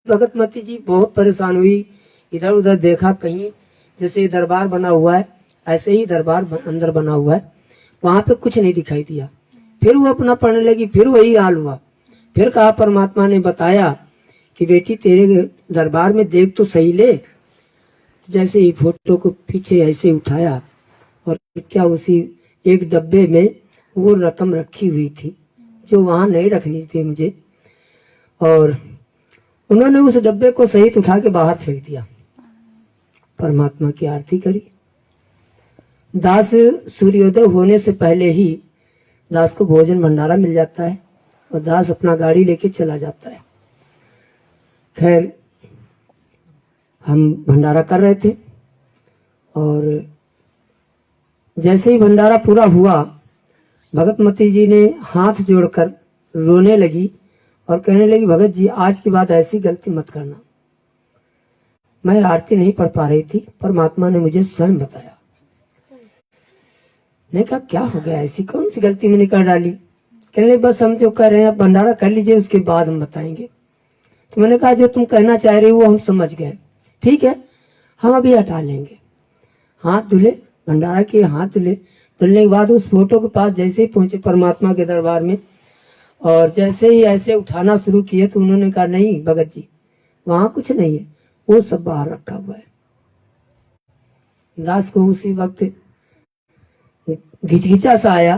भगतमती जी बहुत परेशान हुई, इधर उधर देखा, कहीं जैसे दरबार बना हुआ है ऐसे ही दरबार अंदर बना हुआ है, वहां पे कुछ नहीं दिखाई दिया। फिर वो अपना पढ़ने लगी, फिर वही हाल हुआ। फिर कहा, परमात्मा ने बताया कि बेटी तेरे दरबार में देख तो सही ले। जैसे ही फोटो को पीछे ऐसे उठाया और क्या उसी एक डब्बे में वो रकम रखी हुई थी जो वहां नहीं रखनी थी मुझे, और उन्होंने उस डब्बे को सहित उठा के बाहर फेंक दिया। परमात्मा की आरती करी। दास सूर्योदय होने से पहले ही दास को भोजन भंडारा मिल जाता है और दास अपना गाड़ी लेके चला जाता है। खैर हम भंडारा कर रहे थे और जैसे ही भंडारा पूरा हुआ, भगतमती जी ने हाथ जोड़कर रोने लगी और कहने लगी, भगत जी आज के बाद ऐसी गलती मत करना। मैं आरती नहीं पढ़ पा रही थी, परमात्मा ने मुझे स्वयं बताया। मैंने कहा क्या हो गया, ऐसी कौन सी गलती मैंने कर डाली? कहने लगे बस हम जो कह रहे हैं आप भंडारा कर लीजिए, उसके बाद हम बताएंगे। तो मैंने कहा जो तुम कहना चाह रही हो वो हम समझ गए, ठीक है हम अभी हटा लेंगे। हाथ धुले, भंडारा किए, हाथ धुले। धुलने के बाद उस फोटो के पास जैसे ही पहुंचे परमात्मा के दरबार में और जैसे ही ऐसे उठाना शुरू किए तो उन्होंने कहा नहीं भगत जी वहां कुछ नहीं है, वो सब बाहर रखा हुआ है। दास को उसी वक्त घिचघिचा सा आया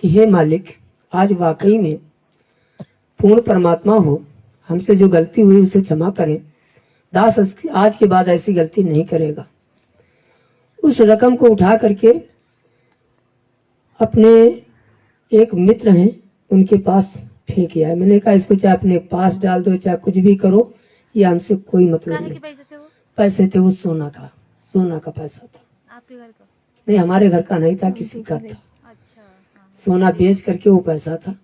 कि हे मालिक आज वाकई में पूर्ण परमात्मा हो, हमसे जो गलती हुई उसे क्षमा करें। दास आज के बाद ऐसी गलती नहीं करेगा। उस रकम को उठा करके अपने एक मित्र हैं उनके पास फेंक आया। मैंने कहा इसको चाहे अपने पास डाल दो, चाहे कुछ भी करो, ये हमसे कोई मतलब नहीं। पैसे थे वो सोना था, सोना का पैसा था। आपके घर का? नहीं हमारे घर का नहीं था, किसी का था। अच्छा, हाँ। सोना बेच करके वो पैसा था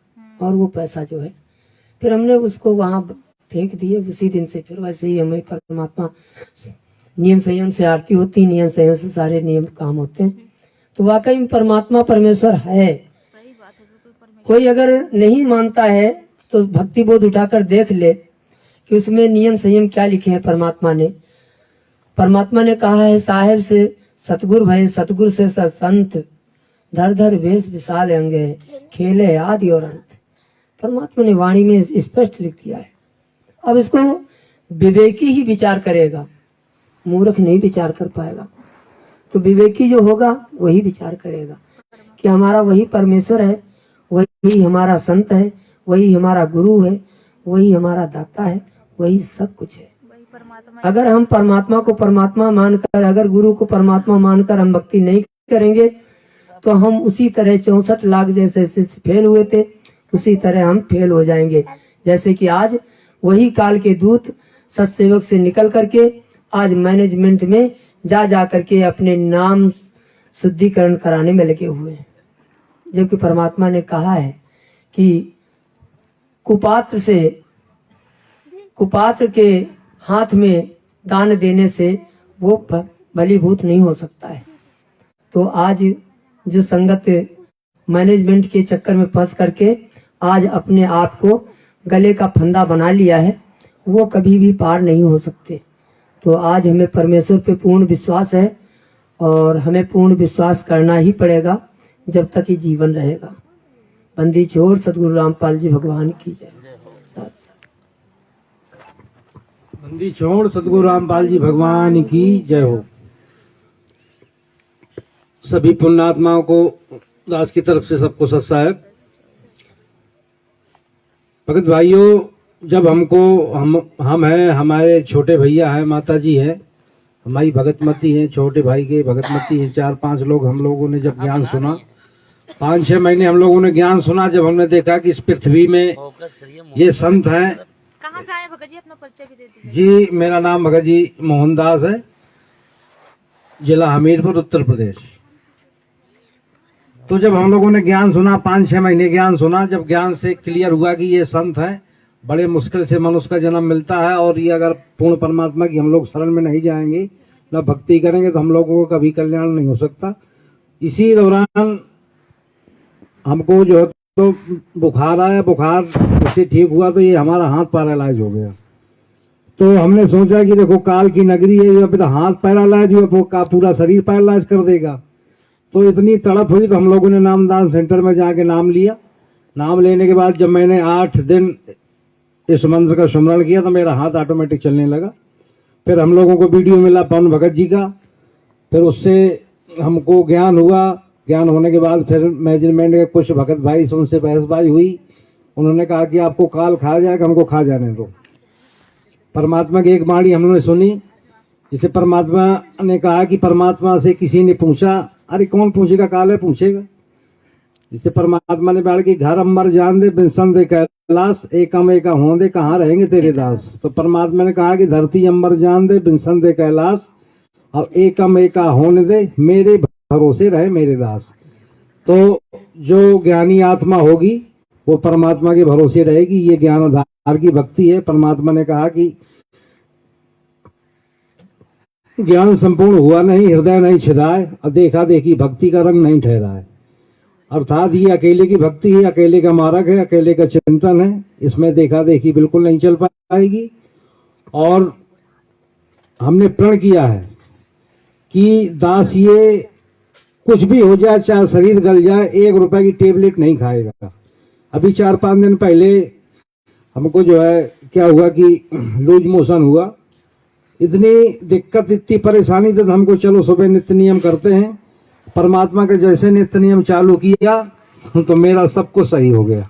और वो पैसा जो है फिर हमने उसको वहां फेंक दिए। उसी दिन से फिर वैसे ही हमें परमात्मा नियम संयम से आरती होती, नियम संयम से सारे नियम काम होते हैं। तो वाकई में परमात्मा परमेश्वर है। सही बात है। कोई अगर नहीं मानता है तो भक्ति बोध उठाकर देख ले कि उसमें नियम संयम क्या लिखे हैं। परमात्मा ने कहा है साहेब से सतगुरु भय, सतगुरु से संत, धर धर वेश विशाल अंगे, खेले आदि और अंत। परमात्मा ने वाणी में स्पष्ट लिख दिया है। अब इसको विवेकी ही विचार करेगा, मूर्ख नहीं विचार कर पाएगा। तो विवेकी जो होगा वही विचार करेगा कि हमारा वही परमेश्वर है, वही हमारा संत है, वही हमारा गुरु है, वही हमारा दाता है, वही सब कुछ है। अगर हम परमात्मा को परमात्मा मानकर, अगर गुरु को परमात्मा मानकर हम भक्ति नहीं करेंगे तो हम उसी तरह 64 लाख जैसे फेल हुए थे उसी तरह हम फेल हो जाएंगे। जैसे कि आज वही काल के दूत सत्सेवक से निकल करके आज मैनेजमेंट में जा करके अपने नाम शुद्धिकरण कराने में लगे हुए हैं। जबकि परमात्मा ने कहा है कि कुपात्र के हाथ में दान देने से वो भलीभूत नहीं हो सकता है। तो आज जो संगत मैनेजमेंट के चक्कर में फंस करके आज अपने आप को गले का फंदा बना लिया है, वो कभी भी पार नहीं हो सकते। तो आज हमें परमेश्वर पे पूर्ण विश्वास है और हमें पूर्ण विश्वास करना ही पड़ेगा जब तक ही जीवन रहेगा। बंदी छोड़ सतगुरु रामपाल जी भगवान की जय। बंदी छोड़ सतगुरु रामपाल जी भगवान की जय हो। सभी पुण्यात्माओं को दास की तरफ से सबको सत साहेब। भगत भाइयों, जब हमको हम हैं, हमारे छोटे भैया हैं, माता जी हैं, हमारी भगतमती हैं, छोटे भाई के भगतमती हैं, 4-5 लोग हम लोगों ने जब ज्ञान सुना, 5-6 महीने हम लोगों ने ज्ञान सुना। जब हमने देखा कि इस पृथ्वी में ये संत हैं। कहाँ से आए भगत जी, अपना परिचय भी दे दीजिए। जी मेरा नाम भगत जी मोहनदास है, जिला हमीरपुर, उत्तर प्रदेश। तो जब हम लोगों ने ज्ञान सुना, 5-6 महीने ज्ञान सुना, जब ज्ञान से क्लियर हुआ कि ये संत हैं, बड़े मुश्किल से मनुष्य का जन्म मिलता है और ये अगर पूर्ण परमात्मा की हम लोग शरण में नहीं जाएंगे, न भक्ति करेंगे, तो हम लोगों को कभी कल्याण नहीं हो सकता। इसी दौरान हमको जो तो बुखार आया, बुखार उससे ठीक हुआ तो ये हमारा हाथ पैरालाइज हो गया। तो हमने सोचा कि देखो काल की नगरी है, ये तो हाथ पैरालाइज हुआ, वो का पूरा शरीर पैरालाइज कर देगा। तो इतनी तड़प हुई तो हम लोगों ने नामदान सेंटर में जाके नाम लिया। नाम लेने के बाद जब मैंने 8 दिन इस मंत्र का सुमरण किया तो मेरा हाथ ऑटोमेटिक चलने लगा। फिर हम लोगों को वीडियो मिला पवन भगत जी का, फिर उससे हमको ज्ञान हुआ। ज्ञान होने के बाद फिर मैनेजमेंट के कुछ भगत भाई से उनसे बहसबाजी हुई। उन्होंने कहा कि आपको काल खा जाएगा, हमको खा जाने दो। परमात्मा की एक वाणी हमने सुनी, जिसे परमात्मा ने कहा कि परमात्मा से किसी ने पूछा, अरे कौन पूछेगा, काल है पूछेगा। जिससे परमात्मा ने कहा कि घर अम्बर जान दे बिनसन दे कैलाश, एकम एका हों दे कहाँ रहेंगे तेरे दास। तो परमात्मा ने कहा कि धरती अम्बर जान दे बिनसन दे कैलाश, और एकम एका होने दे मेरे भरोसे रहे मेरे दास। तो जो ज्ञानी आत्मा होगी वो परमात्मा के भरोसे रहेगी। ये ज्ञान आधार की भक्ति है। परमात्मा ने कहा कि ज्ञान संपूर्ण हुआ नहीं, हृदय नहीं छिदाए, और देखा देखी भक्ति का रंग नहीं ठहरा है। अर्थात ये अकेले की भक्ति है, अकेले का मार्ग है, अकेले का चिंतन है। इसमें देखा देखी बिल्कुल नहीं चल पाएगी। और हमने प्रण किया है कि दास ये कुछ भी हो जाए, चाहे शरीर गल जाए, 1 रुपए की टेबलेट नहीं खाएगा। अभी 4-5 दिन पहले हमको जो है क्या हुआ कि लूज मोशन हुआ। इतनी दिक्कत, इतनी परेशानी तो हमको, चलो सुबह नित्य नियम करते हैं। परमात्मा के जैसे नित्य नियम चालू किया तो मेरा सब कुछ सही हो गया।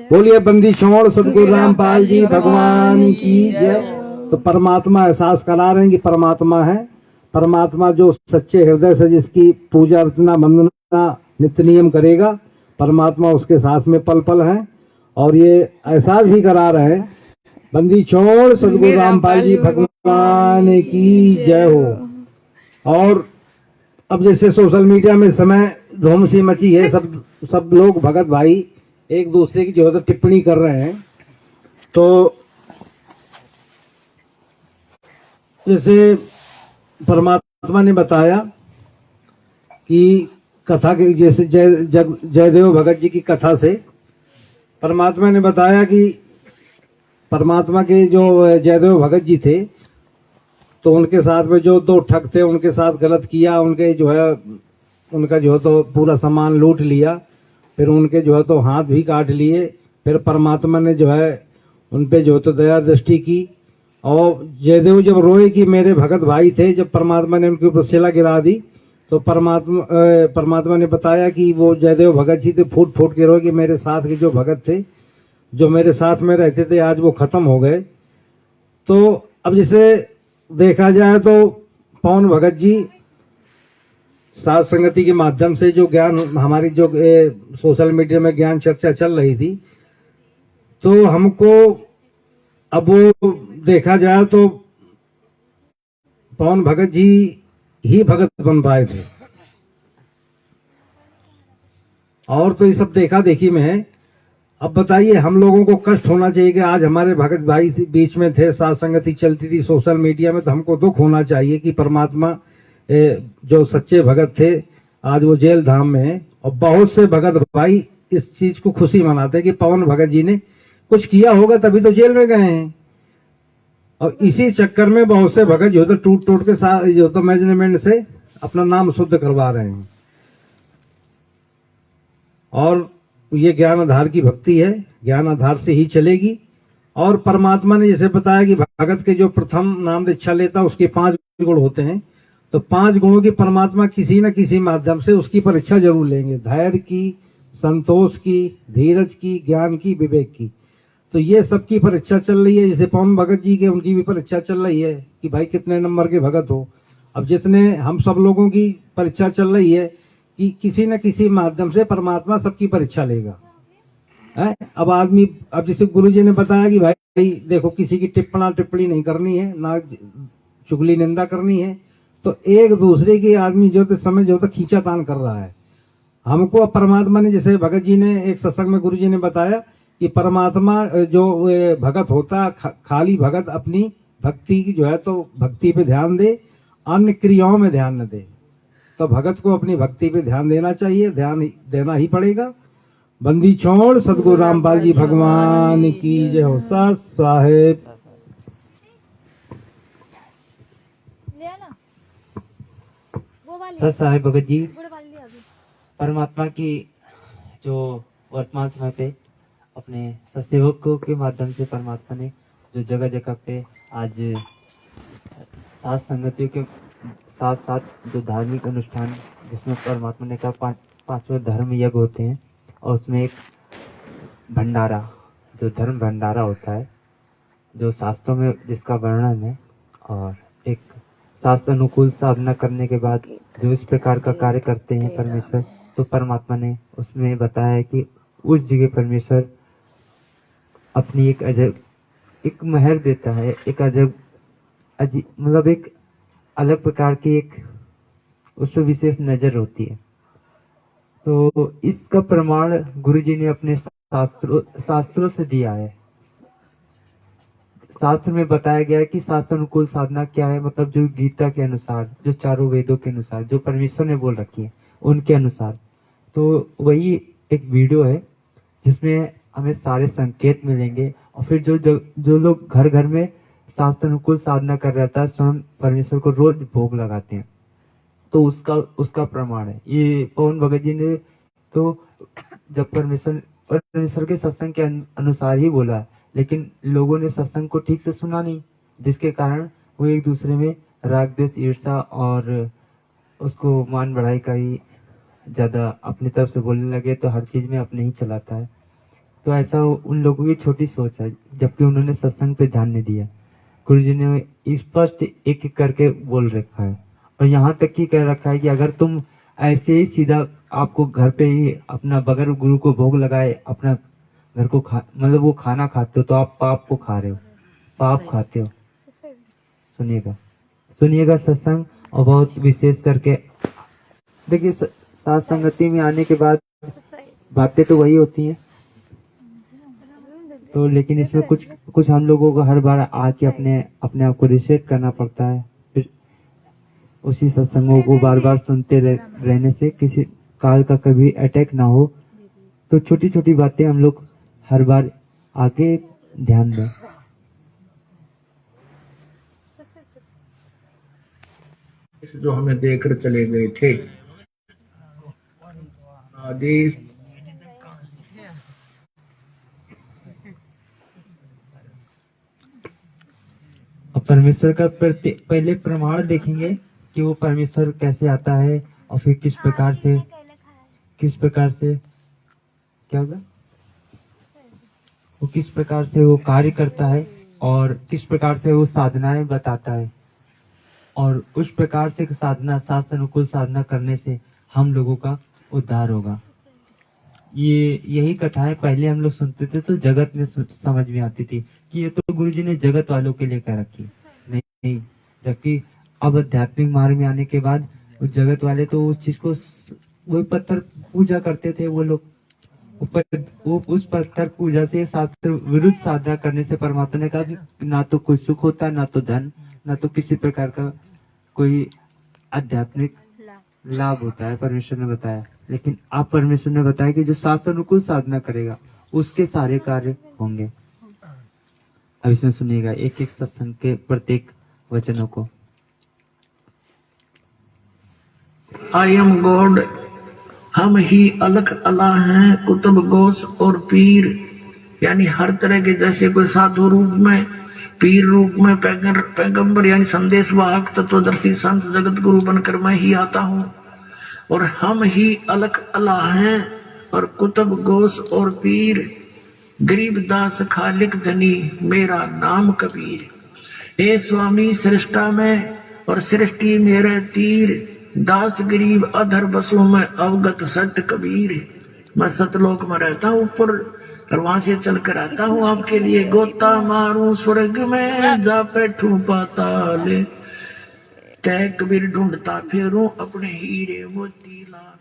बोलिए बंदी छोड़ सतगुरु रामपाल जी भगवान की जय। तो परमात्मा एहसास करा रहे हैं कि परमात्मा है। परमात्मा जो सच्चे हृदय से जिसकी पूजा अर्चना वंदना नित्य नियम करेगा, परमात्मा उसके साथ में पल पल है। और ये एहसास भी करा रहे हैं, बंदी छोड़ सतगुरु रामपाल जी भगवान की जय हो। और अब जैसे सोशल मीडिया में समय धूम सी मची है, सब लोग भगत भाई एक दूसरे की जो है टिप्पणी कर रहे हैं। तो जैसे परमात्मा ने बताया कि कथा के, जैसे जयदेव भगत जी की कथा से परमात्मा ने बताया कि परमात्मा के जो जयदेव भगत जी थे, तो उनके साथ में जो 2 ठग थे उनके साथ गलत किया, उनके जो है उनका जो है तो पूरा सामान लूट लिया, फिर उनके जो है तो हाथ भी काट लिए। फिर परमात्मा ने जो है उन पे जो है तो दया दृष्टि की। और जयदेव जब रोए कि मेरे भगत भाई थे, जब परमात्मा ने उनके ऊपर शिला गिरा दी, तो परमात्मा ने बताया कि वो जयदेव भगत जी थे, फूट फूट के रोए कि मेरे साथ के जो भगत थे, जो मेरे साथ में रहते थे, आज वो खत्म हो गए। तो अब जैसे देखा जाए तो पवन भगत जी साथ संगति के माध्यम से जो ज्ञान, हमारी जो सोशल मीडिया में ज्ञान चर्चा चल रही थी, तो हमको अब वो देखा जाए तो पवन भगत जी ही भगत बन पाए थे। और तो ये सब देखा देखी में है। अब बताइए हम लोगों को कष्ट होना चाहिए कि आज हमारे भगत भाई बीच में थे, साथ संगति चलती थी सोशल मीडिया में, तो हमको दुख होना चाहिए कि परमात्मा जो सच्चे भगत थे आज वो जेल धाम में है। और बहुत से भगत भाई इस चीज को खुशी मनाते हैं कि पवन भगत जी ने कुछ किया होगा तभी तो जेल में गए हैं। और इसी चक्कर में बहुत से भगत जो तो टूट के साथ जो तो मैनेजमेंट से अपना नाम शुद्ध करवा रहे हैं। और ये ज्ञान आधार की भक्ति है, ज्ञान आधार से ही चलेगी। और परमात्मा ने जैसे बताया कि भगत के जो प्रथम नाम दीक्षा लेता उसके 5 गुण होते हैं, तो 5 गुणों की परमात्मा किसी न किसी माध्यम से उसकी परीक्षा जरूर लेंगे। धैर्य की, संतोष की, धीरज की, ज्ञान की, विवेक की। तो ये सबकी परीक्षा चल रही है। जैसे पवन भगत जी के, उनकी भी परीक्षा चल रही है कि भाई कितने नंबर के भगत हो। अब जितने हम सब लोगों की परीक्षा चल रही है कि किसी न किसी माध्यम से परमात्मा सबकी परीक्षा लेगा। अब आदमी, अब जैसे गुरु जी ने बताया कि भाई देखो किसी की टिप्पणी नहीं करनी है, ना चुगली निंदा करनी है। तो एक दूसरे की आदमी जो तो समय जो तो खींचातान कर रहा है। हमको परमात्मा ने, जैसे भगत जी ने एक सत्संग में गुरु जी ने बताया कि परमात्मा जो भगत होता, खाली भगत अपनी भक्ति की जो है तो भक्ति पे ध्यान दे, अन्य क्रियाओं में ध्यान न दे। तो भगत को अपनी भक्ति पे ध्यान देना चाहिए, ध्यान देना ही पड़ेगा। बंदी छोड़ सतगुरु रामपाल जी भगवान की जय हो। साहब वाली साहेब भगत जी गुड़ वाली अभी परमात्मा की जो वर्तमान समय पे अपने सत्सेवकों के माध्यम से परमात्मा ने जो जगह जगह पे आज सात संगतियों के साथ साथ जो धार्मिक अनुष्ठान जिसमें परमात्मा ने कहा पांचवें धर्म यज्ञ होते हैं और उसमें एक भंडारा जो धर्म भंडारा होता है जो शास्त्रों में जिसका वर्णन है और एक शास्त्र अनुकूल साधना करने के बाद जो इस प्रकार का कार्य करते हैं परमेश्वर तो परमात्मा ने उसमें बताया है कि उस जगह परमेश्वर अपनी एक अजब एक महर देता है एक अजब मतलब एक अलग प्रकार की एक उस पर विशेष नजर होती है। तो इसका प्रमाण गुरुजी ने अपने शास्त्रों से दिया है। शास्त्र में बताया गया है कि शास्त्र अनुकूल साधना क्या है, मतलब जो गीता के अनुसार जो चारों वेदों के अनुसार जो परमेश्वर ने बोल रखी है उनके अनुसार। तो वही एक वीडियो है जिसमें हमें सारे संकेत मिलेंगे और फिर जो लोग घर घर में शास्त्र अनुकूल साधना कर रहता है स्वयं परमेश्वर को रोज भोग लगाते हैं तो उसका प्रमाण है। ये पवन भगत जी ने तो जब परमेश्वर के सत्संग के अनुसार ही बोला है लेकिन लोगों ने सत्संग को ठीक से सुना नहीं जिसके कारण वो एक दूसरे में राग द्वेष ईर्ष्या और उसको मान बढ़ाई का ही ज्यादा अपनी तरफ से बोलने लगे तो हर चीज में अपने ही चलाता है। तो ऐसा उन लोगों की छोटी सोच है जबकि उन्होंने सत्संग पे ध्यान नहीं दिया। गुरु जी ने स्पष्ट एक एक करके बोल रखा है और यहाँ तक की कह रखा है कि अगर तुम ऐसे ही सीधा आपको घर पे ही अपना बगैर गुरु को भोग लगाए अपना घर को मतलब वो खाना खाते हो तो आप पाप को खा रहे हो, पाप खाते हो। सुनिएगा सत्संग और बहुत विशेष करके देखिए साथ संगति में आने के बाद बातें तो वही होती हैं तो लेकिन इसमें कुछ हम लोगों को हर बार आके अपने आप को रिसेट करना पड़ता है। फिर उसी सत्संगों को बार बार सुनते रहने से किसी काल का कभी अटैक ना हो तो छोटी छोटी बातें हम लोग हर बार आके ध्यान दें। जो हमें देकर चले गए थे आदेश और परमेश्वर का पहले प्रमाण देखेंगे कि वो परमेश्वर कैसे आता है और फिर किस प्रकार से क्या होगा वो किस प्रकार से वो कार्य करता है और किस प्रकार से वो साधनाएं बताता है और उस प्रकार से साधना शास्त्र अनुकूल साधना करने से हम लोगों का उद्धार होगा। यही कथाएं पहले हम लोग सुनते थे तो जगत में समझ में आती थी कि ये तो गुरुजी ने जगत वालों के लिए कह रखी नहीं, जबकि अब आध्यात्मिक मार्ग में आने के बाद वो जगत वाले तो उस चीज को वो पत्थर पूजा करते थे। वो लोग वो उस पत्थर पूजा से शास्त्र विरुद्ध साधना करने से परमात्मा ने कहा ना तो कोई सुख होता ना तो धन ना तो किसी प्रकार का कोई आध्यात्मिक लाभ होता है परमेश्वर ने बताया। लेकिन आप परमेश्वर ने बताया कि जो शास्त्र अनुकूल साधना करेगा उसके सारे कार्य होंगे। अब इसमें सुनिएगा एक एक सत्संग के प्रत्येक वचनों को। आई एम गॉड, हम ही अलग अल्लाह हैं, कुतुब गोस और पीर, यानी हर तरह के जैसे कोई साधु रूप में, पीर रूप में, पैगंबर यानी संदेश वाहक, तत्वदर्शी संत जगत गुरु बनकर मैं ही आता हूँ। और हम ही अलग अल्लाह हैं और कुतुब गोस और पीर, गरीबदास खालिक धनी, मेरा नाम कबीर। हे स्वामी सृष्टा में और सृष्टि मेरे तीर, दास गरीब अधर बसों में अवगत सत्य कबीर। मैं सतलोक में रहता हूँ ऊपर और वहां से चल कर आता हूँ आपके लिए, गोता मारूं स्वर्ग में जा बैठूं पाताल, कह कबीर ढूंढता फिरूं अपने हीरे मोती लाल।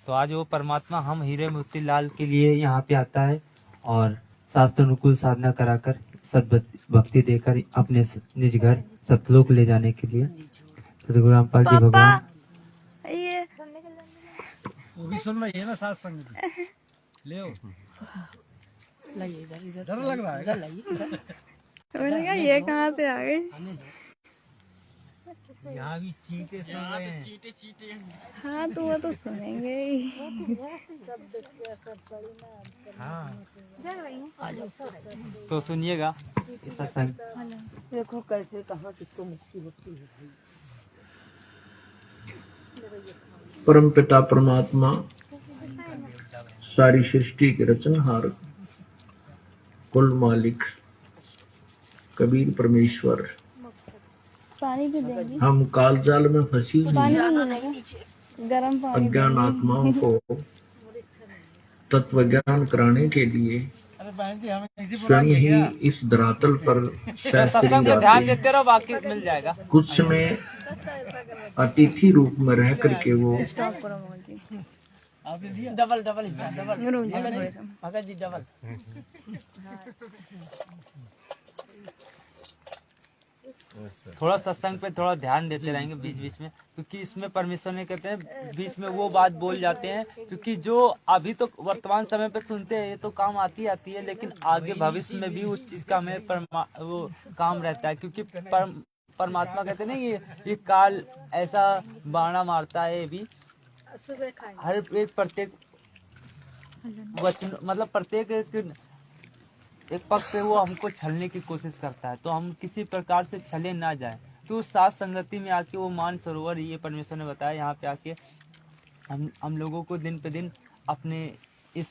तो आज वो परमात्मा हम हीरे मोती लाल के लिए यहाँ पे आता है और शास्त्र अनुकूल साधना कराकर सद्भक्ति देकर अपने निज घर सतलोक ले जाने के लिए सदगुरु रामपाल जी भगवान ये वो भी सुन रही है ना साथ संग ले लाइए इधर डर लग रहा है लाइए इधर। मैंने कहा ये कहाँ से आ गई। यहाँ भी चींटे सुन रहे हैं। हाँ तो वो तो सुनेंगे ही। हाँ तो सुनिएगा इस सत्संग। देखो कैसे कहाँ किसको मुक्ति होती है। परम पिता परमात्मा सारी सृष्टि के रचनहार कुल मालिक कबीर परमेश्वर, पानी भी देंगे, हम काल जाल में फंसी हुई पानी भी मिलेगा, गर्म पानी अज्ञान आत्माओं को तत्व ज्ञान कराने के लिए अरे बहन जी हमें इसी स्वयं ही इस धरातल पर सत्संग पे ध्यान देते रहो, बाकी मिल जाएगा। कुछ समय अतिथि रूप में रह करके वो आपने दिया। डबल डबल हिस्सा डबल भगत जी डबल। थोड़ा सत्संग पे थोड़ा ध्यान देते रहेंगे बीच बीच में, क्योंकि इसमें परमेश्वर ने कहते हैं बीच में वो बात बोल जाते हैं, क्योंकि जो अभी तो वर्तमान समय पे सुनते हैं ये तो काम आती है, लेकिन आगे भविष्य में भी उस चीज का हमें वो काम रहता है, क्योंकि परमात्मा कहते हैं ना ये काल ऐसा बाणा मारता है। ये भी हर एक प्रत्येक वचन मतलब प्रत्येक एक पक्ष पे वो हमको छलने की कोशिश करता है, तो हम किसी प्रकार से छले ना जाए। तो उस साथ संगति में आके वो मान सरोवर, ये परमेश्वर ने बताया, यहाँ पे आके हम लोगों को दिन पे दिन अपने इस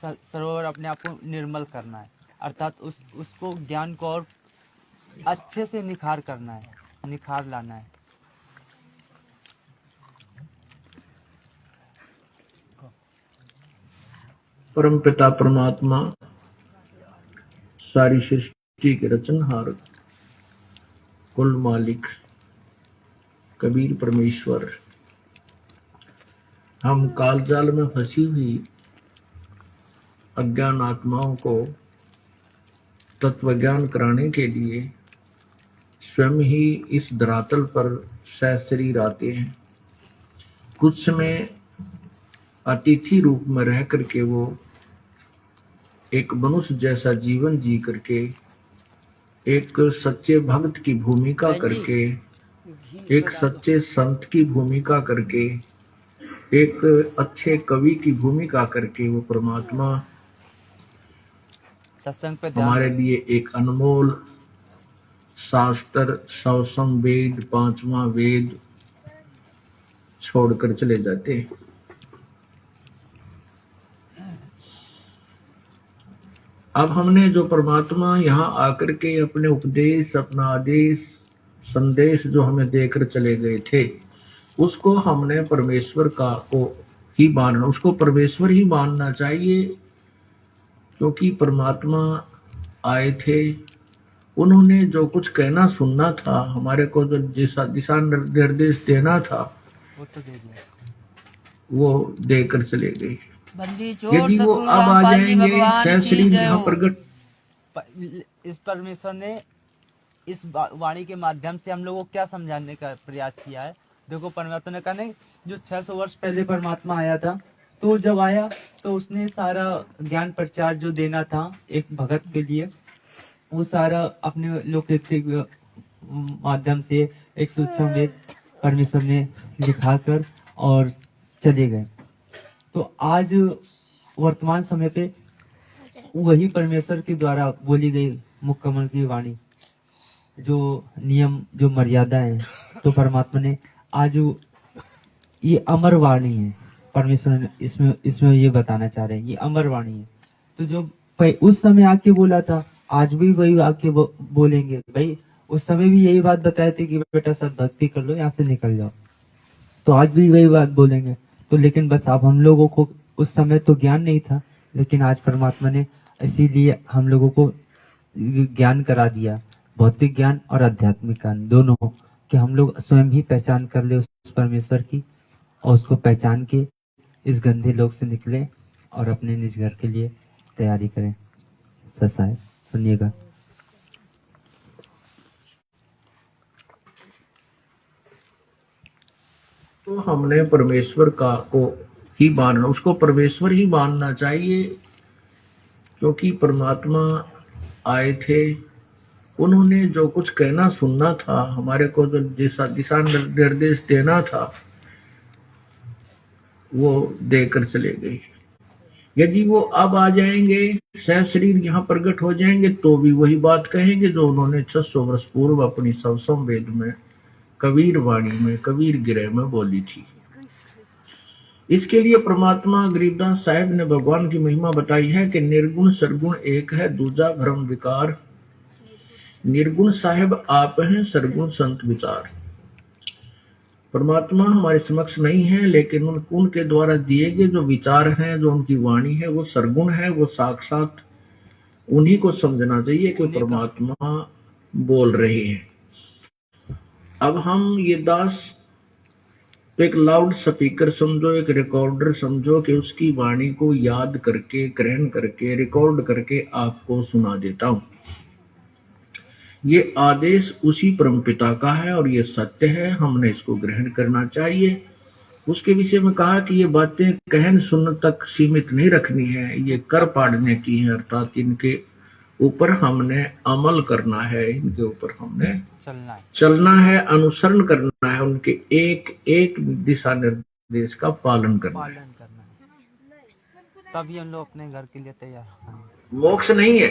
सरोवर अपने आप को निर्मल करना है, अर्थात उसको ज्ञान को और अच्छे से निखार करना है, निखार लाना है। परम पिता परमात्मा सारी सृष्टि के रचनहार कुल मालिक कबीर परमेश्वर, हम काल जाल में फंसी हुई अज्ञान आत्माओं को तत्व ज्ञान कराने के लिए स्वयं ही इस धरातल पर सहशरीर आते हैं। कुछ समय अतिथि रूप में रह करके वो एक मनुष्य जैसा जीवन जी करके, एक सच्चे भक्त की भूमिका करके, एक सच्चे संत की भूमिका करके, एक अच्छे कवि की भूमिका करके वो परमात्मा सत्संग पे हमारे लिए एक अनमोल शास्त्र, सौसम वेद, पांचवा वेद छोड़कर चले जाते हैं। अब हमने जो परमात्मा यहाँ आकर के अपने उपदेश, अपना आदेश, संदेश जो हमें देकर चले गए थे, उसको हमने परमेश्वर का को ही मानना, उसको परमेश्वर ही मानना चाहिए, क्योंकि परमात्मा आए थे, उन्होंने जो कुछ कहना सुनना था, हमारे को जो दिशा निर्देश देना था वो तो दे दिया, वो देकर चले गए। बंदी चोर यदि वो सतगुरु अब आ रामपाल जी जाएंगे, भगवान की सहस्री जय यहाँ हो। प्रकट इस परमेश्वर ने इस वाणी के माध्यम से हम लोगों को क्या समझाने का प्रयास किया है। देखो परमात्मा ने कहा नहीं, जो 600 वर्ष पहले परमात्मा आया था, तो जब आया तो उसने सारा ज्ञान प्रचार जो देना था एक भगत के लिए, वो सारा अपने लोकैतिक माध्यम से एक सूक्ष्म वेद परमेश्वर ने लिखाकर और चले गए। तो आज वर्तमान समय पे वही परमेश्वर के द्वारा बोली गई मुक्कमल की वाणी, जो नियम, जो मर्यादा है, तो परमात्मा ने आज ये अमर वाणी है। परमेश्वर ने इसमें ये बताना चाह रहे हैं, ये अमर वाणी है। तो जो उस समय आके बोला था, आज भी वही आके बोलेंगे। भाई उस समय भी यही बात बताए थे कि बेटा सब भक्ति कर लो, यहाँ से निकल जाओ, तो आज भी वही बात बोलेंगे। तो लेकिन बस अब हम लोगों को उस समय तो ज्ञान नहीं था, लेकिन आज परमात्मा ने इसीलिए हम लोगों को ज्ञान करा दिया, भौतिक ज्ञान और आध्यात्मिक ज्ञान दोनों, कि हम लोग स्वयं ही पहचान कर ले उस परमेश्वर की, और उसको पहचान के इस गंदे लोक से निकले और अपने निज घर के लिए तैयारी करें। ससा है, सुनिएगा। तो हमने परमेश्वर का को ही मानना, उसको परमेश्वर ही मानना चाहिए, क्योंकि परमात्मा आए थे, उन्होंने जो कुछ कहना सुनना था, हमारे को जो दिशा निर्देश देना था, वो देकर चले गए। यदि वो अब आ जाएंगे, सह शरीर यहाँ प्रकट हो जाएंगे, तो भी वही बात कहेंगे जो उन्होंने 600 वर्ष पूर्व अपनी सवसम वेद में, कबीर वाणी में, कबीर गिरह में बोली थी। इसके लिए परमात्मा गरीबदास साहब ने भगवान की महिमा बताई है कि निर्गुण सरगुण एक है, दूजा भ्रम विकार। निर्गुण साहेब आप हैं, सरगुण संत विचार। परमात्मा हमारे समक्ष नहीं है, लेकिन उनके द्वारा दिए गए जो विचार हैं, जो उनकी वाणी है, वो सरगुण है, वो साक्षात उन्हीं को समझना चाहिए कि परमात्मा बोल रहे हैं। अब हम ये दास एक लाउड स्पीकर समझो, एक रिकॉर्डर समझो कि उसकी वाणी को याद करके, ग्रहण करके, रिकॉर्ड करके आपको सुना देता हूं। ये आदेश उसी परमपिता का है और ये सत्य है, हमने इसको ग्रहण करना चाहिए। उसके विषय में कहा कि ये बातें कहन सुन तक सीमित नहीं रखनी है, ये कर पाड़ने की है, अर्थात इनके ऊपर हमने अमल करना है, इनके ऊपर हमने चलना है, अनुसरण करना है, उनके एक एक दिशा निर्देश का पालन करना है। तभी हम लोग अपने घर के लिए तैयार होंगे। मोक्ष नहीं है।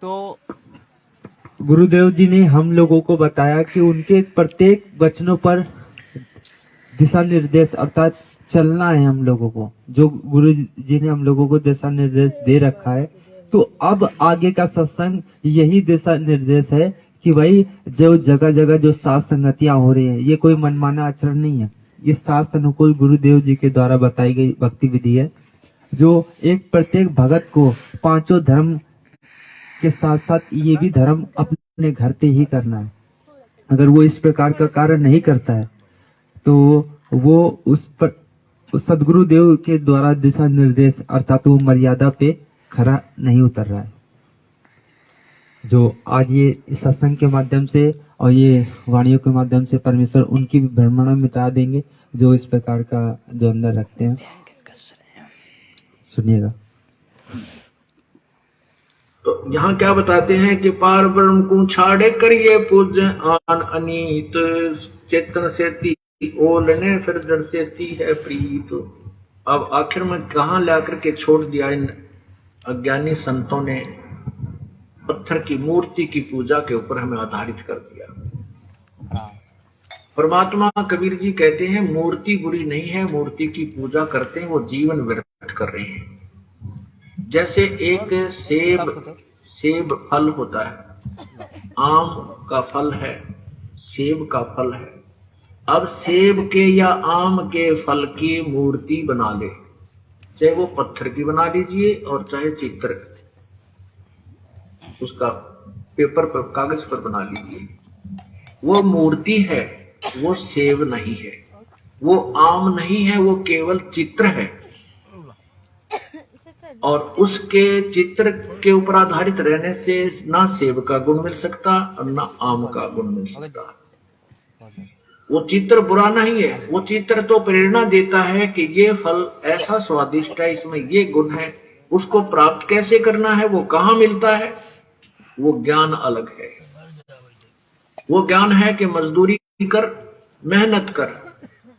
तो गुरुदेव जी ने हम लोगों को बताया कि उनके प्रत्येक वचनों पर दिशा निर्देश अर्थात चलना है हम लोगों को, जो गुरु जी ने हम लोगों को दिशा निर्देश दे रखा है। तो अब आगे का सत्संग यही दिशा निर्देश है कि भाई जो जगह जगह जो सात संगतियां हो रही है, ये कोई मनमाना आचरण नहीं है, ये शास्त्र अनुकूल गुरुदेव जी के द्वारा बताई गई भक्ति विधि है, जो एक प्रत्येक भगत को पांचों धर्म के साथ साथ ये भी धर्म अपने घर पे ही करना है। अगर वो इस प्रकार का कार्य नहीं करता है तो वो उस पर सदगुरु देव के द्वारा दिशा निर्देश अर्थात वो मर्यादा पे खरा नहीं उतर रहा है। जो आज ये सत्संग के माध्यम से और ये वाणियों के माध्यम से परमेश्वर उनकी भी भ्रमणा मिटा देंगे, जो इस प्रकार का जो अंदर रखते हैं। सुनिएगा। तो यहाँ क्या बताते हैं कि पार ब्रह्म को छाड़े करिए पूज आन अनीत, चेतन सेती ओलने फिर जड़ सेती है प्रीत। अब आखिर में कहाँ लाकर के छोड़ दिया इन अज्ञानी संतों ने, पत्थर की मूर्ति की पूजा के ऊपर हमें आधारित कर दिया। परमात्मा कबीर जी कहते हैं मूर्ति बुरी नहीं है, मूर्ति की पूजा करते हैं वो जीवन व्यर्थ कर रहे हैं। जैसे एक सेब फल होता है, आम का फल है, सेब का फल है। अब सेब के या आम के फल की मूर्ति बना ले, चाहे वो पत्थर की बना लीजिए और चाहे चित्र उसका पेपर पर, कागज पर बना लीजिए, वो मूर्ति है, वो सेब नहीं है, वो आम नहीं है, वो केवल चित्र है। और उसके चित्र के ऊपर आधारित रहने से ना सेब का गुण मिल सकता और ना आम का गुण मिल सकता। वो चित्र बुरा नहीं है, वो चित्र तो प्रेरणा देता है कि ये फल ऐसा स्वादिष्ट है, इसमें ये गुण है, उसको प्राप्त कैसे करना है, वो कहाँ मिलता है, वो ज्ञान अलग है। वो ज्ञान है कि मजदूरी कर, मेहनत कर,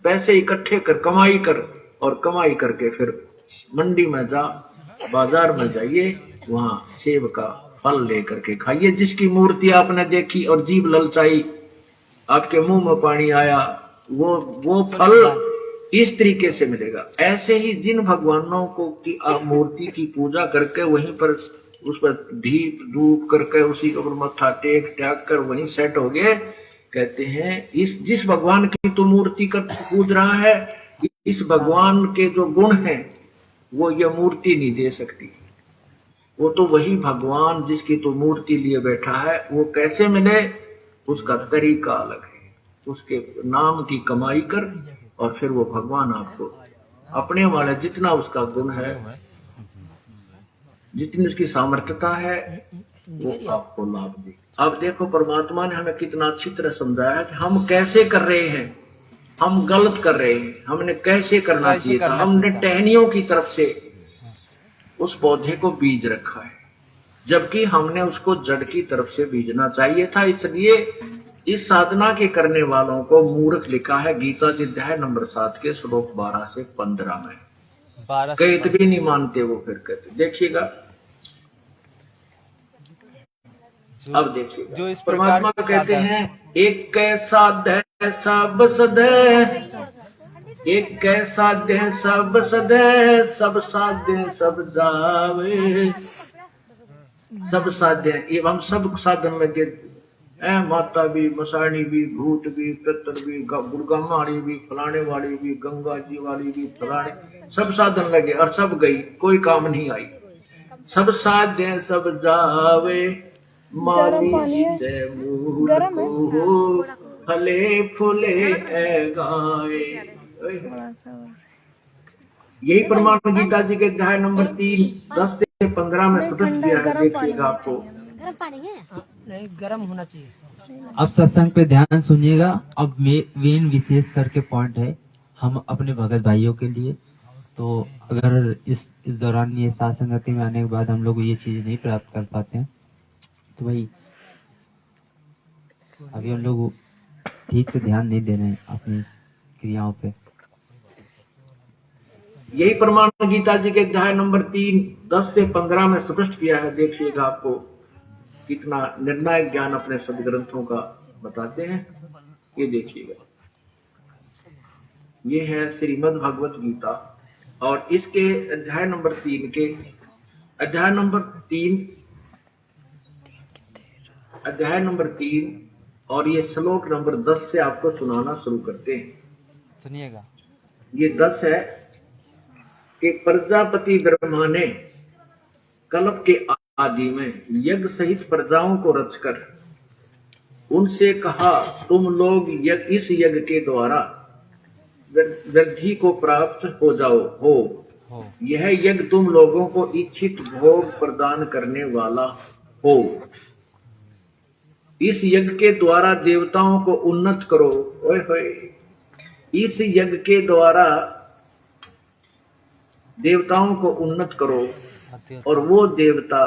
पैसे इकट्ठे कर, कमाई कर, और कमाई करके फिर मंडी में जा, बाजार में जाइए, वहां सेब का फल लेकर के खाइए। जिसकी मूर्ति आपने देखी और जीभ ललचाई, आपके मुंह में पानी आया, वो फल इस तरीके से मिलेगा। ऐसे ही जिन भगवानों को की मूर्ति की पूजा करके वहीं पर उस पर दीप धूप करके उसी के ऊपर मत्था टेक कर वहीं सेट हो गए, कहते हैं इस जिस भगवान की तो मूर्ति कर पूज रहा है, इस भगवान के जो गुण हैं वो ये मूर्ति नहीं दे सकती। वो तो वही भगवान जिसकी तो मूर्ति लिए बैठा है, वो कैसे मिले, उसका तरीका अलग है। उसके नाम की कमाई कर और फिर वो भगवान आपको अपने वाले जितना उसका गुण है, जितनी उसकी सामर्थ्यता है, वो आपको लाभ दे। अब देखो परमात्मा ने हमें कितना अच्छी तरह समझाया कि हम कैसे कर रहे हैं, हम गलत कर रहे हैं, हमने कैसे करना चाहिए था। हमने टहनियों की तरफ से उस पौधे को बीज रखा है। जबकि हमने उसको जड़ की तरफ से बीजना चाहिए था। इसलिए इस साधना के करने वालों को मूर्ख लिखा है गीता जी अध्याय नंबर 7 के श्लोक 12 से 15 में। कहते भी नहीं मानते वो, फिर कहते देखिएगा। अब देखिएगा जो इस परमात्मा प्रकार कहते हैं एक कैसा दे सब सदे, एक कैसा दे सब सदे, सब साधे सब जावे, सब साध्य ये हम सब साधन में दे, माता भी, मसाणी भी, भूत भी, पितर भी, गुरगामाड़ी भी, फलाने वाली भी, गंगा जी वाली भी, फलाने सब साधन लगे और सब गई, कोई काम नहीं आई। सब साध्य सब जावे, माली से मूल को फले फूले गाए। यही प्रमाण गीता जी के अध्याय नंबर 3 10 से 15 में स्पष्ट किया है। देखिएगा आपको नहीं, गर्म होना चाहिए। अब सत्संग पे ध्यान सुनिएगा। अब मेन विशेष करके पॉइंट है हम अपने भगत भाइयों के लिए। तो अगर इस दौरान ये साथ संगति में आने के बाद हम लोग ये चीज नहीं प्राप्त कर पाते हैं तो भाई अभी हम लोग ठीक से ध्यान नहीं दे रहे हैं अपनी क्रियाओं पे। यही प्रमाण गीता जी के अध्याय नंबर 3 10 से 15 में स्पष्ट किया है। देखिएगा आपको कितना निर्णायक ज्ञान अपने सदग्रंथों का बताते हैं। ये देखिएगा, ये है श्रीमद् भगवत गीता और इसके अध्याय नंबर 3 के अध्याय नंबर 3 और ये श्लोक नंबर 10 से आपको सुनाना शुरू करते हैं। सुनिएगा। ये 10 है कि प्रजापति ब्रह्मा ने कल्प के आदि में यज्ञ सहित प्रजाओं को रचकर उनसे कहा, तुम लोग इस यज्ञ के द्वारा वृद्धि को प्राप्त हो जाओ हो। यह यज्ञ तुम लोगों को इच्छित भोग प्रदान करने वाला हो। इस यज्ञ के द्वारा देवताओं को उन्नत करो। ओए होए, इस यज्ञ के द्वारा देवताओं को उन्नत करो और वो देवता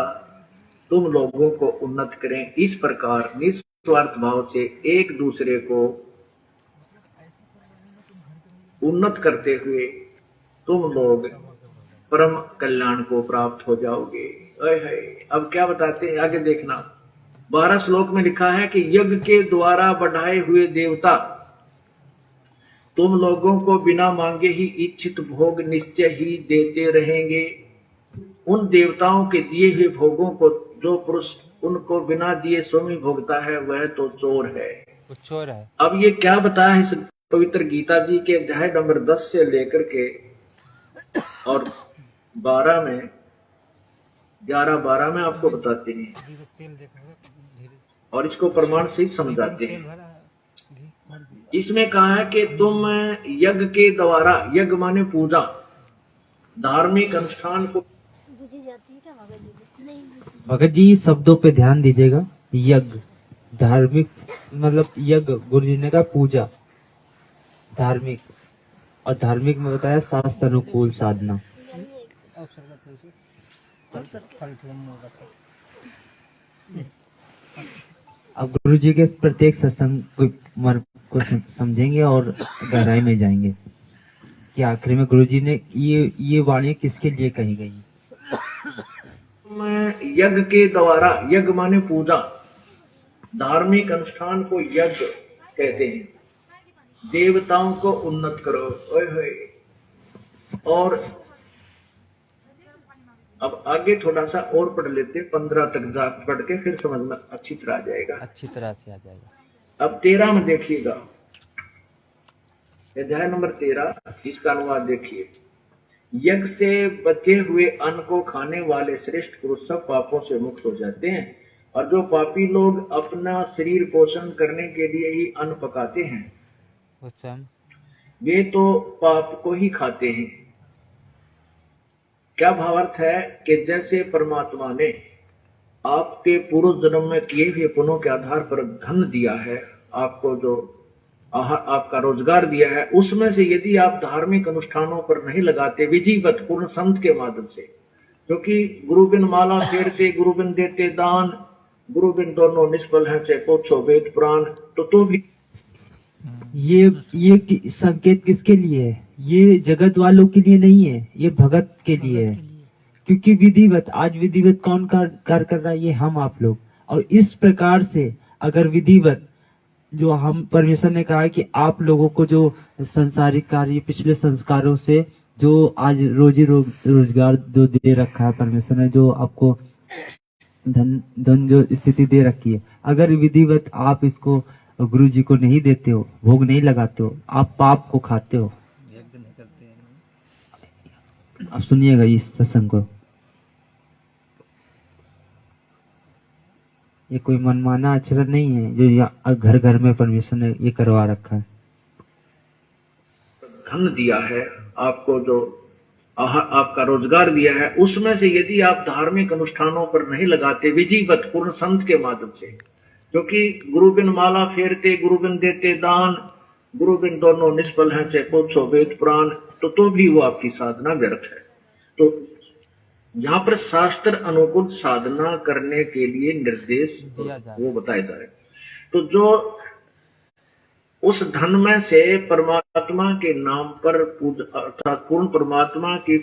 तुम लोगों को उन्नत करें। इस प्रकार निस्वार्थ भाव से एक दूसरे को उन्नत करते हुए तुम लोग परम कल्याण को प्राप्त हो जाओगे। अब क्या बताते हैं आगे देखना। 12 श्लोक में लिखा है कि यज्ञ के द्वारा बढ़ाए हुए देवता तुम लोगों को बिना मांगे ही इच्छित भोग निश्चय ही देते रहेंगे। उन देवताओं के दिए हुए भोगों को जो पुरुष उनको बिना दिए स्वयं भोगता है वह तो चोर है। चोर है। अब ये क्या बताया इस पवित्र गीता जी के अध्याय नंबर 10 से लेकर के और 12 में 11-12 में आपको बताते हैं और इसको प्रमाण से समझाते हैं। इसमें कहा है कि तुम यज्ञ के द्वारा, यज्ञ माने पूजा, धार्मिक अनुष्ठान को। भगत जी शब्दों पे ध्यान दीजिएगा। यज्ञ धार्मिक मतलब यज्ञ गुरु जी ने कहा पूजा धार्मिक, और धार्मिक में बताया शास्त्र अनुकूल साधना। अब गुरु जी के प्रत्येक सत्संग को समझेंगे और गहराई में जाएंगे कि आखिर में गुरु जी ने ये वाणी किसके लिए कही गई। यज्ञ के द्वारा, यज्ञ माने पूजा, धार्मिक अनुष्ठान को यज्ञ कहते हैं। देवताओं को उन्नत करो। ओए होए। और अब आगे थोड़ा सा और पढ़ लेते, 15 तक पढ़ के फिर समझ में अच्छी तरह आ जाएगा। अच्छी तरह से आ जाएगा। अब 13 में देखिएगा, अध्याय नंबर 13, इसका अनुवाद देखिए। यज्ञ से बचे हुए अन्न को खाने वाले श्रेष्ठ पुरुष सब पापों से मुक्त हो जाते हैं, और जो पापी लोग अपना शरीर पोषण करने के लिए ही अन्न पकाते हैं वे तो पाप को ही खाते हैं। क्या भावार्थ है कि जैसे परमात्मा ने आपके पूर्व जन्म में किए हुए पुण्यों के आधार पर धन दिया है, आपको जो आपका रोजगार दिया है, उसमें से यदि आप धार्मिक अनुष्ठानों पर नहीं लगाते विधिवत पूर्ण संत के माध्यम से, क्योंकि गुरु बिन माला फेरते, गुरु बिन देते दान, गुरु बिन दोनों निष्फल है, चाहे पूछो वेद पुराण। तो भी ये संकेत किसके लिए है? ये जगत वालों के लिए नहीं है, ये भगत के लिए है। क्योंकि विधिवत, आज विधिवत कौन कार्य कर रहा है? ये हम आप लोग। और इस प्रकार से अगर विधिवत, जो हम परमेश्वर ने कहा है कि आप लोगों को जो संसारिक कार्य, पिछले संस्कारों से जो आज रोजगार जो दे रखा है परमेश्वर ने, जो आपको धन जो स्थिति दे रखी है, अगर विधिवत आप इसको गुरु जी को नहीं देते हो, भोग नहीं लगाते हो, आप पाप को खाते हो। आप सुनिएगा इस सत्संग को, ये कोई मनमाना आचरण नहीं है जो घर घर में परमेश्वर ने ये करवा रखा है। धन दिया है आपको, जो आपका रोजगार दिया है, उसमें से यदि आप धार्मिक अनुष्ठानों पर नहीं लगाते विधिवत पूर्ण संत के माध्यम से, क्योंकि गुरु बिन माला फेरते, गुरु बिन देते दान, गुरु बिन दोनों निष्फल है, चाहे पूछो वेद पुराण। तो भी वो आपकी साधना व्यर्थ है। तो यहाँ पर शास्त्र अनुकूल साधना करने के लिए निर्देश वो बताए जा रहे। तो जो उस धन में से परमात्मा के नाम पर अर्थात पूर्ण परमात्मा की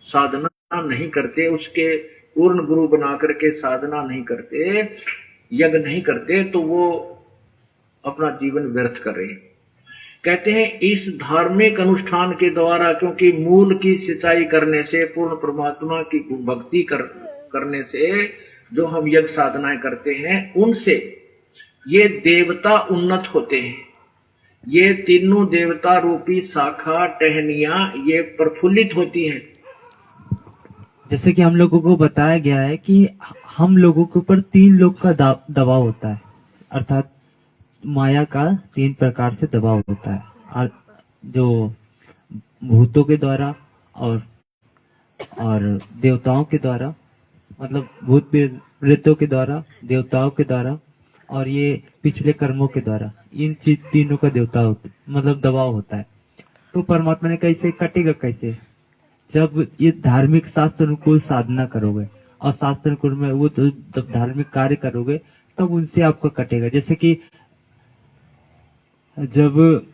साधना नहीं करते, उसके पूर्ण गुरु बना करके साधना नहीं करते, यज्ञ नहीं करते, तो वो अपना जीवन व्यर्थ कर रहे हैं। कहते हैं इस धार्मिक अनुष्ठान के द्वारा, क्योंकि मूल की सिंचाई करने से, पूर्ण परमात्मा की भक्ति करने से जो हम यज्ञ साधनाएं करते हैं, उनसे ये देवता उन्नत होते हैं। ये तीनों देवता रूपी शाखा टहनियां ये प्रफुल्लित होती हैं। जैसे कि हम लोगों को बताया गया है कि हम लोगों के ऊपर 3 लोग का दबाव होता है, अर्थात माया का 3 प्रकार से दबाव होता है, और जो भूतों के द्वारा और देवताओं के द्वारा, मतलब भूत प्रेतों के द्वारा, देवताओं के द्वारा और ये पिछले कर्मों के द्वारा, इन तीनों का मतलब दबाव होता है। तो परमात्मा ने कैसे कटेगा? कैसे? जब ये धार्मिक शास्त्र अनुकूल साधना करोगे और शास्त्र अनुकूल में वो जब धार्मिक कार्य करोगे, तब उनसे आपको कटेगा। जैसे कि जब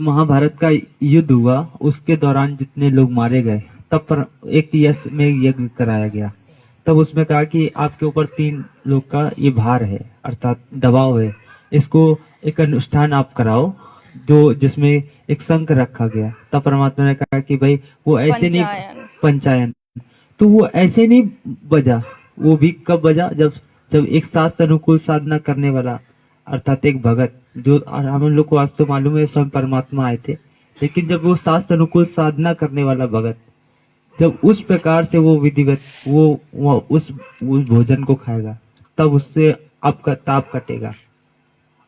महाभारत का युद्ध हुआ, उसके दौरान जितने लोग मारे गए, तब पर एक यश में यज्ञ कराया गया। तब उसमें कहा कि आपके ऊपर 3 लोग का ये भार है, अर्थात दबाव है, इसको एक अनुष्ठान आप कराओ जो जिसमें एक शंख रखा गया। तब परमात्मा ने कहा कि भाई वो ऐसे नहीं, पंचायन, तो वो ऐसे नहीं बजा। वो भी कब बजा? जब एक शास्त्र अनुकूल साधना करने वाला, अर्थात एक भगत, जो हम लोग को आज तो मालूम है स्वयं परमात्मा आए थे, लेकिन जब वो शास्त्र अनुकूल साधना करने वाला भगत, जब उस प्रकार से वो विधिवत वो उस भोजन को खाएगा, तब उससे आपका ताप कटेगा।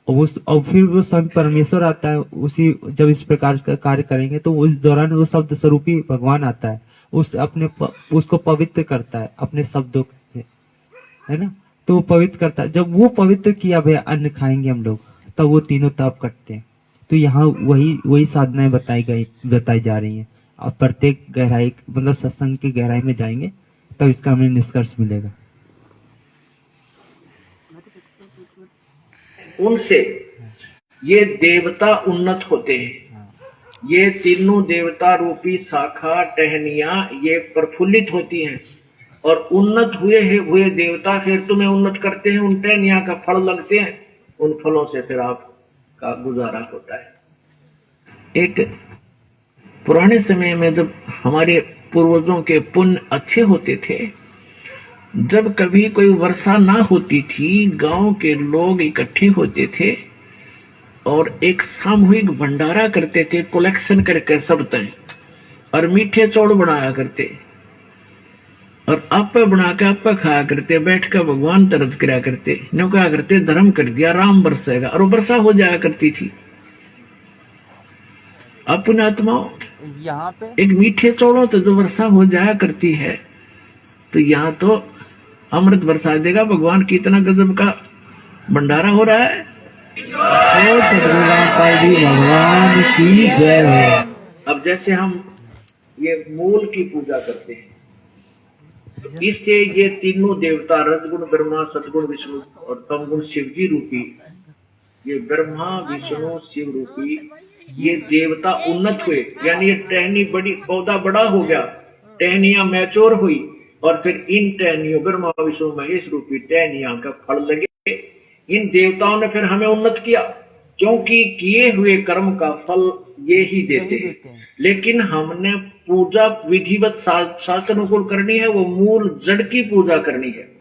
और फिर वो स्वयं परमेश्वर आता है, उसी जब इस प्रकार का कार्य करेंगे तो उस दौरान वो शब्द स्वरूपी भगवान आता है, उसको पवित्र करता है अपने शब्दों से, है ना? तो वो पवित्र करता है। जब वो पवित्र किया भैया अन्न खाएंगे हम लोग, तब वो तीनों ताप कटते हैं। तो यहाँ वही साधनाएं बताई जा रही हैं। आप प्रत्येक गहराई, मतलब सत्संग की गहराई में जाएंगे तब इसका हमें निष्कर्ष मिलेगा। उनसे ये देवता उन्नत होते हैं। ये तीनों देवता रूपी शाखा टहनियां ये प्रफुल्लित होती हैं, और उन्नत हुए देवता फिर तुम्हें उन्नत करते हैं। उन टहनियां का फल लगते हैं, उन फलों से फिर आपका गुजारा होता है। एक पुराने समय में जब हमारे पूर्वजों के पुण्य अच्छे होते थे, जब कभी कोई वर्षा ना होती थी, गांव के लोग इकट्ठे होते थे और एक सामूहिक भंडारा करते थे, कलेक्शन करके सब तय, और मीठे चौड़ बनाया करते और आपे बना के आपे खाया करते, बैठ कर भगवान तरफ करा करते, नो क्या करते, धर्म कर दिया, राम बरसेगा, और वर्षा हो जाया करती थी। अपने आत्माओं यहाँ पे एक मीठे चौड़ों तो जो वर्षा हो जाया करती है, तो यहाँ तो अमृत बरसा देगा भगवान। कितना गजब का भंडारा हो रहा है। भगवान की जय हो। अब जैसे हम ये मूल की पूजा करते हैं, इससे ये तीनों देवता रजगुण ब्रह्मा, सदगुण विष्णु और तमगुण शिव जी रूपी, ये ब्रह्मा विष्णु शिव रूपी ये देवता उन्नत हुए। यानी ये टहनी बड़ी, पौधा बड़ा हो गया, टहनियां मैच्योर हुई और फिर इन टहनियों ब्रह्मा विष्णु महेश रूपी टहनियां का फल लगे। इन देवताओं ने फिर हमें उन्नत किया, क्योंकि किए हुए कर्म का फल ये ही देते हैं। लेकिन हमने पूजा विधिवत शास्त्रानुकूल करनी है, वो मूल जड़ की पूजा करनी है।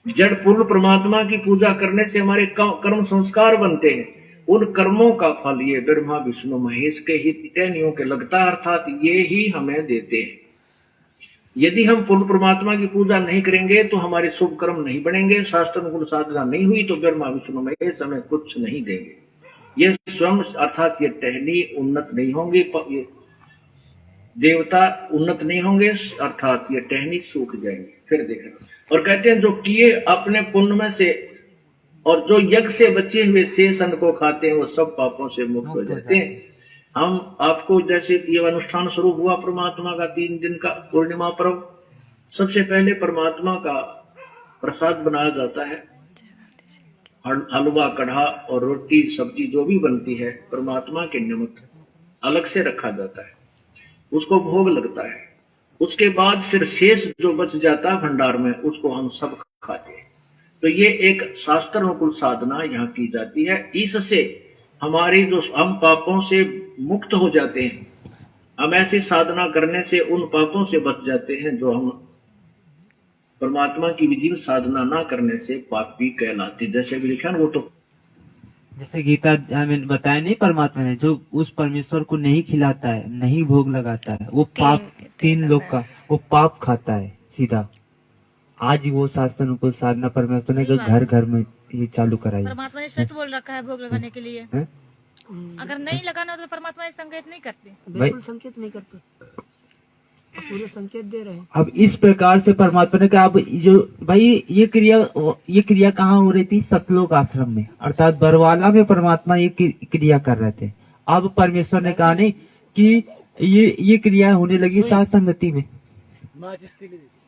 जड़ पूर्ण परमात्मा की पूजा करने से हमारे कर्म संस्कार बनते हैं। उन कर्मों का फल ये ब्रह्मा विष्णु महेश के ही टहनियों के लगता है, अर्थात ये ही हमें देते हैं। यदि हम पूर्ण परमात्मा की पूजा नहीं करेंगे तो हमारे शुभ कर्म नहीं बनेंगे, शास्त्रानुकूल साधना नहीं हुई तो ब्रह्मा विष्णु महेश हमें कुछ नहीं देंगे। ये स्वयं अर्थात ये टहनी उन्नत नहीं होंगे, ये देवता उन्नत नहीं होंगे, अर्थात ये टहनी सूख जाएंगे। फिर देखें और कहते हैं जो किए अपने पुण्य में से और जो यज्ञ से बचे हुए शेष अन्न को खाते हैं वो सब पापों से मुक्त हो जाते हैं। हम आपको जैसे ये अनुष्ठान स्वरूप हुआ परमात्मा का 3 दिन का पूर्णिमा पर्व, सबसे पहले परमात्मा का प्रसाद बनाया जाता है, हलवा कढ़ा और रोटी सब्जी जो भी बनती है परमात्मा के निमित्त अलग से रखा जाता है, उसको भोग लगता है। उसके बाद फिर शेष जो बच जाता है भंडार में उसको हम सब खाते हैं। तो ये एक शास्त्रानुकूल साधना यहाँ की जाती है। इससे हमारी जो हम पापों से मुक्त हो जाते हैं, हम ऐसी साधना करने से उन पापों से बच जाते हैं जो हम परमात्मा की विधि साधना ना करने से पापी कहलाते। जैसे भी लिखा वो तो जैसे गीता हमें बताया नहीं, परमात्मा ने जो उस परमेश्वर को नहीं खिलाता है, नहीं भोग लगाता है, वो पाप 3 लोग का वो पाप खाता है सीधा। आज वो शास्त्रानुकूल साधना परमेश्वर ने घर घर में ये चालू कराई। परमात्मा ने स्वयं बोल रखा है भोग लगाने के लिए। अगर नहीं लगाना तो परमात्मा संकेत नहीं करते, बिल्कुल संकेत नहीं करते, पूरे संकेत दे रहे हैं। अब इस प्रकार से परमात्मा ने कहा अब जो भाई ये क्रिया कहाँ हो रही थी? सतलोक आश्रम में, अर्थात बरवाला में परमात्मा ये क्रिया कर रहे थे। अब परमेश्वर ने कहा नहीं कि ये क्रिया होने लगी सात संगति में,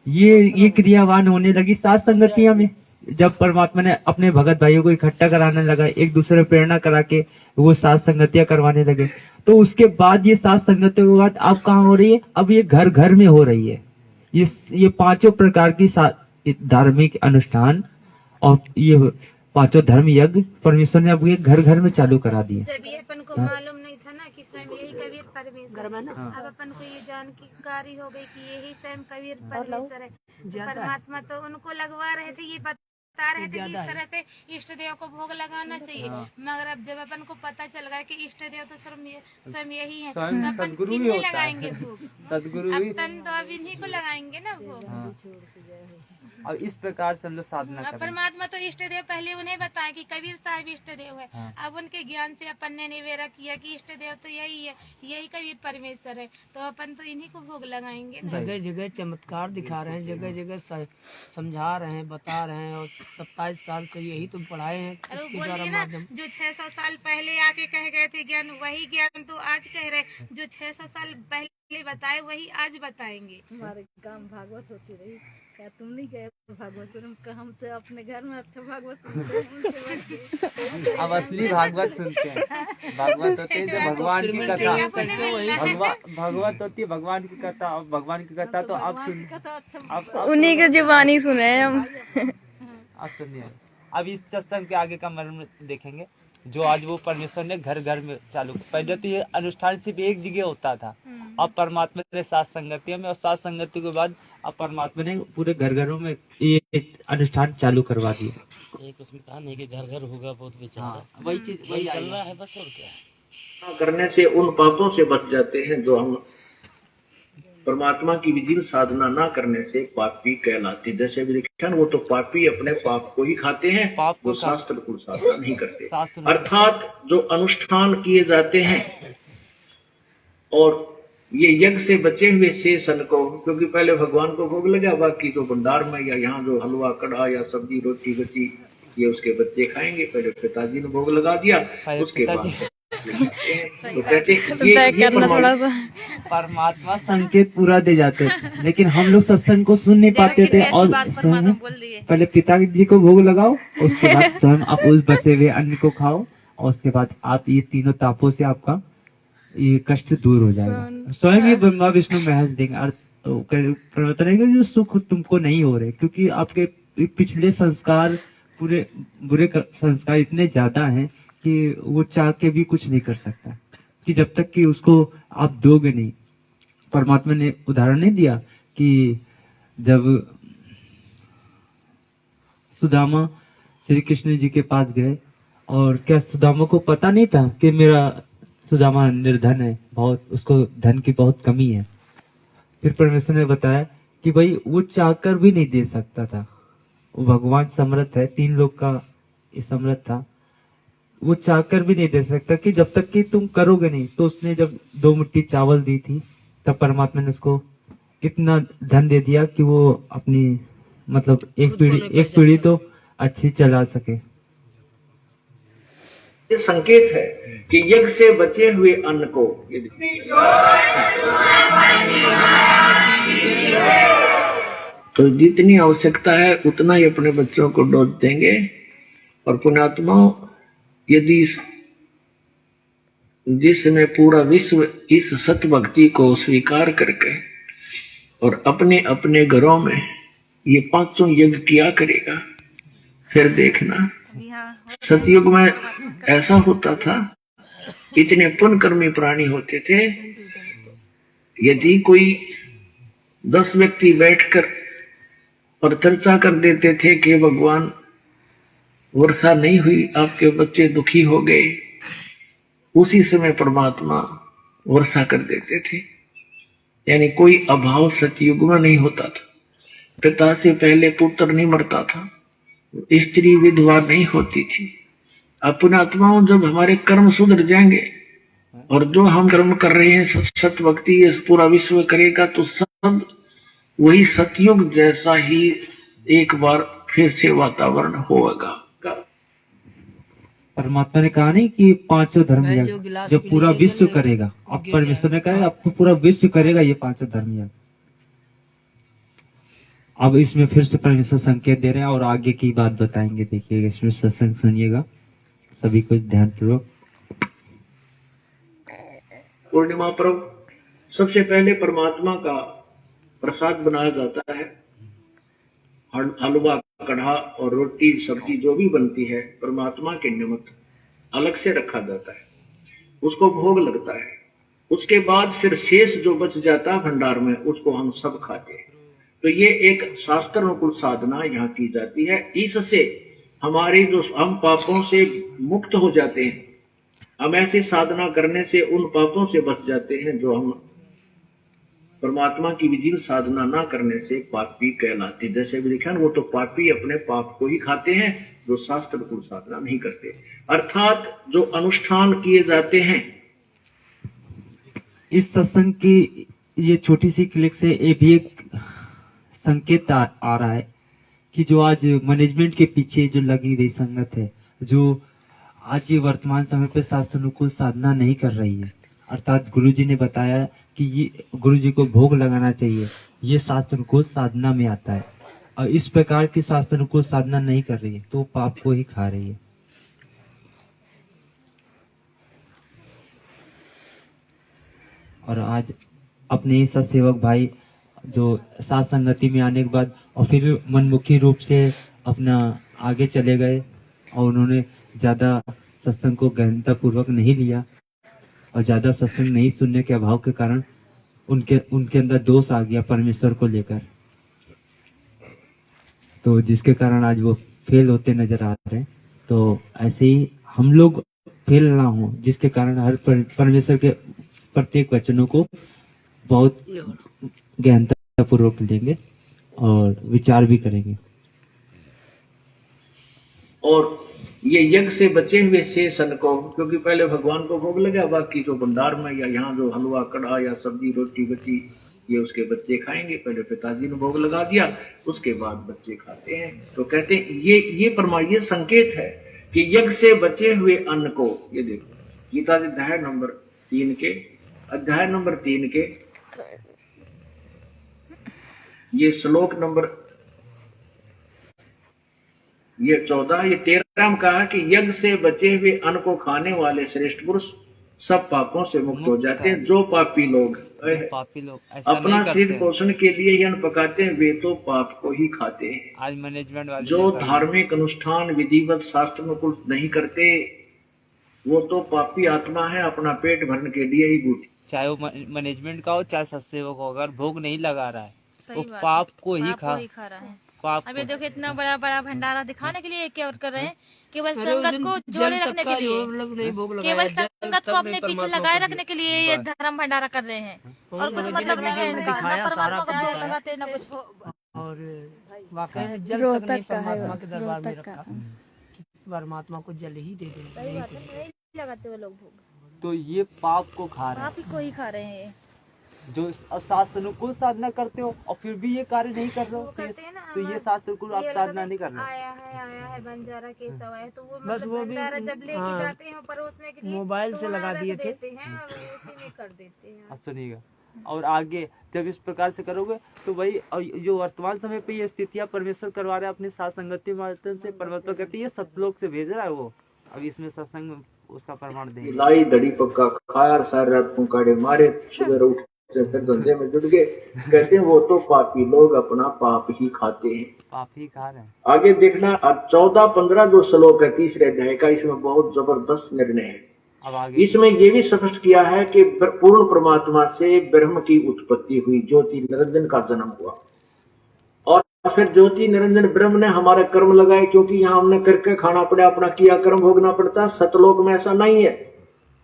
ये क्रियावान होने लगी सात संगतियों में। जब परमात्मा ने अपने भगत भाइयों को इकट्ठा कराने लगा, एक दूसरे प्रेरणा करा के वो सात संगतियां करवाने लगे, तो उसके बाद ये सात संगतियों के बाद अब कहाँ हो रही है? अब ये घर घर में हो रही है। ये 5 प्रकार की धार्मिक अनुष्ठान और ये 5 धर्म यज्ञ परमेश्वर ने अब ये घर घर में चालू करा दिए। जब ये अपन को मालूम नहीं था ना कि स्वयं यही कबीर परमेश्वर है, अब अपन को ये जानकारी हो गई कि यही स्वयं कबीर परमेश्वर है। परमात्मा तो उनको लगवा रहे थे, ये बता रहे थे कि इस तरह से इष्ट देव को भोग लगाना चाहिए, मगर अब जब अपन को पता चल गया कि इष्ट देव तो स्वयं यही है, तो अपन किन्हीं लगाएंगे भोग? सदगुरु अब तन तो अब इन्हीं को लगाएंगे ना भोग। अब इस प्रकार से हम लोग साधना अब परमात्मा तो इष्ट देव पहले उन्हें बताया कि कबीर साहब इष्ट देव है। अब उनके ज्ञान से अपन ने निवेरा किया कि इष्ट देव तो यही है, यही कबीर परमेश्वर है, तो अपन तो इन्हीं को भोग लगाएंगे ना। जगह जगह चमत्कार दिखा रहे हैं, जगह जगह समझा रहे हैं, बता रहे हैं, और 27 साल से यही तो पढ़ाए हैं। और वो बोलिए ना, जो 600 साल पहले आके कह गए थे ज्ञान, वही ज्ञान तो आज कह रहे, जो 600 साल पहले बताए वही आज बताएंगे। हमारे गांव भागवत होती रही, क्या तुम नहीं गए भागवत? हमसे अपने घर में अच्छा भागवत सुनते हैं। अब असली भागवत सुनते हैं। भागवत होती है जो भगवान की कथा, भगवत होती है भगवान की कथा। अब भगवान की कथा तो आप सुन, उन्हीं की जुबानी सुने हम। आप सुनिए। अब इस सत्संग के आगे का मर्म देखेंगे, जो आज वो परमेश्वर ने घर घर में चालू। पहले तो ये अनुष्ठान सिर्फ एक जगह होता था, अब परमात्मा ने 7 संगतियों में, और 7 संगति के बाद अब परमात्मा ने पूरे घर घरों में ये अनुष्ठान चालू करवा दिया। एक उसमें कहा नहीं कि घर घर होगा बहुत बेचारा, वही चीज वही चल रहा है बस, और क्या है। करने से उन पापों से बच जाते हैं जो हम परमात्मा की विधि साधना ना करने से पापी कहलाते। जैसे भी लिखा वो तो पापी अपने पाप को ही खाते हैं, पाप को वो शास्त्र को साधना नहीं करते। शास्त्र अर्थात जो अनुष्ठान किए जाते हैं और ये यज्ञ से बचे हुए शेष अन्न को, क्योंकि पहले भगवान को भोग लगा, बाकी जो भंडार में या यहाँ जो हलवा कढ़ा या सब्जी रोटी बची ये उसके बच्चे खाएंगे। पहले पिताजी ने भोग लगा दिया, उसके बाद तो कहते ये परमात्मा संकेत पूरा दे जाते हैं, लेकिन हम लोग सत्संग को सुन नहीं पाते थे। और परमात्मा बोल दिए। पहले पिताजी को भोग लगाओ, उसके बाद स्वयं आप उस बचे हुए अन्न को खाओ, और उसके बाद आप ये तीनों तापों से आपका ये कष्ट दूर हो जाएगा। स्वयं ये ब्रह्मा विष्णु महेश देंगे। अर्थ परिवर्तन है कि जो सुख तुमको नहीं हो रहे, क्योंकि आपके पिछले संस्कार पूरे बुरे संस्कार इतने ज्यादा हैं कि वो चाह के भी कुछ नहीं कर सकता, कि जब तक कि उसको आप दोगे नहीं। परमात्मा ने उदाहरण नहीं दिया कि जब सुदामा श्री कृष्ण जी के पास गए, और क्या सुदामा को पता नहीं था कि मेरा सुदामा निर्धन है, बहुत उसको धन की बहुत कमी है। फिर परमेश्वर ने बताया कि भाई वो चाहकर भी नहीं दे सकता था, वो भगवान समर्थ है, 3 लोग का समर्थ था, वो चाहकर भी नहीं दे सकता कि जब तक कि तुम करोगे नहीं। तो उसने जब 2 मुट्ठी चावल दी थी, तब परमात्मा ने उसको इतना धन दे दिया कि वो अपनी मतलब एक पीढ़ी तो अच्छी चला सके। ये संकेत है कि यज्ञ से बचे हुए अन्न को तो जितनी आवश्यकता है उतना ही अपने बच्चों को डोज देंगे। और पुण्यात्मा, यदि जिसने पूरा विश्व इस सत्य भक्ति को स्वीकार करके और अपने अपने घरों में ये 500 यज्ञ किया करेगा, फिर देखना सतयुग में ऐसा होता था, इतने पुण्यकर्मी प्राणी होते थे, यदि कोई 10 व्यक्ति बैठकर और चर्चा कर देते थे कि भगवान वर्षा नहीं हुई, आपके बच्चे दुखी हो गए, उसी समय परमात्मा वर्षा कर देते थे। यानी कोई अभाव सतयुग में नहीं होता था। पिता से पहले पुत्र नहीं मरता था, स्त्री विधवा नहीं होती थी। अपना आत्माओं, जब हमारे कर्म सुधर जाएंगे और जो हम कर्म कर रहे हैं सत्य भक्ति ये पूरा विश्व करेगा, तो सब वही सतयुग जैसा ही एक बार फिर से वातावरण होगा। परमात्मा ने कहा नहीं कि 5 धर्म यज्ञ जो पूरा विश्व करेगा। अब परमेश्वर ने कहा आपको पूरा विश्व करेगा ये 5 धर्म यज्ञ। अब इसमें फिर से परमेश्वर संकेत दे रहे हैं और आगे की बात बताएंगे। देखिएगा, इसमें सत्संग सुनिएगा सभी को ध्यानपूर्वक। पूर्णिमा पर्व सबसे पहले परमात्मा का प्रसाद बनाया जाता है। हलवा, कढ़ा और रोटी सब्जी जो भी बनती है परमात्मा के निमित्त अलग से रखा जाता है, उसको भोग लगता है। उसके बाद फिर शेष जो बच जाता है भंडार में, उसको हम सब खाते हैं। तो ये एक शास्त्र अनुकूल साधना यहाँ की जाती है। इससे हमारे जो हम पापों से मुक्त हो जाते हैं। हम ऐसी साधना करने से उन पापों से बच जाते हैं जो हम परमात्मा की विधि साधना ना करने से पापी कहलाते। जैसे भी लिखा, वो तो पापी अपने पाप को ही खाते हैं जो शास्त्र अनुकूल साधना नहीं करते। अर्थात जो अनुष्ठान किए जाते हैं। इस सत्संग की ये छोटी सी क्लिक से ये भी एक संकेत आ रहा है कि जो आज मैनेजमेंट के पीछे जो लगी रही संगत है, जो आज ये वर्तमान समय पे शास्त्र अनुकूल साधना नहीं कर रही है, अर्थात गुरुजी ने बताया कि ये गुरुजी को भोग लगाना चाहिए, ये शास्त्र अनुकूल साधना में आता है। और इस प्रकार की शास्त्र अनुकूल साधना नहीं कर रही है तो पाप को ही खा रही है। और आज अपने सत्सेवक भाई जो साथ संगति में आने के बाद और फिर मनमुखी रूप से अपना आगे चले गए और उन्होंने ज्यादा सत्संग को गहनता पूर्वक नहीं लिया और ज्यादा सत्संग नहीं सुनने के अभाव के कारण उनके अंदर दोष आ गया परमेश्वर को लेकर, तो जिसके कारण आज वो फेल होते नजर आ रहे हैं। तो ऐसे ही हम लोग फेल ना हो, जिसके कारण हर परमेश्वर के प्रत्येक वचनों को बहुत गहनता पूर्वक लेंगे और विचार भी करेंगे। और ये यज्ञ से बचे हुए शेष अन्न को, क्योंकि पहले भगवान को भोग लगा, बाकी जो भंडार में या यहाँ जो हलवा, कढ़ा या सब्जी रोटी बची ये उसके बच्चे खाएंगे। पहले पिताजी ने भोग लगा दिया, उसके बाद बच्चे खाते हैं। तो कहते हैं ये संकेत है कि यज्ञ से बचे हुए अन्न को, ये देखो गीता अध्याय नंबर 3 के अध्याय नंबर 3 के ये श्लोक नंबर ये 14 ये 13 में कहा कि यज्ञ से बचे हुए अन्न को खाने वाले श्रेष्ठ पुरुष सब पापों से मुक्त हो जाते हैं। जो पापी लोग अपना शरीर पोषण के लिए ही अन्न पकाते हैं वे तो पाप को ही खाते हैं। आज मैनेजमेंट वाले जो धार्मिक अनुष्ठान विधिवत शास्त्र में कुछ नहीं करते वो तो पापी आत्मा है, अपना पेट भरने के लिए ही बूटी। चाहे वो मैनेजमेंट का हो चाहे सत्सेवक हो, अगर भोग नहीं लगा रहा है सही वो बात पाप को ही पाप खा को ही खा रहा है। पाप अब ये देखो इतना बड़ा बड़ा भंडारा दिखाने के लिए क्या कर रहे हैं, केवल संगत को जोड़े रखने के लिए, केवल संगत को अपने पीछे लगाए रखने के लिए ये धर्म भंडारा कर रहे हैं और कुछ मतलब नहीं है इनका, ना परमात्मा को जोड़ लगाते ना कुछ। और वाकई में जल तक नहीं परमात्मा के दरबार में रखा, परमात्मा को जल ही दे देंगे। लगाते हुए लोग भोग तो ये पाप को खा रहे हैं, पाप को ही खा रहे हैं। जो शास्त्र अनुकूल साधना करते हो और फिर भी ये कार्य नहीं कर रहे हो करते हैं ना, तो ये शास्त्र अनुकूल आप साधना नहीं कर रहे हो। आया है बंजारा केसव है तो वो बस वो भी भंडारा जब लेके जाते हैं परोसने के लिए मोबाइल से तो लगा वहाँ दिए रख थे। देते हैं और उसी में कर देते हैं। अब सुनिएगा, और आगे जब इस प्रकार से करोगे तो वही जो वर्तमान समय पे ये स्थितियाँ परमेश्वर करवा रहा है अपने साथ संगति के माध्यम से, परमात्मा कहती है सतलोक से भेज रहा है वो। अब इसमें सत्संग उसका प्रमाण देंगे। लाई दड़ी पक्का खाया सारी रात पुकारे मारे, सुबह उठ फिर धंधे में जुट गए। कहते हैं वो तो पापी लोग अपना पाप ही खाते हैं, पाप ही खा रहे हैं। आगे देखना 14-15 जो श्लोक है तीसरे अध्याय का, इसमें बहुत जबरदस्त निर्णय है। अब आगे इसमें ये भी स्पष्ट किया है कि पूर्ण परमात्मा से ब्रह्म की उत्पत्ति हुई, ज्योति निरंजन का जन्म हुआ और फिर ज्योति निरंजन ब्रह्म ने हमारे कर्म लगाए, क्योंकि यहाँ हमने करके खाना पड़ा, अपना किया कर्म भोगना पड़ता। सतलोक में ऐसा नहीं है,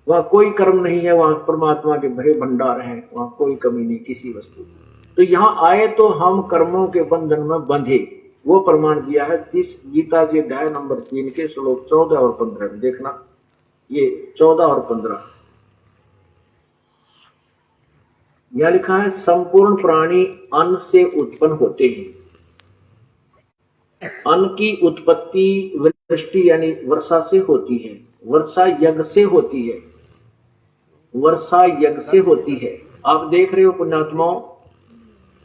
वहाँ कोई कर्म नहीं है, वहाँ परमात्मा के भरे भंडार हैं, वहाँ कोई कमी नहीं किसी वस्तु की। तो यहाँ आए तो हम कर्मों के बंधन में बंधे, वो प्रमाण दिया है गीता के अध्याय नंबर 3 के श्लोक 14 और 15 में। देखना ये 14 और 15 यह लिखा है, संपूर्ण प्राणी अन्न से उत्पन्न होते हैं। अन्न की उत्पत्ति वृष्टि यानी वर्षा से होती है, वर्षा यज्ञ से होती है, वर्षा यज्ञ से होती है। आप देख रहे हो पुण्यात्माओं,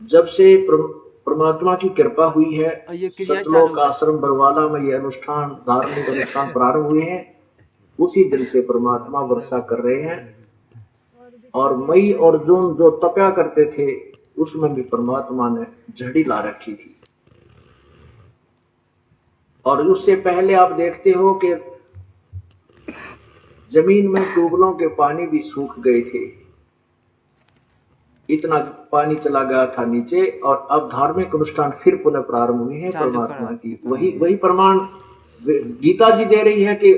जब से परमात्मा की कृपा हुई है, सतलोक आश्रम बरवाला में ये अनुष्ठान धार्मिक अनुष्ठान प्रारंभ हुए हैं, उसी दिन से परमात्मा वर्षा कर रहे हैं। और मई और जून जो तपया करते थे उसमें भी परमात्मा ने झड़ी ला रखी थी। और उससे पहले आप देखते हो कि जमीन में ट्यूबवेलों के पानी भी सूख गए थे, इतना पानी चला गया था नीचे। और अब धार्मिक अनुष्ठान फिर पुनः प्रारंभ हुए हैं परमात्मा की। वही प्रमाण गीता जी दे रही है कि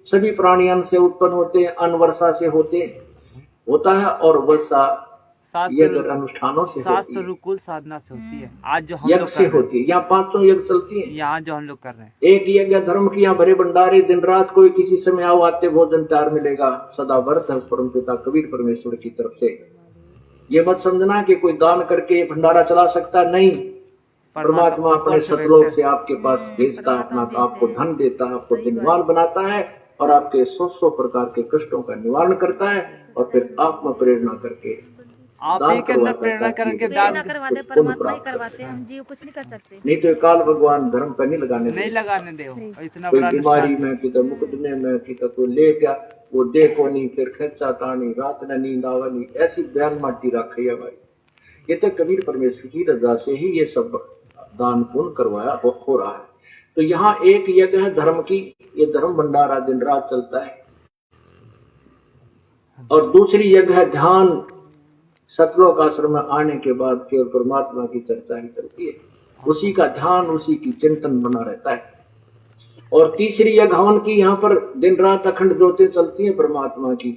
सभी प्राणी अन्न से उत्पन्न होते हैं, अन्न वर्षा से होता है और वर्षा यज्ञ अनुष्ठानों से होती है, शास्त्र अनुकूल साधना से होती है। आज जो हम यज्ञ लोग से होती है। यहाँ 500 यज्ञ चलती है, यहाँ जो हम लोग कर रहे हैं। एक यज्ञ धर्म की यहाँ भरे भंडारे, दिन रात कोई किसी समय आओ आते भोजन तैयार मिलेगा, सदा व्रत है परम पिता कबीर परमेश्वर की तरफ से। ये मत समझना कि कोई दान करके भंडारा चला सकता, नहीं। परमात्मा अपने सतलोक से आपके पास भेजता है, अपना आपको धन देता है, आपको धनवान बनाता है और आपके 100 प्रकार के कष्टों का निवारण करता है और फिर आत्म प्रेरणा करके आप ही के अंदर प्रेरणा करके प्रेरणा करवाते, परमात्मा ही करवाते हैं, हम जीव कुछ नहीं कर सकते। नहीं तो काल भगवान धर्म पर नहीं लगाने दे इतना कोई बड़ा बीमारी में, कितना मुकदमे में, कितना कोई ले गया वो देखो नहीं, फिर खर्चा तानी, रात न नींद आवनी, ऐसी बयान माटी रखी है भाई। ये तो कबीर परमेश्वर की रजा से ही ये सब दान पुण्य करवाया हो रहा है। तो यहाँ एक यज्ञ है धर्म की, ये धर्म भंडारा दिन रात चलता है। और दूसरी यज्ञ है ध्यान, सतलोक आश्रम में आने के बाद केवल परमात्मा की चर्चा ही चलती है, उसी का ध्यान, उसी की चिंतन बना रहता है। और तीसरी यज्ञ हवन की, यहाँ पर दिन रात अखंड ज्योति चलती है परमात्मा की।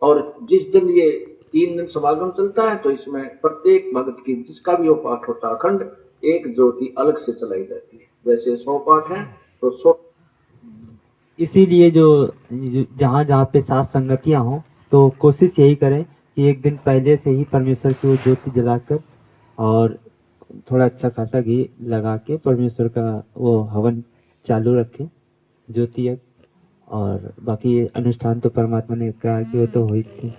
और जिस दिन ये 3 दिन समागम चलता है तो इसमें प्रत्येक भक्त की जिसका भी वो पाठ होता है अखंड, एक ज्योति अलग से चलाई जाती है। जैसे 100 पाठ है तो 100। इसीलिए जो जहाँ जहाँ पे साथ संगतियाँ हो तो कोशिश यही करें कि एक दिन पहले से ही परमेश्वर की वो ज्योति जलाकर और थोड़ा अच्छा खासा घी लगा के परमेश्वर का वो हवन चालू रखें, ज्योति यज्ञ। और बाकी अनुष्ठान तो परमात्मा ने कहा कि वो तो हो ही थी।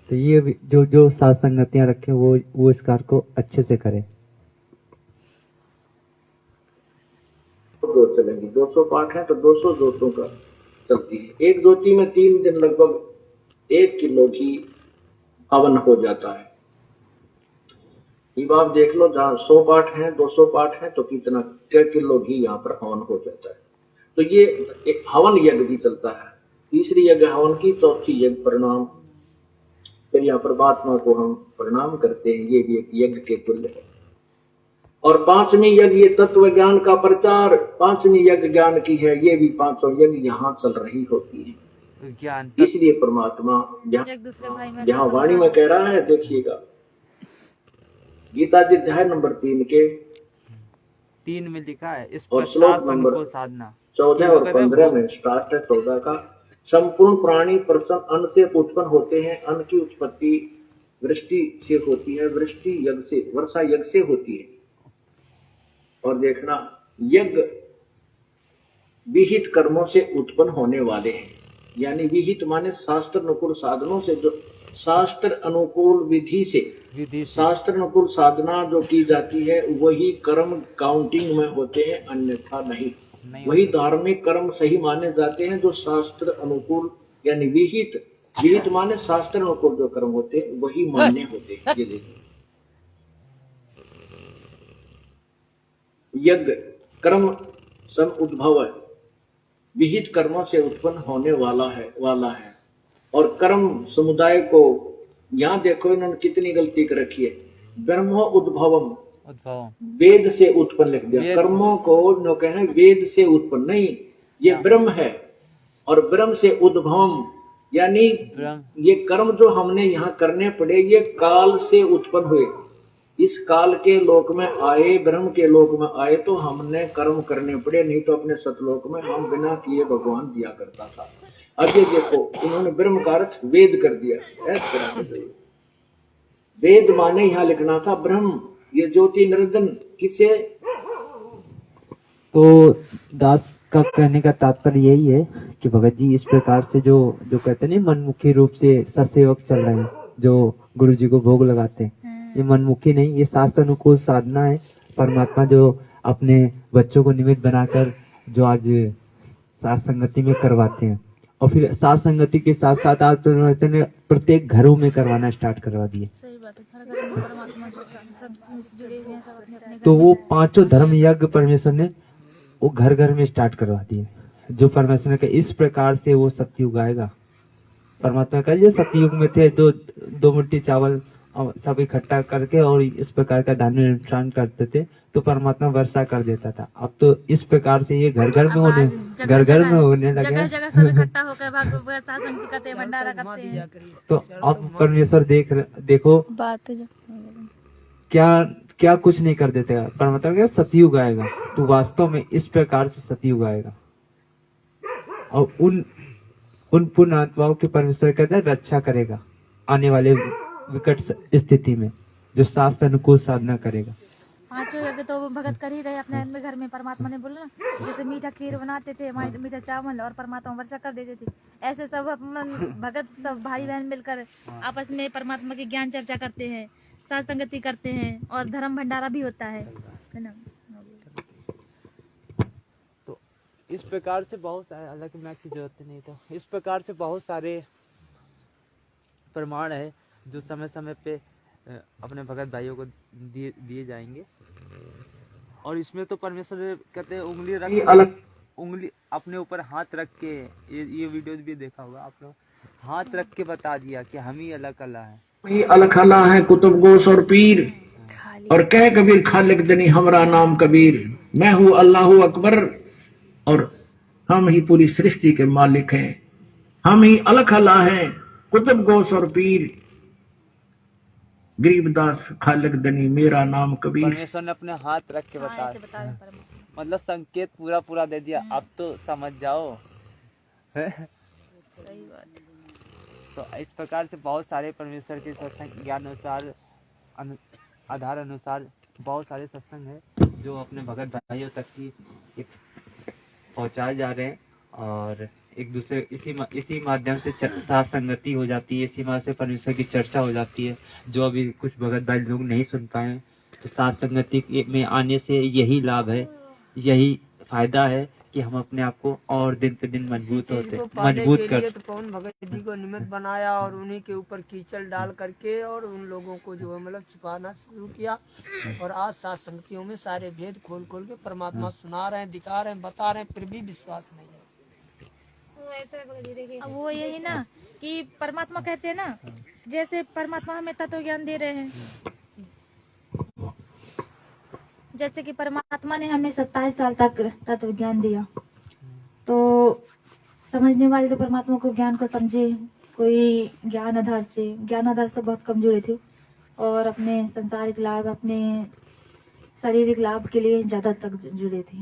तो ये जो जो सात संगतियां रखे वो इस कार्य को अच्छे से करें। जोत चलेंगी, 200 पाठ है तो 200 जोतों का चलती है। एक ज्योति में 3 दिन लगभग 1 किलो घी हवन हो जाता है। अब आप देख लो, जहाँ 100 पाठ है 200 पाठ है तो कितना 1 किलो घी यहाँ पर हवन हो जाता है। तो ये एक हवन यज्ञ भी चलता है। तीसरी यज्ञ हवन की, चौथी यज्ञ प्रणाम। फिर यहाँ परमात्मा को हम प्रणाम करते हैं, ये भी एक यज्ञ के तुल्य है। और 5वीं यज्ञ ये तत्व ज्ञान का प्रचार, 5वीं यज्ञ ज्ञान की है। ये भी 500 यज्ञ यहाँ चल रही होती है ज्ञान। इसलिए परमात्मा यहाँ वाणी में कह रहा है, देखिएगा गीता जी अध्याय नंबर 3 के 3 में लिखा है, इस और श्लोक नंबर साधना 14 और 15 में स्टार्ट है 14 का। संपूर्ण प्राणी प्रसन्न अन्न से उत्पन्न होते हैं। अन्न की उत्पत्ति वृष्टि से होती है, वृष्टि यज्ञ से, वर्षा यज्ञ से होती है। और देखना, यज्ञ विहित कर्मों से उत्पन्न होने वाले हैं। यानी विहित माने शास्त्र अनुकूल साधनों से, जो शास्त्र अनुकूल विधि से शास्त्र अनुकूल साधना जो की जाती है वही कर्म काउंटिंग में होते हैं, अन्यथा नहीं। वही धार्मिक कर्म सही माने जाते हैं जो शास्त्र अनुकूल, यानी विहित माने शास्त्र अनुकूल जो कर्म होते हैं वही मान्य होते हैं। ये देखिए, यज्ञ कर्म सम उद्भव है, विहित कर्मों से उत्पन्न होने वाला है। और कर्म समुदाय को, यहाँ देखो इन्होंने कितनी गलती कर रखी है। ब्रह्मो उद्भवम, वेद से उत्पन्न लिख दिया। कर्मों को नो कहें वेद से उत्पन्न, नहीं, ये ब्रह्म है। और ब्रह्म से उद्भवम, यानी ये कर्म जो हमने यहाँ करने पड़े ये काल से उत्पन्न हुए। इस काल के लोक में आए, ब्रह्म के लोक में आए तो हमने कर्म करने पड़े, नहीं तो अपने सतलोक में हम बिना किए भगवान दिया करता था। अब ये देखो, इन्होंने ब्रह्म का अर्थ वेद कर दिया। वेद माने यहाँ लिखना था ब्रह्म, ये ज्योति निरंजन किसे। तो दास का कहने का तात्पर्य यही है कि भगत जी इस प्रकार से जो कहते हैं मनमुखी रूप से ससेवक चल रहे हैं, जो गुरु जी को भोग लगाते हैं, ये मनमुखी नहीं, ये शास्त्र अनुकूल साधना है। परमात्मा जो अपने बच्चों को निमित्त बनाकर जो आज साथ संगति में करवाते हैं, और फिर साथ संगति के साथ साथ आज ने प्रत्येक घरों में करवाना स्टार्ट करवा दिए। सही बात है, हर घर में परमात्मा जो सब जुड़े हुए हैं, सब अपने-अपने घर तो वो में। 5 धर्म यज्ञ परमेश्वर ने वो घर घर में स्टार्ट करवा दिए। जो परमेश्वर ने कहा इस प्रकार से वो सतयुग आएगा। परमात्मा का जो सतयुग में थे, 2 मुट्ठी चावल सब इकट्ठा करके और इस प्रकार का धान्य अनुष्ठान करते थे तो परमात्मा वर्षा कर देता था। अब तो इस प्रकार से ये घर घर में होने लगे, जगह जगह सब इकट्ठा होकर भागवत शासन करते हैं, भंडारा करते हैं। तो अब परमेश्वर देखो बात क्या कुछ नहीं कर देते। परमात्मा क्या सतयुग आएगा, तो वास्तव में इस प्रकार से सतयुग आएगा और उन पुण्य आत्माओं की परमेश्वर कहता है रक्षा करेगा आने वाले विकट स्थिति में, जो शास्त्र अनुकूल साधना करेगा। 5 यज्ञ तो भगत कर ही रहे अपने घर में। परमात्मा ने बोला ना, जैसे मीठा खीर बनाते थे, मीठा चावल, और परमात्मा वर्षा कर देते थे, ऐसे सब भगत सब भाई बहन मिलकर आपस में परमात्मा की ज्ञान चर्चा करते हैं, साथ संगति करते हैं, और धर्म भंडारा भी होता है ना। तो इस प्रकार से बहुत सारे, हालांकि मैं की जरूरत नहीं था, इस प्रकार से बहुत सारे प्रमाण है जो समय समय पे अपने भगत भाइयों को दिए जाएंगे। और इसमें तो परमेश्वर कहते हैं उंगली अपने ऊपर हाथ रख के, ये वीडियो भी देखा होगा आप लोग, हाथ रख के बता दिया कि हम ही अलग अल्लाह है। ये अलग अल्लाह है, कुतुब गोस और पीर। और कह कबीर खालिक दनी हमरा नाम कबीर, मैं हूँ अल्लाह अकबर, और हम ही पूरी सृष्टि के मालिक हैं। हम ही अलग अल्लाह हैं, कुतुब गोस और पीर, गरीबदास खालिक दनी मेरा नाम कबीर। परमेश्वर ने अपने हाथ रख के बताया, मतलब संकेत पूरा दे दिया। अब तो समझ जाओ। सही बात। तो इस प्रकार से बहुत सारे परमेश्वर के सत्संग ज्ञान अनुसार, आधार अनुसार बहुत सारे सत्संग हैं जो अपने भगत भाइयों तक की पहुंचाए जा रहे हैं। और एक दूसरे इसी माध्यम से साथ संगति हो जाती है, इसी माध्यम से परमेश्वर की चर्चा हो जाती है। जो अभी कुछ भगत भाई लोग नहीं सुन पाए, तो साथ संगति में आने से यही लाभ है, यही फायदा है कि हम अपने आप को और दिन पे दिन मजबूत कर। तो पवन भगत जी को निमित्त बनाया और उन्हीं के ऊपर कीचड़ डाल करके और उन लोगों को जो है मतलब छुपाना शुरू किया। और आज सात संगतियों में सारे भेद खोल खोल के परमात्मा सुना रहे हैं, दिखा रहे हैं, बता रहे हैं, फिर भी विश्वास नहीं है। वो ऐसा देखिए अब वो यही ना कि परमात्मा कहते हैं ना, जैसे परमात्मा हमें तत्व ज्ञान दे रहे हैं, जैसे कि परमात्मा ने हमें 27 साल तक तत्व ज्ञान दिया, तो समझने वाले तो परमात्मा को ज्ञान को समझे। कोई ज्ञान आधार से बहुत कम जुड़े थे और अपने संसारिक लाभ, अपने शारीरिक लाभ के लिए ज्यादा तक जुड़े थे,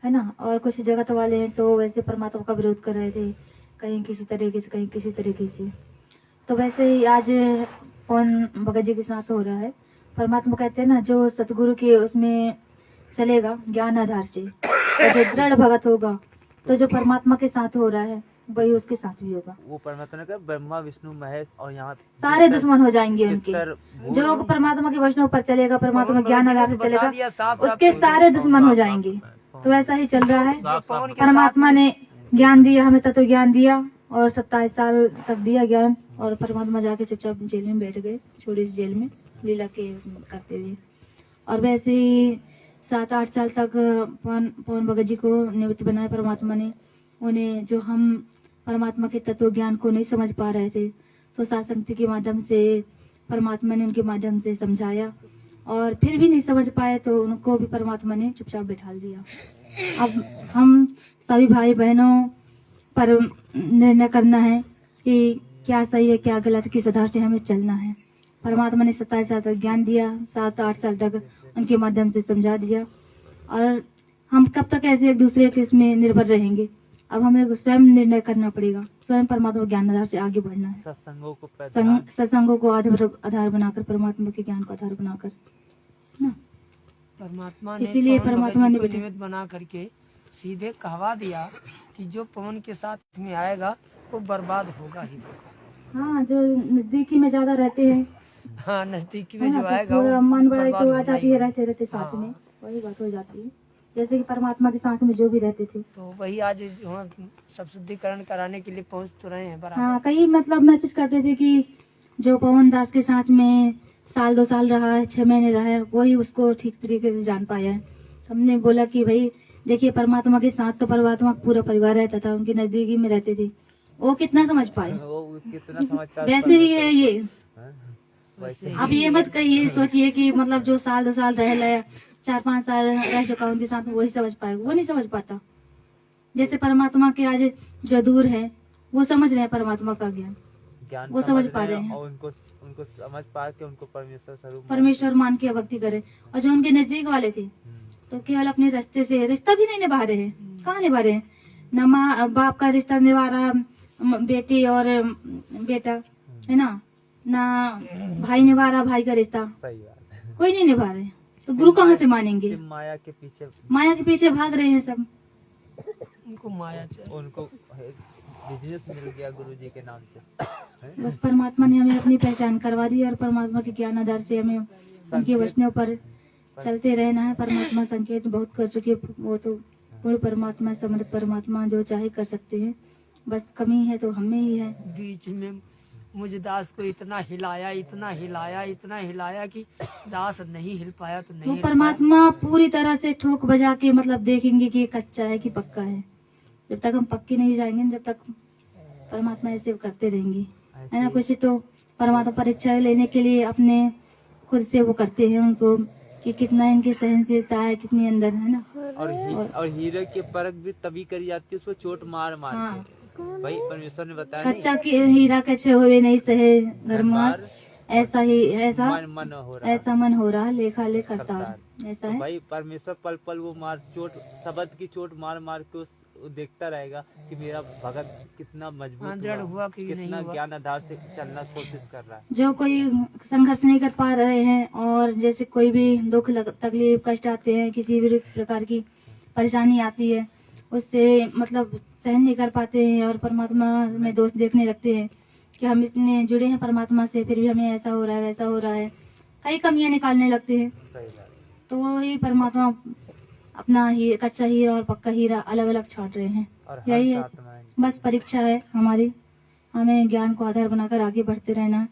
है ना। और कुछ जगत वाले हैं तो वैसे परमात्मा का विरोध कर रहे थे, कहीं किसी तरीके से, कहीं किसी तरीके से। तो वैसे ही आज पवन भगत जी के साथ हो रहा है। परमात्मा कहते हैं ना, जो सतगुरु के उसमें चलेगा ज्ञान आधार से, और जो दृढ़ भगत होगा, तो जो परमात्मा के साथ हो रहा है वही उसके साथ भी होगा। वो परमात्मा ने कहा ब्रह्मा विष्णु महेश और यहाँ सारे दुश्मन हो जाएंगे उनके। जो परमात्मा के वचनों पर चलेगा, परमात्मा ज्ञान आधार से चलेगा, उसके सारे दुश्मन हो जाएंगे। तो ऐसा ही चल रहा है। परमात्मा ने ज्ञान दिया, हमें तत्व ज्ञान दिया और 27 साल तक दिया ज्ञान, और परमात्मा जाके चुपचाप जेल में बैठ गए, छोटी सी जेल में लीला के उसमें करते हुए। और वैसे ही 7-8 साल तक पवन भगत जी को निमित्त बनाया परमात्मा ने। उन्हें जो हम परमात्मा के तत्व ज्ञान को नहीं समझ पा रहे थे, तो सत्संग के माध्यम से परमात्मा ने उनके माध्यम से समझाया, और फिर भी नहीं समझ पाए तो उनको भी परमात्मा ने चुपचाप बैठा दिया। अब हम सभी भाई बहनों पर निर्णय करना है कि क्या सही है, क्या गलत, किस आधार से हमें चलना है। परमात्मा ने 27 साल तक ज्ञान दिया, 7-8 साल तक उनके माध्यम से समझा दिया, और हम कब तक ऐसे एक दूसरे के इसमें निर्भर रहेंगे। अब हमें स्वयं निर्णय करना पड़ेगा, स्वयं परमात्मा ज्ञान आधार से आगे बढ़ना है। सत्संगों को आधार बनाकर, परमात्मा के ज्ञान को आधार बनाकर ना। परमात्मा ने इसीलिए परमात्मा ने निमित्त बना करके सीधे कहवा दिया कि जो पवन के साथ में आएगा वो बर्बाद होगा ही होगा। हाँ, जो नजदीकी में ज्यादा रहते हैं, हाँ, नजदीकी में जो आएगा वो मन बड़ा बर्बाद तो आ हो जाती है, जाएगा। रहते साथ में, वही बात हो जाती है। जैसे कि परमात्मा के साथ में जो भी रहते थे, तो वही आज हम सब शुद्धिकरण कराने के लिए पहुंच तो रहे हैं बराबर। हाँ, कई मतलब मैसेज करते थे कि जो पवन दास के साथ में 1-2 साल रहा है, 6 महीने रहा है, वही उसको ठीक तरीके से जान पाया है। हमने बोला कि भाई देखिए, परमात्मा के साथ तो परमात्मा का पूरा परिवार रहता था, उनकी नजदीकी में रहते थे, वो कितना समझ पाए। वैसे ही है ये। अब ये मत कहिए, सोचिए कि मतलब जो 1-2 साल रह लिया, 4-5 साल रह चुका उनके साथ में, वही समझ पाएगा, वो नहीं समझ पाता। जैसे परमात्मा के आज जो दूर है वो समझ रहे हैं परमात्मा का ज्ञान, वो समझ पा रहे हैं, और उनको समझ पा के उनको परमेश्वर मान के भक्ति करे। और जो उनके नजदीक वाले थे तो केवल अपने रिश्ते से, रिश्ता भी नहीं निभा रहे हैं। कहाँ निभा रहे हैं? न माँ बाप का रिश्ता निभा रहा, बेटी और बेटा, है ना, ना भाई निभा रहा भाई का रिश्ता, कोई नहीं निभा रहे। तो गुरु कहाँ से मानेंगे? माया के पीछे भाग रहे हैं सब। उनको माया चाहिए, उनको बिजनेस मिल गया गुरु जी के नाम से। बस परमात्मा ने हमें अपनी पहचान करवा दी, और परमात्मा के ज्ञान आधार से हमें उनके वचनों पर चलते रहना है। परमात्मा संकेत बहुत कर चुके, वो तो पूर्ण परमात्मा, समर्थ परमात्मा, जो चाहे कर सकते हैं। बस कमी है तो हमें ही है। बीच में मुझे दास को इतना हिलाया, इतना हिलाया, इतना हिलाया कि दास नहीं हिल पाया तो नहीं वो हिल पाया। परमात्मा पूरी तरह से ठोक बजा के मतलब देखेंगे कि ये कच्चा है कि पक्का है। जब तक हम पक्के नहीं जाएंगे, जब तक परमात्मा ऐसे करते रहेंगे, है ना। कुछ तो परमात्मा परीक्षा लेने के लिए अपने खुद से वो करते हैं उनको कि कितना इनकी सहनशीलता है, कितनी अंदर है ना। और हीरे की परख भी तभी करी जाती है उसको चोट मार हाँ, के। भाई परमेश्वर ने बताया कच्चा की हीरा कच्चे हुए नहीं सहे घर मार, ऐसा ही ऐसा मन हो रहा लेखा ले करतार, ऐसा है। भाई परमेश्वर पल पल वो मार चोट, शब्द की चोट मार मार के वो देखता रहेगा कि मेरा भगत कितना मजबूत दृढ़ हुआ कि कितना ज्ञान आधार से चलना कोशिश कर रहा है। जो कोई संघर्ष नहीं कर पा रहे हैं, और जैसे कोई भी दुख तकलीफ कष्ट आते हैं, किसी भी प्रकार की परेशानी आती है, उससे मतलब सहन नहीं कर पाते हैं और परमात्मा में दोष देखने लगते हैं कि हम इतने जुड़े हैं परमात्मा से, फिर भी हमें ऐसा हो रहा है वैसा हो रहा है, कई कमियां निकालने लगते हैं। तो वही परमात्मा अपना ही कच्चा हीरा और पक्का हीरा अलग अलग छाट रहे हैं। यही है, बस परीक्षा है हमारी, हमें ज्ञान को आधार बनाकर आगे बढ़ते रहना है।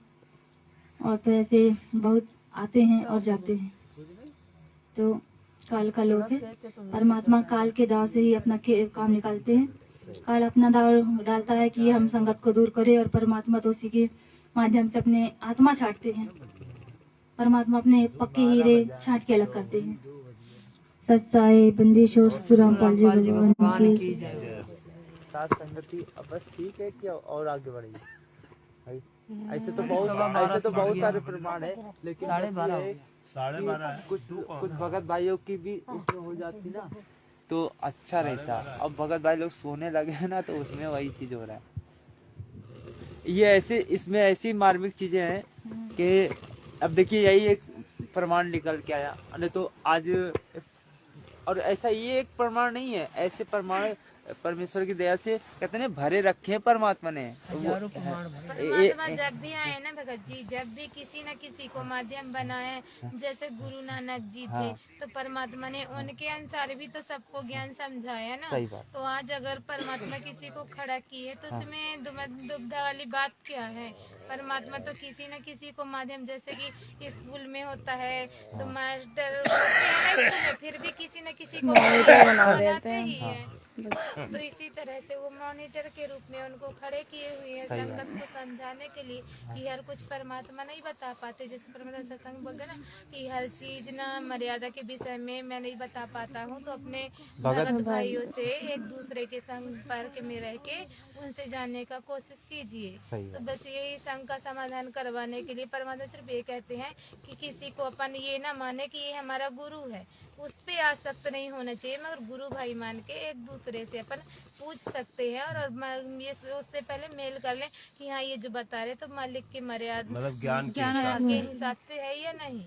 और तो ऐसे बहुत आते हैं और जाते हैं, तो काल का लोग है। परमात्मा काल के दाव से ही अपना काम निकालते हैं। काल अपना दाव डालता है कि हम संगत को दूर करें, और परमात्मा तो उसी के माध्यम से अपने आत्मा छाटते हैं। परमात्मा अपने पक्के हीरे छाट के अलग करते हैं। सत्साई बंदीशोर सुरामपाल जी भगवान की साथ संगति अब बस ठीक है कि और आगे बढ़ेगी भाई? ऐसे तो बहुत सारे प्रमाण है, लेकिन 12:30 कुछ भगत भाइयों की भी उसमें हो जाती ना तो अच्छा रहता। अब भगत भाई लोग सोने लगे हैं ना, तो उसमें वही चीज हो रहा है। ये ऐसे इसमें ऐसी मार्मिक चीजें हैं कि अब देखिए यही एक प्रमाण निकल के आया, नहीं तो आज और ऐसा ये एक प्रमाण नहीं है, ऐसे प्रमाण परमेश्वर की दया से कहते हैं भरे रखे हैं परमात्मा ने। परमात्मा जब भी आए ना भगत जी, जब भी किसी न किसी को माध्यम बनाए, जैसे गुरु नानक जी थे, तो परमात्मा ने उनके अनुसार भी तो सबको ज्ञान समझाया ना। तो आज अगर परमात्मा किसी को खड़ा किए तो उसमें दुविधा वाली बात क्या है? परमात्मा तो किसी न किसी को माध्यम, जैसे कि स्कूल में होता है तो मास्टर फिर भी किसी न किसी को बनाते ही है। तो इसी तरह से वो मॉनिटर के रूप में उनको खड़े किए हुए हैं संगत को समझाने के लिए कि हर कुछ परमात्मा नहीं बता पाते। जैसे परमात्मा सत्संग बोलते ना कि हर चीज ना मर्यादा के विषय में मैं नहीं बता पाता हूँ, तो अपने भगत भाइयों से एक दूसरे के संपर्क में रह के उनसे जानने का कोशिश कीजिए। तो बस यही संग का समाधान करवाने के लिए परमात्मा सिर्फ ये कहते हैं कि किसी को अपन ये ना माने कि ये हमारा गुरु है, उस पे आसक्त नहीं होना चाहिए, मगर गुरु भाई मान के एक दूसरे से अपन पूछ सकते हैं। और ये उससे पहले मेल कर लें कि हाँ ये जो बता रहे तो मालिक की मर्यादा मतलब ज्ञान के हिसाब से है या नहीं,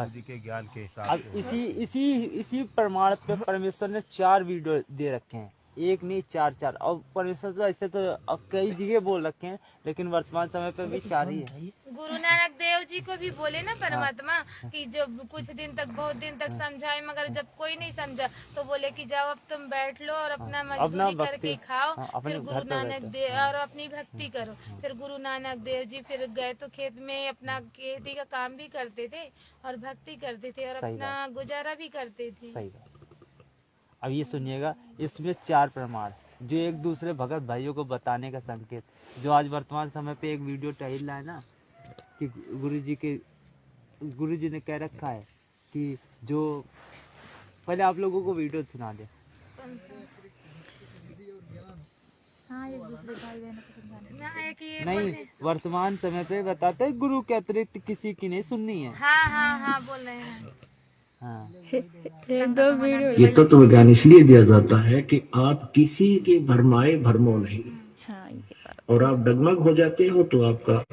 जी के ज्ञान के हिसाब अब इसी प्रमाण पे परमेश्वर ने 4 वीडियो दे रखे हैं, एक नहीं 4 और परमेश्वर तो ऐसे तो अब कई जगह बोल रखे हैं, लेकिन वर्तमान समय पे भी 4 ही है। गुरु नानक देव जी को भी बोले ना परमात्मा कि जब कुछ दिन तक बहुत दिन तक समझाए, मगर जब कोई नहीं समझा तो बोले कि जाओ अब तुम बैठ लो और अपना मजदूरी करके खाओ, फिर गुरु नानक देव और अपनी भक्ति करो। फिर गुरु नानक देव जी फिर गए तो खेत में अपना खेती का काम भी करते थे और भक्ति करते थे और अपना गुजारा भी करते थे। अब ये सुनिएगा, इसमें 4 प्रमाण जो एक दूसरे भगत भाइयों को बताने का संकेत, जो आज वर्तमान समय पे एक वीडियो टहल रहा है ना कि गुरु जी ने कह रखा है कि जो पहले आप लोगों को वीडियो सुना दे। नहीं, वर्तमान समय पे बताते हैं गुरु के अतिरिक्त किसी की नहीं सुननी है। हाँ बोल रहे हैं। ये तत्व विज्ञान इसलिए दिया जाता है कि आप किसी के भरमाए भरमो नहीं, और आप डगमग हो जाते हो तो आपका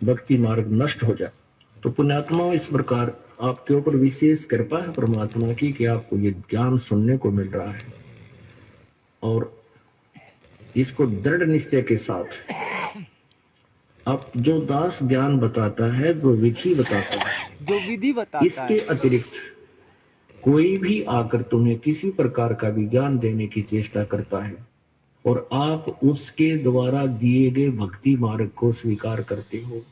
भक्ति मार्ग नष्ट हो जाए। तो पुण्यात्मा इस प्रकार आपके ऊपर विशेष कृपा है परमात्मा की कि आपको ये ज्ञान सुनने को मिल रहा है, और इसको दृढ़ निश्चय के साथ अब जो दास ज्ञान बताता है, जो विधि बताता है, जो विधि बताता है, इसके अतिरिक्त कोई भी आकर तुम्हें किसी प्रकार का भी ज्ञान देने की चेष्टा करता है और आप उसके द्वारा दिए गए भक्ति मार्ग को स्वीकार करते हो,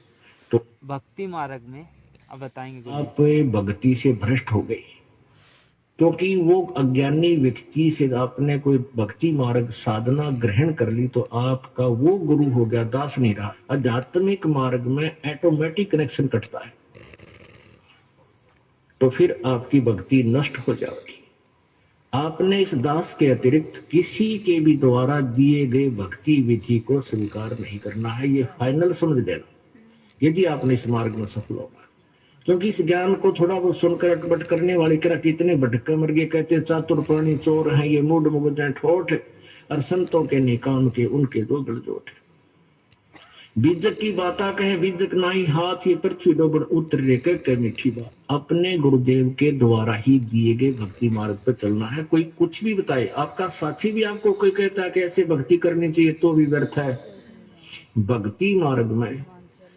तो भक्ति मार्ग में अब बताएंगे आप भक्ति से भ्रष्ट हो गए, क्योंकि वो अज्ञानी व्यक्ति से आपने कोई भक्ति मार्ग साधना ग्रहण कर ली तो आपका वो गुरु हो गया, दास नहीं रहा। आध्यात्मिक मार्ग में ऑटोमेटिक कनेक्शन कटता है, तो फिर आपकी भक्ति नष्ट हो जाएगी। आपने इस दास के अतिरिक्त किसी के भी द्वारा दिए गए भक्ति विधि को स्वीकार नहीं करना है, ये फाइनल समझ लेना यदि आपने इस मार्ग में सफल होगा। क्योंकि इस ज्ञान को थोड़ा बहुत सुनकर अटपट करने वाले करा कितने भटके मर गए, कहते चातुर प्राणी चोर हैं, ये मूड मुगद ठोठ, और संतों के निकाम के उनके दो गलजोट। बीजक की बाता कहे बीजक नाई हाथ, ये पृथ्वी डोबर उतर रे कह मीठी बात। अपने गुरुदेव के द्वारा ही दिए गए भक्ति मार्ग पर चलना है। कोई कुछ भी बताए, आपका साथी भी आपको कोई कहता है कि ऐसे भक्ति करनी चाहिए तो भी व्यर्थ है। भक्ति मार्ग में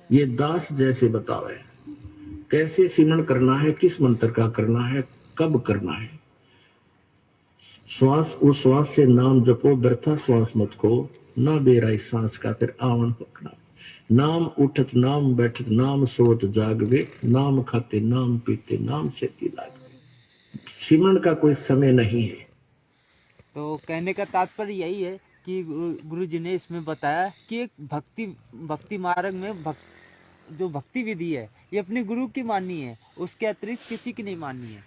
ये दास जैसे बतावे कैसे सिमरन करना है, किस मंत्र का करना है, कब करना है। श्वास उस श्वास से नाम जपो, व्यर्था श्वास मत खो, ना बेराई सांस का फिर आवन पकड़ा। नाम उठत नाम बैठत नाम सोत जागवे, नाम खाते नाम पीते नाम से लागवे। सिमरन का कोई समय नहीं है। तो कहने का तात्पर्य यही है कि गुरु जी ने इसमें बताया कि एक भक्ति मार्ग में जो भक्ति विधि है ये अपने गुरु की माननी है, उसके अतिरिक्त किसी की नहीं माननी है।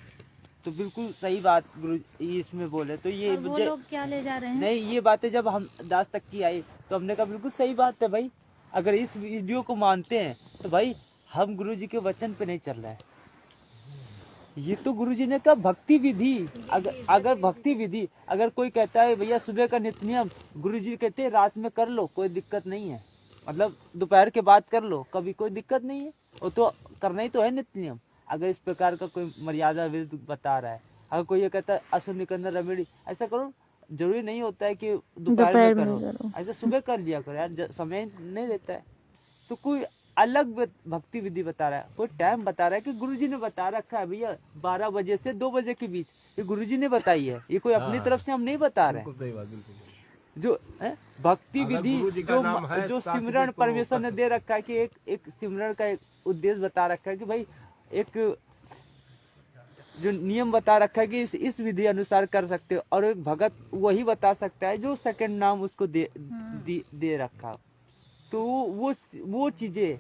तो बिल्कुल सही बात गुरु जी इसमें बोले। तो ये वो लोग क्या ले जा रहे हैं? नहीं, ये बातें जब हम दास तक की आई तो हमने कहा बिल्कुल सही बात है भाई। अगर इस वीडियो को मानते हैं तो भाई हम गुरु जी के वचन पे नहीं चल रहे हैं। ये तो गुरु जी ने कहा भक्ति विधि। अगर भक्ति विधि अगर कोई कहता है भैया सुबह का नित्य नियम, गुरु जी कहते हैं रात में कर लो, कोई दिक्कत नहीं है, मतलब दोपहर के बाद कर लो, कभी कोई दिक्कत नहीं है, वो तो करना ही तो है नित्य नियम। अगर इस प्रकार का कोई मर्यादा विरुद्ध बता रहा है, अगर कोई ये कहता है असुर निकंदन रमेड़ी ऐसा करो, जरूरी नहीं होता है कि दोपहर में करो, ऐसा सुबह कर लिया करो यार, समय नहीं रहता है। तो कोई अलग भक्ति विधि बता रहा है, कोई टाइम बता रहा है कि गुरुजी ने बता रखा है भैया 12 बजे से 2 बजे के बीच, ये गुरुजी ने बताई है, ये कोई अपनी तरफ से हम नहीं बता रहे हैं। जो भक्ति विधि जो सिमरन परमेश्वर ने दे रखा है कि एक सिमरन का एक उद्देश्य बता रखा है कि भाई एक जो नियम बता रखा है कि इस विधि अनुसार कर सकते हो, और एक भगत वही बता सकता है जो सेकंड नाम उसको दे रखा। तो वो चीजें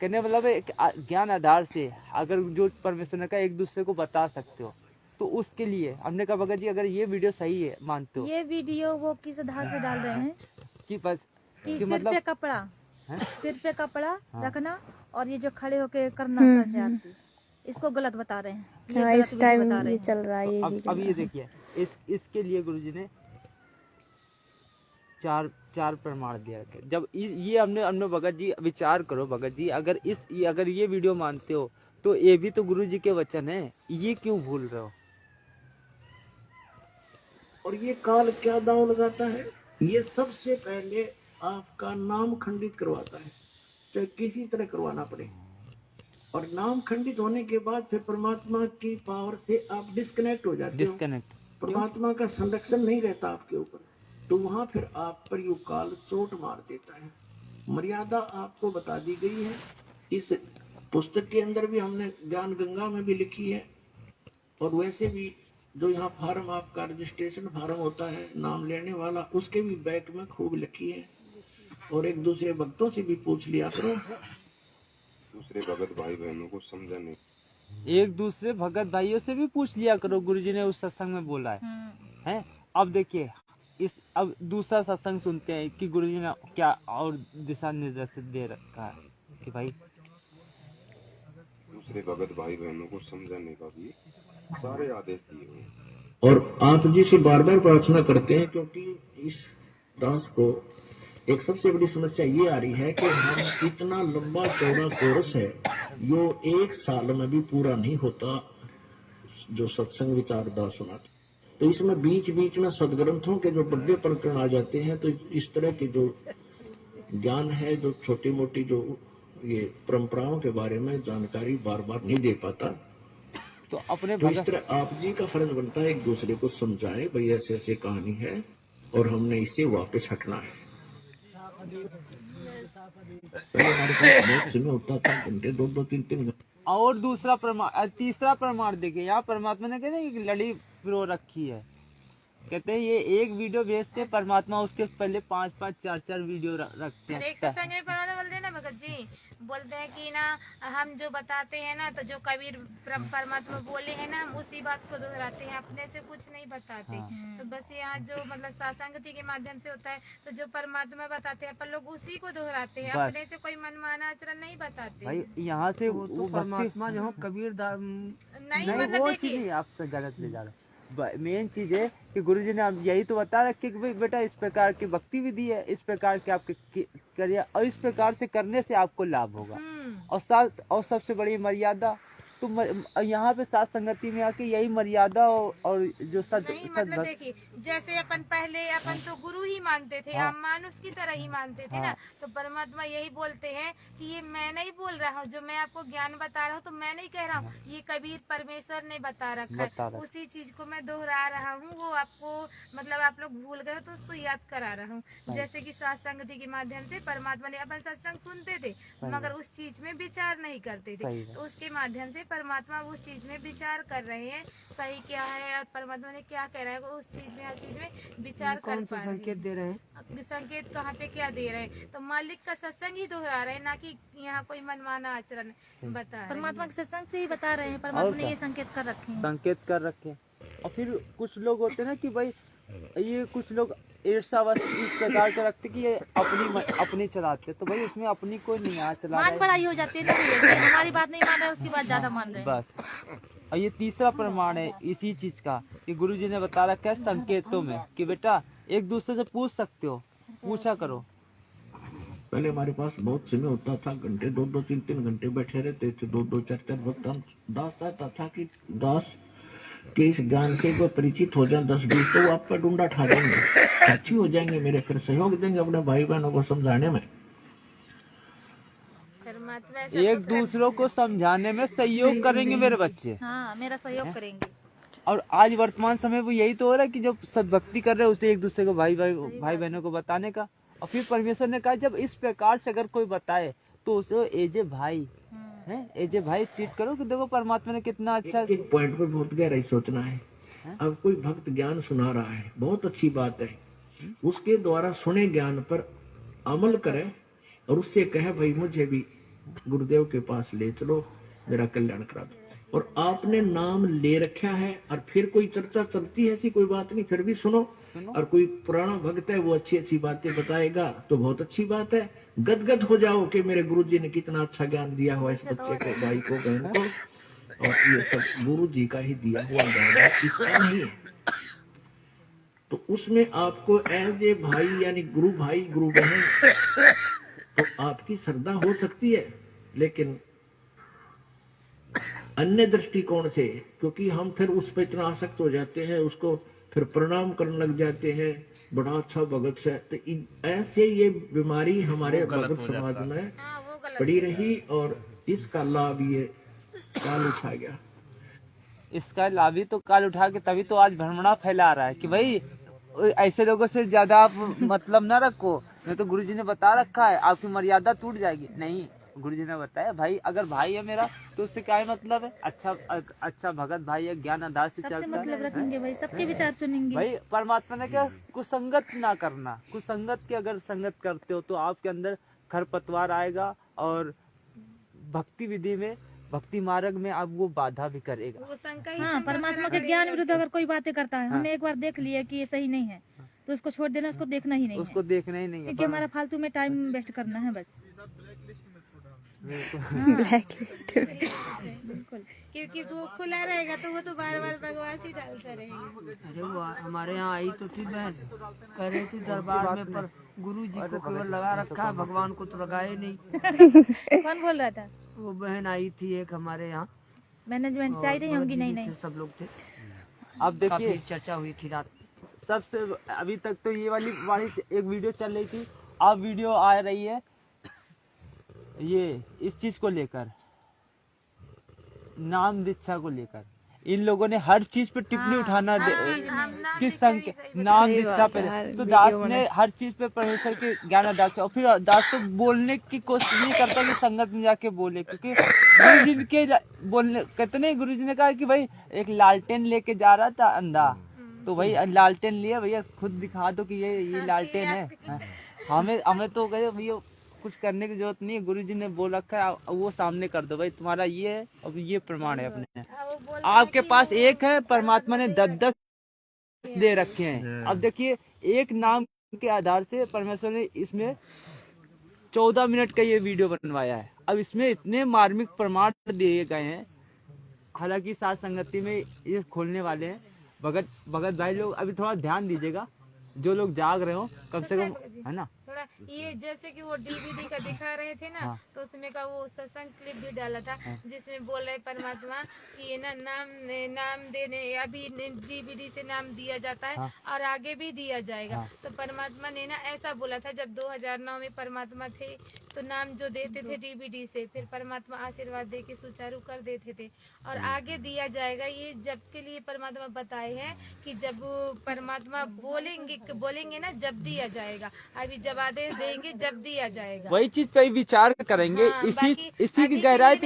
कहने मतलब एक ज्ञान आधार से अगर जो परमेश्वर ने कहा एक दूसरे को बता सकते हो, तो उसके लिए हमने कहा भगत जी अगर ये वीडियो सही है मानते हो, ये वीडियो वो किस आधार से डाल रहे हैं कि बस कि कि सिर मतलब पे कपड़ा सिर पे कपड़ा रखना और ये जो खड़े होके करना आरती, इसको गलत बता रहे हैं। ये गलत इस टाइम बता रहे ये हैं। चल रहा है। अब ये देखिए इसके लिए गुरुजी ने चार प्रमाण दिया रखे। जब ये हमने भगत जी विचार करो भगत जी, अगर ये वीडियो मानते हो तो ये भी तो गुरु जी के वचन है, ये क्यों भूल रहे हो? और ये काल क्या दांव लगाता है, ये सबसे पहले आपका नाम खंडित करवाता है, चाहे किसी तरह करवाना पड़े। और नाम खंडित होने के बाद फिर परमात्मा की पावर से आप डिस्कनेक्ट हो जाते हो, परमात्मा का संरक्षण नहीं रहता आपके ऊपर, तो वहां फिर आप पर यू काल चोट मार देता है। मर्यादा आपको बता दी गई है, इस पुस्तक के अंदर भी हमने ज्ञान गंगा में भी लिखी है, और वैसे भी जो यहाँ फार्म आपका रजिस्ट्रेशन फार्म होता है नाम लेने वाला, उसके भी बैक में खूब लिखी है। और एक दूसरे भक्तों से भी पूछ लिया करो, दूसरे भगत भाई बहनों को समझाने, एक दूसरे भगत भाइयों से भी पूछ लिया करो, गुरुजी ने उस सत्संग में बोला है। अब देखिए अब दूसरा सत्संग सुनते हैं कि गुरुजी ने क्या और दिशा निर्देश दे रखा है कि भाई दूसरे भगत भाई बहनों को समझाने का भी सारे आदेश दिए हुए। और आप जी से बार बार प्रार्थना करते हैं, क्योंकि इस दास को एक सबसे बड़ी समस्या ये आ रही है कि हम इतना लंबा चौड़ा कोर्स है, यो 1 साल में भी पूरा नहीं होता जो सत्संग विचार दास सुनाते, तो इसमें बीच बीच में सदग्रंथों के जो बड़े प्रकरण आ जाते हैं, तो इस तरह के जो ज्ञान है, जो छोटी मोटी जो ये परंपराओं के बारे में जानकारी बार बार नहीं दे पाता। तो अपने तो इस तरह आप जी का फर्ज बनता है एक दूसरे को समझाए, भाई ऐसे ऐसे कहानी है और हमने इससे वापस हटना है। हमारे पास समय होता था घंटे 2-3 घंटे। और दूसरा प्रमाण, तीसरा प्रमाण देखिए, यहाँ परमात्मा ने कहते हैं लड़ी पिरो रखी है, कहते हैं ये एक वीडियो भेजते परमात्मा उसके पहले 5-5, 4-4 वीडियो रखते हैं। एक सत्संग में बोलते हैं ना भगत जी, बोलते हैं कि ना हम जो बताते हैं ना, तो जो कबीर परमात्मा बोले हैं ना, हम उसी बात को दोहराते हैं, अपने से कुछ नहीं बताते। तो बस यहाँ जो मतलब सत्संगति के माध्यम से होता है, तो जो परमात्मा बताते हैं अपन लोग उसी को दोहराते हैं, अपने से कोई मनमाना आचरण नहीं बताते भाई। यहाँ से वो तो परमात्मा जो कबीर नहीं मतलब वो चीज आपसे गलत ले जा रहे। मेन चीज है कि गुरुजी ने अब यही तो बता रखे कि भाई बेटा इस प्रकार की भक्ति विधि है, इस प्रकार के आपके करिए और इस प्रकार से करने से आपको लाभ होगा। और सबसे बड़ी मर्यादा तो यहाँ पे साथ संगति में आके यही मर्यादा और जो नहीं मतलब देखिए, जैसे अपन पहले अपन तो गुरु ही मानते थे, हम मानुष की तरह ही मानते थे ना, तो परमात्मा यही बोलते हैं कि ये मैं नहीं बोल रहा हूँ, जो मैं आपको ज्ञान बता रहा हूँ तो मैं नहीं कह रहा हूँ, ये कबीर परमेश्वर ने बता रखा है। उसी चीज को मैं दोहरा रहा हूँ, वो आपको मतलब आप लोग भूल गए तो उसको याद करा रहा हूँ। जैसे कि साथ संगति के माध्यम से परमात्मा ने, अपन सत्संग सुनते थे मगर उस चीज में विचार नहीं करते थे, तो उसके माध्यम से परमात्मा उस चीज में विचार कर रहे हैं, सही क्या है और परमात्मा ने क्या कह रहा है, उस चीज में हर चीज में विचार कर पा रहे हैं। संकेत दे रहे हैं, संकेत कहाँ पे क्या दे रहे हैं, तो मालिक का सत्संग ही दोहरा रहे हैं, ना कि यहाँ कोई मनमाना आचरण बता रहे हैं। परमात्मा के सत्संग से ही बता रहे हैं, परमात्मा ने ये संकेत कर रखे हैं। संकेत कर रखे। और फिर कुछ लोग होते हैं ना कि भाई ये कुछ लोग ईर्ष्यावश इस प्रकार के रखते कि ये अपनी चलाते, तो भाई उसमें अपनी कोई नहीं आ चला मान बढ़ाई हो जाती है ना, हमारी बात नहीं मान रहे, उसकी बात ज्यादा मान रहे हैं बस। और ये तीसरा प्रमाण है इसी चीज का कि गुरुजी ने बता रखा है संकेतों में कि बेटा एक दूसरे से पूछ सकते हो, पूछा करो। पहले हमारे पास बहुत समय होता था, घंटे 2-2 3-3 घंटे बैठे रहते थे, 2-2 4-4 वक्त। हम दास आता था कि दास के इस ज्ञान से कोई परिचित हो जाए 10-20 तो वो आपका डूंडा ठा देंगे, साक्षी हो जाएंगे मेरे, फिर सहयोग देंगे अपने भाई बहनों को समझाने में। एक दूसरों को समझाने में सहयोग करेंगे मेरे बच्चे। हाँ, मेरा सहयोग करेंगे। और आज वर्तमान समय में यही तो हो रहा है कि जो सद्भक्ति कर रहे हैं उसे एक दूसरे को भाई बहनों को बताने का। और फिर परमेश्वर ने कहा जब इस प्रकार से अगर कोई बताए तो उसे एजे भाई है, एजे भाई ट्रीट करो कि देखो परमात्मा ने कितना अच्छा। एक पॉइंट पर बहुत गहराई सोचना है। अब कोई भक्त ज्ञान सुना रहा है, बहुत अच्छी बात है, उसके द्वारा सुने ज्ञान पर अमल करे और उससे कहे भाई मुझे भी गुरुदेव के पास ले चलो, मेरा कल्याण करा दो। और आपने नाम ले रखा है और फिर कोई चर्चा चलती है, ऐसी कोई बात नहीं, फिर भी सुनो। और कोई पुराना भक्त है वो अच्छी अच्छी बातें बताएगा तो बहुत अच्छी बात है, गदगद हो जाओ कि मेरे गुरुजी ने कितना अच्छा ज्ञान दिया हुआ इस बच्चे को, भाई को, बहन को, और ये सब गुरुजी का ही दिया हुआ ज्ञान है, इसका नहीं है। तो उसमें आपको एज ए भाई यानी गुरु भाई गुरु बहन तो आपकी श्रद्धा हो सकती है, लेकिन अन्य दृष्टिकोण से, क्योंकि हम फिर उस पर इतना आसक्त हो जाते हैं, उसको फिर प्रणाम करने लग जाते हैं, बड़ा अच्छा भगत है, तो ऐसे ये बीमारी हमारे भगत समाज में पड़ी रही और इसका लाभ ये काल उठा गया। इसका लाभ ही तो काल उठा के तभी तो आज भ्रमणा फैला रहा है कि भाई ऐसे लोगों से ज्यादा आप मतलब ना रखो, नहीं तो गुरुजी ने बता रखा है आपकी मर्यादा टूट जाएगी। नहीं, गुरुजी ने बताया भाई अगर भाई है मेरा तो उससे क्या मतलब है, अच्छा भगत भाई है, ज्ञान आधार से चलता है, मतलब रखेंगे भाई, सबके विचार चुनेंगे भाई। परमात्मा ने क्या कुसंगत ना करना, कुसंगत की अगर संगत करते हो तो आपके अंदर खरपतवार आएगा और भक्ति विधि में, भक्ति मार्ग में आप वो बाधा भी करेगा। हाँ, परमात्मा के ज्ञान विरुद्ध अगर कोई बातें करता है, हमने एक बार देख लिया कि ये सही नहीं है तो उसको छोड़ देना, उसको देखना ही नहीं है, उसको देखना ही नहीं है, क्योंकि हमारा फालतू में टाइम वेस्ट करना है बस। बिल्कुल, क्योंकि वो खुला रहेगा तो वो तो बार बार बकवास ही डालता रहेगा। अरे वो हमारे यहाँ आई तो थी बहन, कह रही थी दरबार में पर गुरु जी को केवल लगा रखा है, भगवान को तो लगाए नहीं। कौन बोल रहा था? वो बहन आई थी एक हमारे यहाँ, मैनेजमेंट से आई रही होंगी। नहीं, सब लोग थे। अब देखिए चर्चा हुई थी रात। सबसे अभी तक तो ये वाली एक वीडियो चल रही थी, अब वीडियो आ रही है ये इस चीज को लेकर, नाम दीक्षा को लेकर। इन लोगों ने हर चीज पे टिप्पणी उठाना किस संख्या नाम दीक्षा पे, तो दास ने हर चीज पे परमेश्वर के ज्ञान आधार से, और फिर दास तो बोलने की कोशिश नहीं करता कि संगत में जाके बोले, क्योंकि गुरुजी के बोलने कितने, गुरुजी ने कहा कि भाई एक लालटेन लेके जा रहा था अंधा, तो भाई लालटेन लिया, भैया खुद दिखा दो कि ये लालटेन है। हमें तो कहे भैया कुछ करने की जरूरत नहीं है, गुरुजी ने बोल रखा है वो सामने कर दो भाई, तुम्हारा ये है और ये प्रमाण है अपने, आपके पास एक है, परमात्मा ने 10 दे रखे हैं। अब देखिए एक नाम के आधार से परमेश्वर ने इसमें 14 मिनट का ये वीडियो बनवाया है। अब इसमें इतने मार्मिक प्रमाण दिए गए हैं, हालांकि साथ संगति में ये खोलने वाले हैं, भगत भाई लोग अभी थोड़ा ध्यान दीजिएगा, जो लोग जाग रहे हो कम से कम, है ना। थोड़ा ये जैसे कि वो डीवीडी का दिखा रहे थे ना, तो उसमें का वो सत्संग क्लिप भी डाला था, जिसमें बोल रहे परमात्मा कि ये ना नाम देने अभी डीवीडी से नाम दिया जाता है और आगे भी दिया जाएगा। तो परमात्मा ने ना ऐसा बोला था, जब 2009 में परमात्मा थे तो नाम जो देते थे डीवीडी से, फिर परमात्मा आशीर्वाद दे के सुचारू कर देते थे और आगे दिया जाएगा। ये जब के लिए परमात्मा बताए हैं कि जब परमात्मा बोलेंगे ना, जब दिया जाएगा। अभी जब आदेश देंगे जब दिया जाएगा। वही चीज पे विचार करेंगे। इसी की गहराई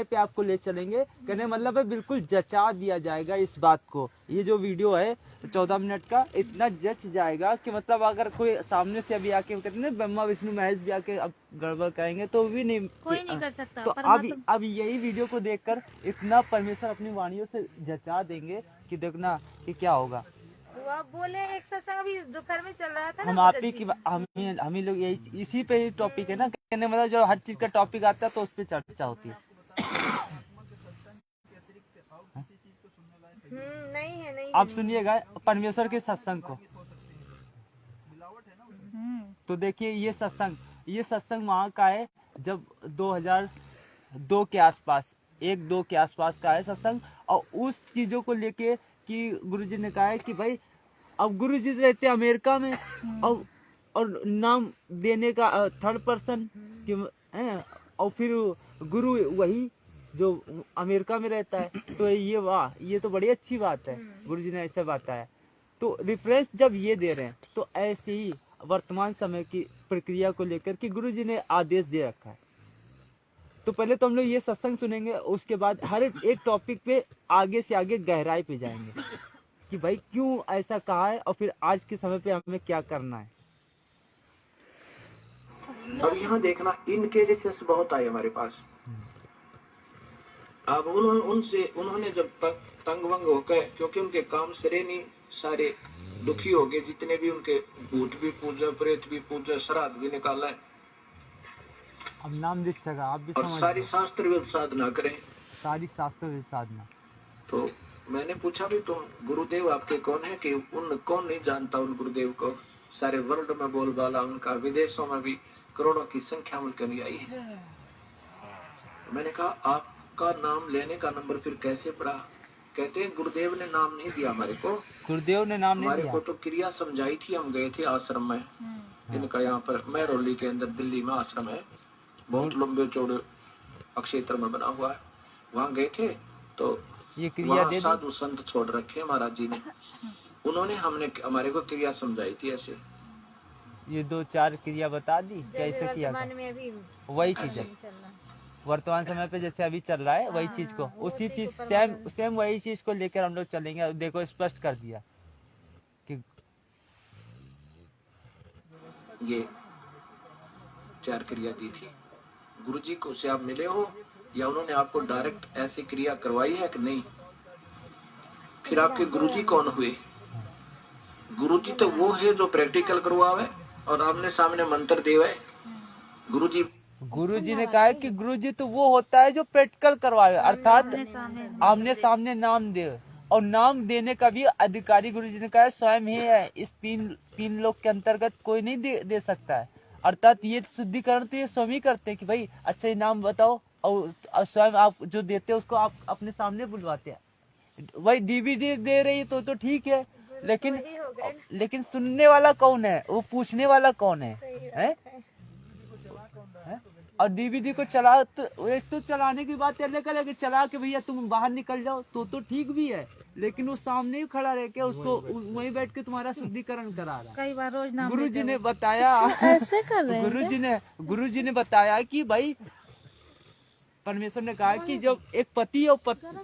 पे आपको ले चलेंगे। कहने मतलब है बिल्कुल जचा दिया जाएगा इस बात को। ये जो वीडियो है 14 मिनट का, इतना जच जाएगा कि मतलब अगर कोई सामने से अभी आके कहते हैं ब्रह्मा विष्णु महेश भी आके अब गड़बड़ करेंगे तो भी नहीं, कोई नहीं कर सकता। तो अब यही वीडियो को देखकर इतना परमेश्वर अपनी वाणियों से जचा देंगे कि देखना कि क्या होगा। वो बोले एक सत्संग अभी दोपहर में चल रहा था, हम आप ही की हम ही लोग यही इसी पे ही टॉपिक है ना, कहने मतलब जो हर चीज का टॉपिक आता है तो उस पर चर्चा होती है। नहीं आप सुनिएगा परमेश्वर के सत्संग को, तो देखिए ये सत्संग वहाँ का है जब 2002 के आसपास 1-2 के आसपास का है सत्संग। और उस चीजों को लेके कि गुरुजी ने कहा है कि भाई अब गुरुजी रहते अमेरिका में और नाम देने का थर्ड पर्सन और फिर गुरु वही जो अमेरिका में रहता है, तो ये तो बड़ी अच्छी बात है। गुरुजी ने ऐसा बताया, तो रेफरेंस जब ये दे रहे हैं तो ऐसे ही वर्तमान समय की प्रक्रिया को लेकर कि गुरुजी ने आदेश दे रखा है। तो पहले तो हम लोग ये सत्संग सुनेंगे, उसके बाद हर एक टॉपिक पे आगे से आगे गहराई पे जाएंगे कि भाई क्यों ऐसा कहा है और फिर आज के समय पे हमें क्या करना है। अब यहाँ देखना, इनके जैसे बहुत आए हमारे पास। अब उन्होंने जब तक तंग वंग होकर, क्योंकि उनके काम सिरे नहीं, सारे दुखी हो गए, जितने भी उनके भूत भी पूजा, प्रेत भी पूजा, श्राद्ध भी निकाला है। अब नाम दीक्षा का आप भी और सारी शास्त्र साधना करें, सारी शास्त्र साधना। तो मैंने पूछा भी तुम गुरुदेव आपके कौन है, कि कौन नहीं जानता उन गुरुदेव को। सारे वर्ल्ड में बोलबाला उनका, विदेशों में भी करोड़ों की संख्या में कमी आई है। मैंने कहा आपका नाम लेने का नंबर फिर कैसे पड़ा? कहते हैं गुरुदेव ने नाम नहीं दिया हमारे को, गुरुदेव ने नाम नहीं दिया, हमारे को तो क्रिया समझाई थी। हम गए थे आश्रम में, इनका यहाँ पर महरौली के अंदर दिल्ली में आश्रम है, बहुत लंबे चौड़े अक्षेत्र में बना हुआ है। वहाँ गए थे तो ये क्रिया दे साधु संत छोड़ रखे महाराज जी ने, उन्होंने हमारे को क्रिया समझाई थी। ऐसे ये 2-4 क्रिया बता दी कैसे किया था। वही चीज है वर्तमान समय पे जैसे अभी चल रहा है, वही चीज को उसी चीज सेम वही चीज को लेकर हम लोग चलेंगे। देखो स्पष्ट कर दिया कि ये 4 क्रिया दी थी। गुरुजी को से आप मिले हो या उन्होंने आपको डायरेक्ट ऐसी क्रिया करवाई है कि नहीं? फिर आपके गुरुजी कौन हुए? गुरुजी तो वो है जो प्रैक्टिकल करवावे और आमने सामने मंत्र देवे। गुरुजी ने कहा है कि गुरुजी तो वो होता है जो प्रैक्टिकल करवाए, अर्थात आमने सामने नाम दे, और नाम देने का भी अधिकारी गुरुजी ने कहा है स्वयं ही है। इस तीन लोग के अंतर्गत कोई नहीं दे सकता है। अर्थात ये शुद्धिकरण तो ये स्वयं ही करते हैं कि भाई अच्छा ये नाम बताओ, और स्वयं आप जो देते हैं उसको आप अपने सामने बुलवाते हैं। वही डीवीडी दे रही तो ठीक है, लेकिन सुनने वाला कौन है, वो पूछने वाला कौन है? और डीवीडी को चला तो एक तो चलाने की बात अलग है, लेकिन चला के भैया तुम बाहर निकल जाओ तो ठीक भी है, लेकिन वो सामने ही खड़ा रह के उसको वहीं बैठ के तुम्हारा शुद्धिकरण करा रहा। कई बार रोज नाम गुरुजी ने बताया ऐसे कर रहे हैं। गुरुजी ने बताया कि भाई परमेश्वर ने कहा कि जब एक पति और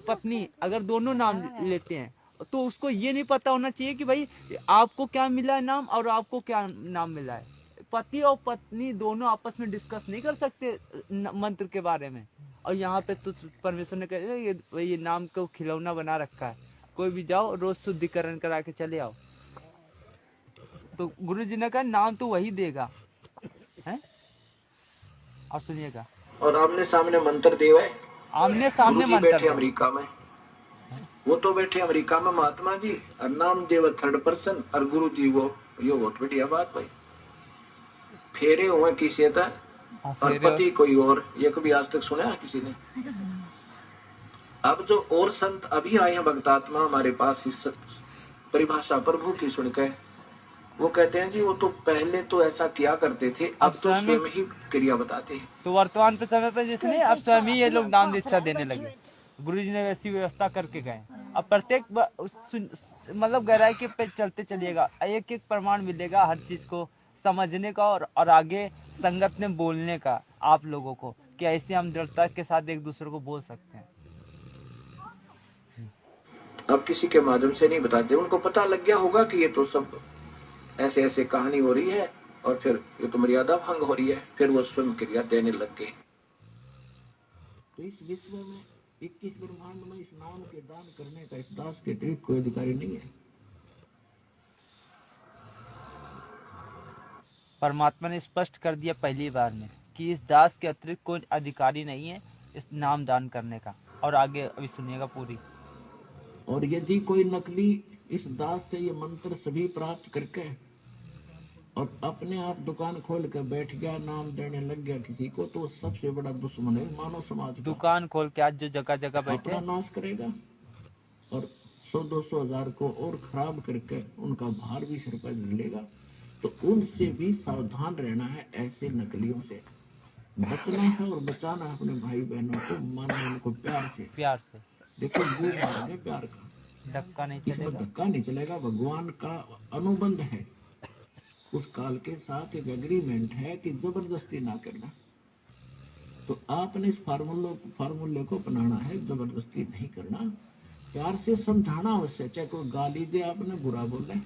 पत्नी अगर दोनों नाम लेते हैं तो उसको ये नहीं पता होना चाहिए कि भाई आपको क्या मिला है नाम और आपको क्या नाम मिला है। पति और पत्नी दोनों आपस में डिस्कस नहीं कर सकते मंत्र के बारे में। और यहाँ पे तो परमेश्वर ने कहा ये नाम को खिलौना बना रखा है, कोई भी जाओ रोज शुद्धिकरण करा के चले आओ। तो गुरु जी ने कहा नाम तो वही देगा है। और सुनिएगा, और आमने सामने मंत्र देवा है, आमने सामने मंत्र अमेरिका में वो तो बैठे अमेरिका में महात्मा जी, और नामदेव 3rd पर्सन, और गुरु जी वो, ये बहुत बढ़िया बात भाई। फेरे हुए किसी था और पति कोई और, ये कभी आज तक सुना है किसी ने? अब जो और संत अभी आए हैं भक्तात्मा हमारे पास, इस परिभाषा प्रभु की सुनकर वो कहते हैं जी वो तो पहले तो ऐसा किया करते थे, अब तो स्वयं ही क्रिया बताते हैं। तो वर्तमान पे समय पे जिसने अब स्वयं ही ये लोग नाम दीक्षा देने लगे। गुरुजी ने वैसी व्यवस्था करके गए। अब प्रत्येक मतलब गहराई के पे चलते चलिएगा, एक एक प्रमाण मिलेगा हर चीज को समझने का और आगे संगत में बोलने का आप लोगों को, कि ऐसे हम दृढ़ता के साथ एक दूसरे को बोल सकते हैं। अब किसी के माध्यम से नहीं बताते, उनको पता लग गया होगा कि ये तो सब ऐसे ऐसे कहानी हो रही है और फिर ये तो मर्यादा भंग हो रही है, फिर वो स्वयं क्रिया देने लग गए। तो इस विश्व में 21 ब्रह्मांड में इस नाम के दान करने का इस दास के अतिरिक्त कोई अधिकारी नहीं है। परमात्मा ने स्पष्ट कर दिया पहली बार में कि इस दास के अतिरिक्त कोई अधिकारी नहीं है इस नाम दान करने का। और आगे अभी सुनिएगा पूरी। और यदि कोई नकली इस दास से ये मंत्र सभी प्राप्त करके और अपने आप दुकान खोल कर बैठ गया, नाम देने लग गया किसी को, तो सबसे बड़ा दुश्मन है मानव समाज का। दुकान खोल के आज जो जगह जगह बैठे अपना नाश करेगा और 100-200 हजार को और खराब करके उनका भार भी सिर पर लेगा। तो उनसे भी सावधान रहना है, ऐसे नकलियों से बचना है और बचाना है अपने भाई बहनों को, मानना उनको प्यार से। देखो गुरु महाराज है प्यार का, धक्का नहीं इसमें चलेगा। धक्का नहीं चलेगा। भगवान का अनुबंध है, उस काल के साथ एक एग्रीमेंट है कि जबरदस्ती ना करना। तो आपने इस फार्मूले को अपनाना है, जबरदस्ती नहीं करना, प्यार से समझाना अवश्य। चाहे कोई गाली दे, आपने बुरा बोले।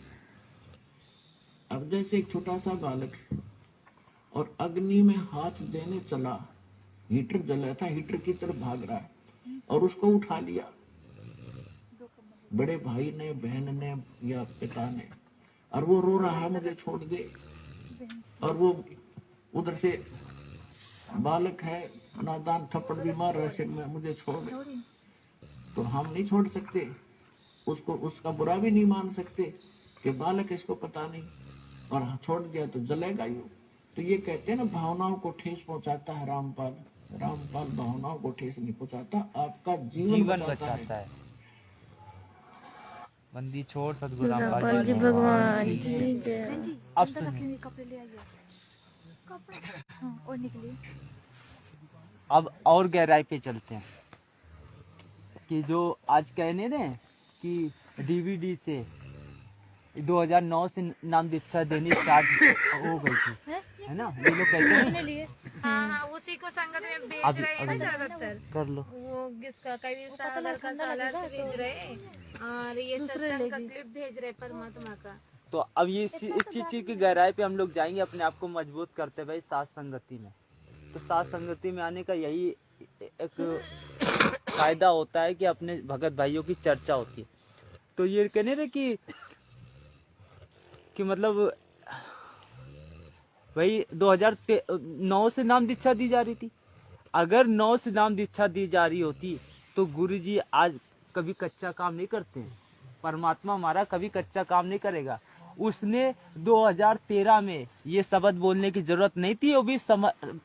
अब जैसे एक छोटा सा बालक और अग्नि में हाथ देने चला, हीटर जल रहा था, हीटर की तरफ भाग रहा है और उसको उठा लिया बड़े भाई ने, बहन ने या पिता ने, और वो रो रहा है मुझे छोड़ दे, और वो उधर से बालक है नादान थप्पड़ भी मार रहा है सिर में, मुझे छोड़ दे। तो हम नहीं छोड़ सकते उसको, उसका बुरा भी नहीं मान सकते कि बालक इसको पता नहीं और छोड़ दिया तो जलेगा ही। तो ये कहते हैं ना, भावनाओं को ठेस पहुंचाता है रामपाल भावनाओं को ठेस नहीं पहुंचाता, आपका जीवन बचाता है। बंदी छोड़ सतगुरु रामपाल जी भगवान की जय। अब सुनिए, कपड़े ले आइए, और निकलिए। अब और गहराई पे चलते हैं कि जो आज कहने ने कि डीवीडी से 2009 से नाम दीक्षा देनी स्टार्ट हो गई थी, है ना? ये लोग कहते हैं हाँ, उसी को संगत में भेज रहे हैं ना ज्यादातर। कर लो वो किसका कबीर सागर का सालार से भेज रहे हैं और ये सत्संग का क्लिप भेज रहे परमात्मा का। तो अब ये इस चीज की गहराई पे हम लोग जाएंगे, अपने आप को मजबूत करते भाई साथ संगति में। तो साथ संगति में आने का यही एक फायदा होता है कि अपने भगत भाइयों की चर्चा होती है। तो ये कहने रहे कि मतलब भाई 2009 से नाम दीक्षा दी जा रही थी। अगर 9 से नाम दीक्षा दी जा रही होती तो गुरुजी आज कभी कच्चा काम नहीं करते हैं। परमात्मा हमारा कभी कच्चा काम नहीं करेगा। उसने 2013 में ये शब्द बोलने की जरूरत नहीं थी, वो भी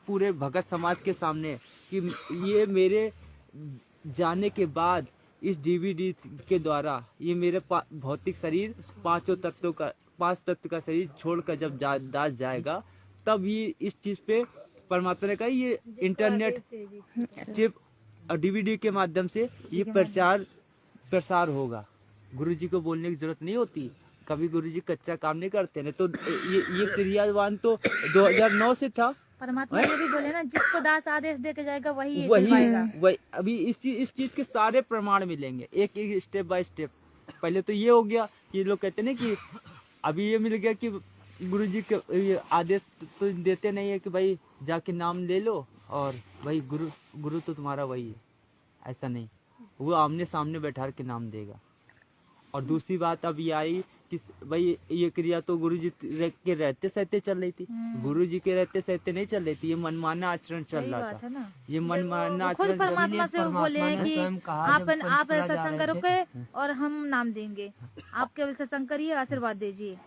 पूरे भगत समाज के सामने, कि ये मेरे जाने के बाद इस डीवीडी के द्वारा ये मेरे भौतिक शरीर 5 तत्व का शरीर छोड़कर जब दास जाएगा, तब ये इस चीज पे परमात्मा ने कहा ये इंटरनेट चिप और डीवीडी के माध्यम से ये प्रसार होगा। गुरुजी को बोलने की जरूरत नहीं होती, कभी गुरुजी कच्चा काम नहीं करते। नहीं तो ये क्रियावान तो 2009 से था। परमात्मा ये भी बोले ना, जिसको दास आदेश दे के जाएगा वही अभी इस चीज के सारे प्रमाण मिलेंगे, एक एक स्टेप बाय स्टेप। पहले तो ये हो गया कि लोग कहते ना कि अभी ये मिल गया कि गुरुजी के आदेश तो देते नहीं है कि भाई जाके नाम ले लो और भाई गुरु तो तुम्हारा वही है। ऐसा नहीं, वो आमने सामने बैठा के नाम देगा। और दूसरी बात अब ये आई किस भाई ये क्रिया तो गुरुजी के रहते सहते चल रही थी, गुरुजी के रहते सहते नहीं चल रही थी, ये मनमाना आचरण चल सही रहा बात है था। ना। ये मनमाना खुद आचरण परमात्मा से वो बोले हैं कि आप सत्संग करोगे और हम नाम देंगे, आप केवल सत्संग करिए, आशीर्वाद दीजिए।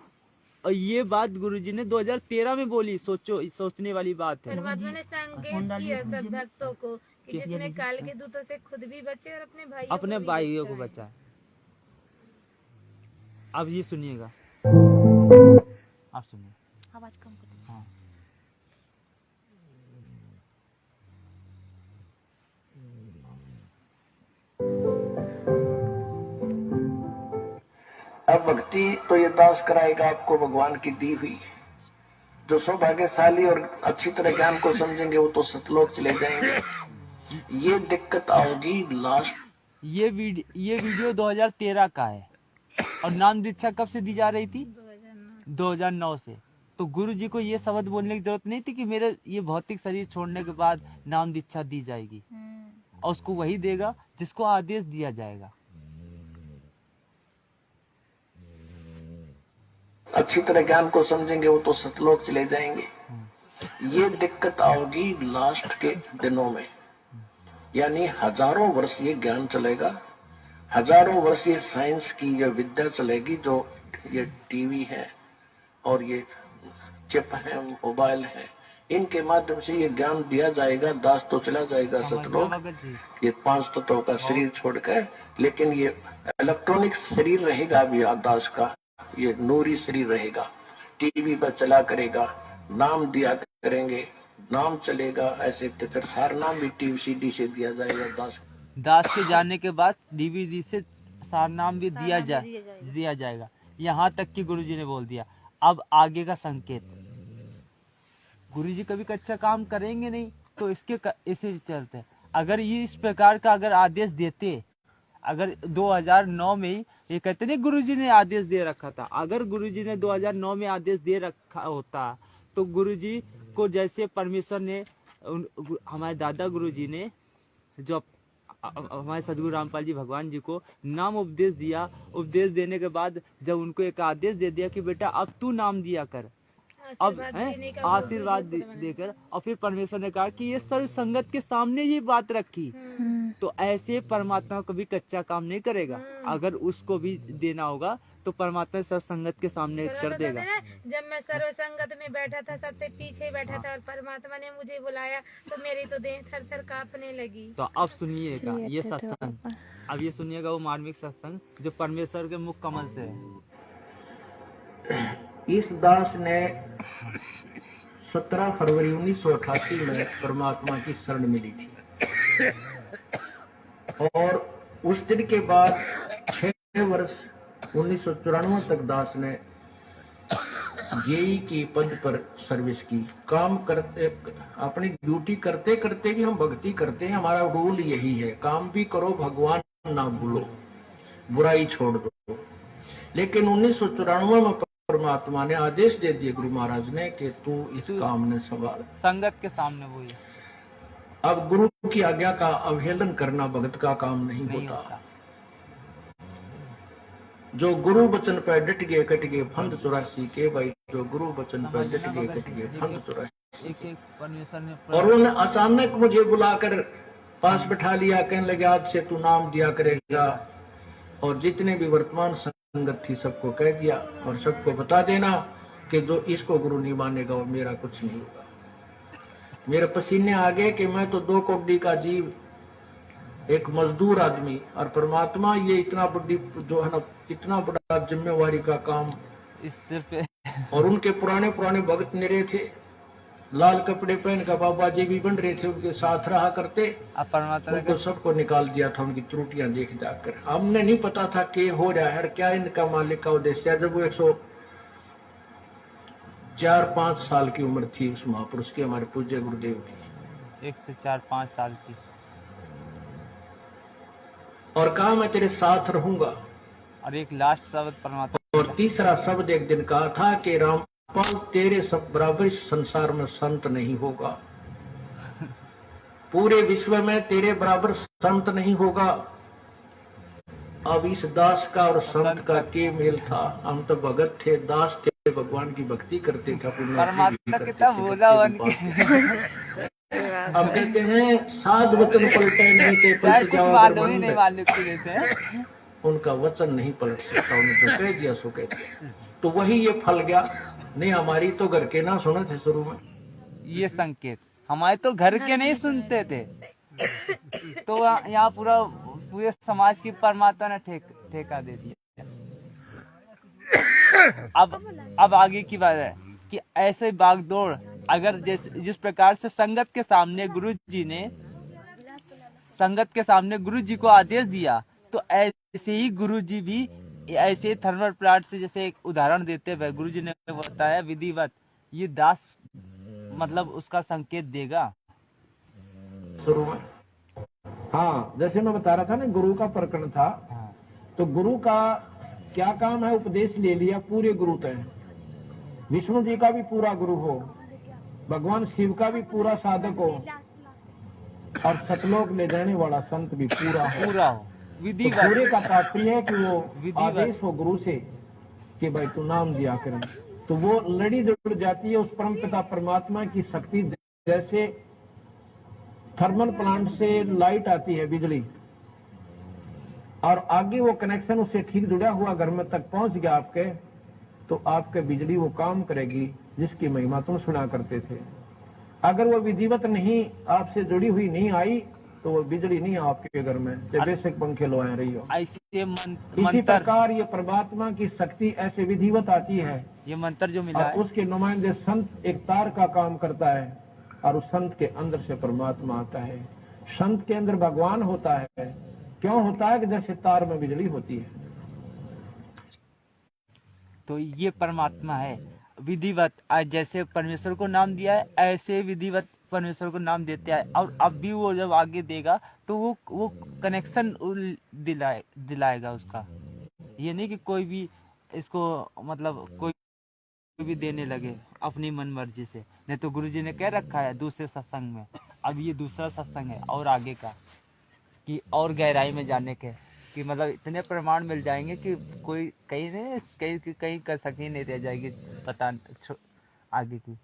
और ये बात गुरुजी ने 2013 में बोली। सोचो, सोचने वाली बात है। परमात्मा ने संकेत किया सब भक्तों को कि जितने काल के दूतों से खुद भी बचे और अपने भाइयों को भी बचाए। अब ये सुनिएगा, आप सुनिए, आवाज कम कर। हाँ। अब भक्ति तो ये दास कराएगा आपको भगवान की दी हुई। जो सौभाग्यशाली और अच्छी तरह ज्ञान को समझेंगे वो तो सतलोक चले जाएंगे। ये दिक्कत आओगी लास्ट। ये वीडियो 2013 का है और नाम दीक्षा कब से दी जा रही थी? 2009 से। तो गुरु जी को ये शब्द बोलने की जरूरत नहीं थी कि मेरे ये भौतिक शरीर छोड़ने के बाद नाम दीक्षा दी जाएगी, और उसको वही देगा जिसको आदेश दिया जाएगा। अच्छी तरह ज्ञान को समझेंगे वो तो सतलोक चले जाएंगे। ये दिक्कत आओगी लास्ट के दिनों में, यानी हजारों वर्ष ये ज्ञान चलेगा, हजारों वर्ष ये साइंस की ये विद्या चलेगी। जो ये टीवी है और ये चिप है, मोबाइल है, इनके माध्यम से ये ज्ञान दिया जाएगा। दास तो चला जाएगा सतलोक, ये 5 तत्वों का शरीर छोड़कर, लेकिन ये इलेक्ट्रॉनिक शरीर रहेगा भी दास का, ये नूरी शरीर रहेगा। टीवी पर चला करेगा, नाम दिया करेंगे, नाम चलेगा। ऐसे तो फिर सारा नाम भी टीवी सीडी से दिया जाएगा। दास के जाने के बाद डीवीडी से सारा नाम भी दिया जाएगा। यहाँ तक कि गुरुजी ने बोल दिया। अब आगे का संकेत, गुरुजी कभी कच्चा काम करेंगे नहीं, तो इसे चलते। अगर ये इस प्रकार का अगर आदेश देते, अगर 2009 में ही ये कहते नहीं गुरुजी ने आदेश दे रखा था, अगर गुरुजी ने 2009 में आदेश दे रखा होता तो गुरुजी को जैसे परमेश्वर ने हमारे दादा गुरुजी ने जो हमारे सदगुरु रामपाल जी भगवान जी को नाम उपदेश दिया, उपदेश देने के बाद जब उनको एक आदेश दे दिया कि बेटा अब तू नाम दिया कर, अब आशीर्वाद देकर, और फिर परमेश्वर ने कहा कि ये सर्व संगत के सामने ये बात रखी, तो ऐसे परमात्मा कभी कच्चा काम नहीं करेगा। अगर उसको भी देना होगा तो परमात्मा सर्व संगत के सामने कर देगा। जब मैं सर्व संगत में बैठा था, सबसे पीछे बैठा था और परमात्मा ने मुझे बुलाया तो मेरी तो देह थर थर कांपने लगी। तो अब सुनिएगा ये सत्संग, अब ये सुनिएगा वो मार्मिक सत्संग जो परमेश्वर के मुख कमल से है। इस दास ने 17 फरवरी 1988 में परमात्मा की शरण मिली थी, और उस दिन के बाद 6 वर्ष 1994 तक दास ने जेई की पद पर सर्विस की। काम करते, अपनी ड्यूटी करते करते भी हम भक्ति करते हैं। हमारा रूल यही है, काम भी करो, भगवान ना भूलो, बुराई छोड़ दो। लेकिन 1994 में परमात्मा ने आदेश दे दिए गुरु महाराज ने कि तू इस काम ने संभाल, संगत के सामने वो है। अब गुरु की आज्ञा का अवहेलन करना भगत का काम नहीं होता। जो गुरु वचन पर डट गए कट गए फंद 84 के भाई, जो गुरु वचन पर डट गए कट गए फंद 84। और उन्होंने अचानक मुझे बुलाकर पास बैठा लिया, कहने लगे आज से तू नाम दिया करेगा, और जितने भी वर्तमान संगत थी सबको कह दिया, और सबको बता देना कि जो इसको गुरु नहीं मानेगा वो मेरा कुछ नहीं होगा। मेरे पसीने आ गए कि मैं तो 2 कौड़ी का जीव, एक मजदूर आदमी, और परमात्मा ये इतना बड़ी जो है ना, इतना बड़ा जिम्मेवारी का काम इस सिर पे। और उनके पुराने भक्त निरे थे, लाल कपड़े पहन कर बाबा जी भी बन रहे थे, उनके साथ रहा करते। उनको सबको निकाल दिया था उनकी त्रुटियां देख जाकर। हमने नहीं पता था कि हो रहा है क्या इनका मालिक का उद्देश्य है। जब वो 104-5 साल की उम्र थी उस महापुरुष की, हमारे पूज्य गुरुदेव की, 104-5 साल की, और कहा मैं तेरे साथ रहूंगा। और एक लास्ट शब्द परमात्मा, और तीसरा शब्द एक दिन कहा था कि रामपाल तेरे सब बराबर इस संसार में संत नहीं होगा, पूरे विश्व में तेरे बराबर संत नहीं होगा। अब इस दास का और संत का के मेल था। हम तो भगत थे, दास थे, भगवान की भक्ति करते थे, अपनी परमात्मा कितना भोला बन के अब कहते हैं साध वचन पलटे नहीं थे, चाहे पलट कुछ जाओ मालूम ही अगर नहीं मन मालूम की देते हैं। उनका वचन नहीं पलट सकता, उन्हें जो कह दिया सो कह दिया। तो वही ये फल गया। नहीं हमारी तो घर के ना सुने थे शुरू में, ये संकेत हमारे तो घर के नहीं सुनते थे, तो यहाँ पूरे समाज की परमात्मा ने ठेका दे दिया। अब आगे की बात है कि ऐसे बागदौड़ अगर जिस प्रकार से संगत के सामने गुरु जी को आदेश दिया, तो ऐसे ही गुरु जी भी ऐसे थर्मल प्लांट से, जैसे एक उदाहरण देते हुए गुरु जी ने बताया विधिवत, ये दास मतलब उसका संकेत देगा शुरू में। हाँ, जैसे मैं बता रहा था ना, गुरु का प्रकरण था। तो गुरु का क्या काम है? उपदेश ले लिया, पूरे गुरु तय। विष्णु जी का भी पूरा गुरु हो, भगवान शिव का भी पूरा साधक हो, और सतलोक ले जाने वाला संत भी पूरा हो। विधि तो पूरे का तात्पर्य है कि वो आदेश हो गुरु से कि भाई तू नाम दिया कर, तो वो लड़ी जुड़ जाती है उस परम पिता परमात्मा की शक्ति। जैसे थर्मल प्लांट से लाइट आती है, बिजली, और आगे वो कनेक्शन उससे ठीक जुड़ा हुआ घर में तक पहुंच गया आपके, तो आपके बिजली वो काम करेगी जिसकी महिमा तुम सुना करते थे। अगर वो विधिवत नहीं आपसे जुड़ी हुई नहीं आई, तो वो बिजली नहीं आपके घर में, बेशक पंखे लो आ रही हो। इसी प्रकार ये परमात्मा की शक्ति ऐसे विधिवत आती है। ये मंत्र जो मिला है, उसके नुमाइंदे संत एक तार का काम करता है, और उस संत के अंदर से परमात्मा आता है। संत के अंदर भगवान होता है। क्यों होता है? कि जैसे तार में बिजली होती है। तो ये परमात्मा है विधिवत। आज जैसे परमेश्वर को नाम दिया है, ऐसे विधिवत परमेश्वर को नाम देते हैं। और अब भी वो जब आगे देगा तो वो कनेक्शन दिलाएगा उसका। ये नहीं कि कोई भी इसको मतलब कोई भी देने लगे अपनी मन मर्जी से। नहीं तो गुरुजी ने कह रखा है दूसरे सत्संग में, अब ये दूसरा सत्संग है और आगे का, कि और गहराई में जाने के, कि मतलब इतने प्रमाण मिल जाएंगे कि कोई कहीं कर सके नहीं रह जाएगी पता आगे की।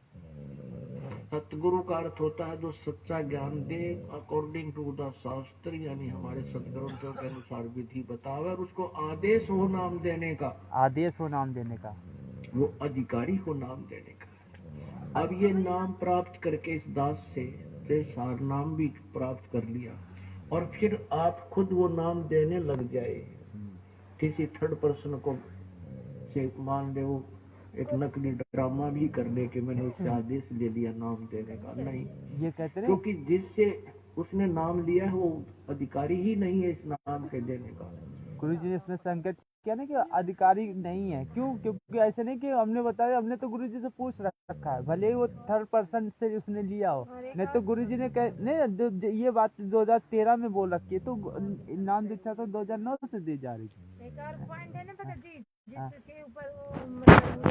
सतगुरु का अर्थ होता है जो सच्चा ज्ञान दे अकॉर्डिंग टू द शास्त्र, यानी हमारे सदग्रंथों के अनुसार विधि बतावे, और उसको आदेश हो नाम देने का, वो अधिकारी को नाम देने का। अब ये नाम प्राप्त करके इस दास से सार नाम भी प्राप्त कर लिया, और फिर आप खुद वो नाम देने लग जाए। किसी थर्ड पर्सन को से मान ले वो एक नकली ड्रामा भी कर ले कि मैंने उससे आदेश ले लिया नाम देने का, नहीं, ये कहते हैं क्योंकि जिससे उसने नाम लिया है वो अधिकारी ही नहीं है इस नाम के देने का। गुरुजी ने इसमें संकेत किया ना कि अधिकारी नहीं है। क्यों? क्योंकि ऐसे नहीं कि हमने बताया, हमने तो गुरुजी से पूछ रखा है, भले ही वो थर्ड पर्सन से उसने लिया हो। नहीं तो गुरुजी ने नहीं, ये बात 2013 में बोल रखी है, तो नाम दीक्षा तो 2009 से दी जा रही थी। एक और पॉइंट है ना पता जी, जिसके ऊपर वो मतलब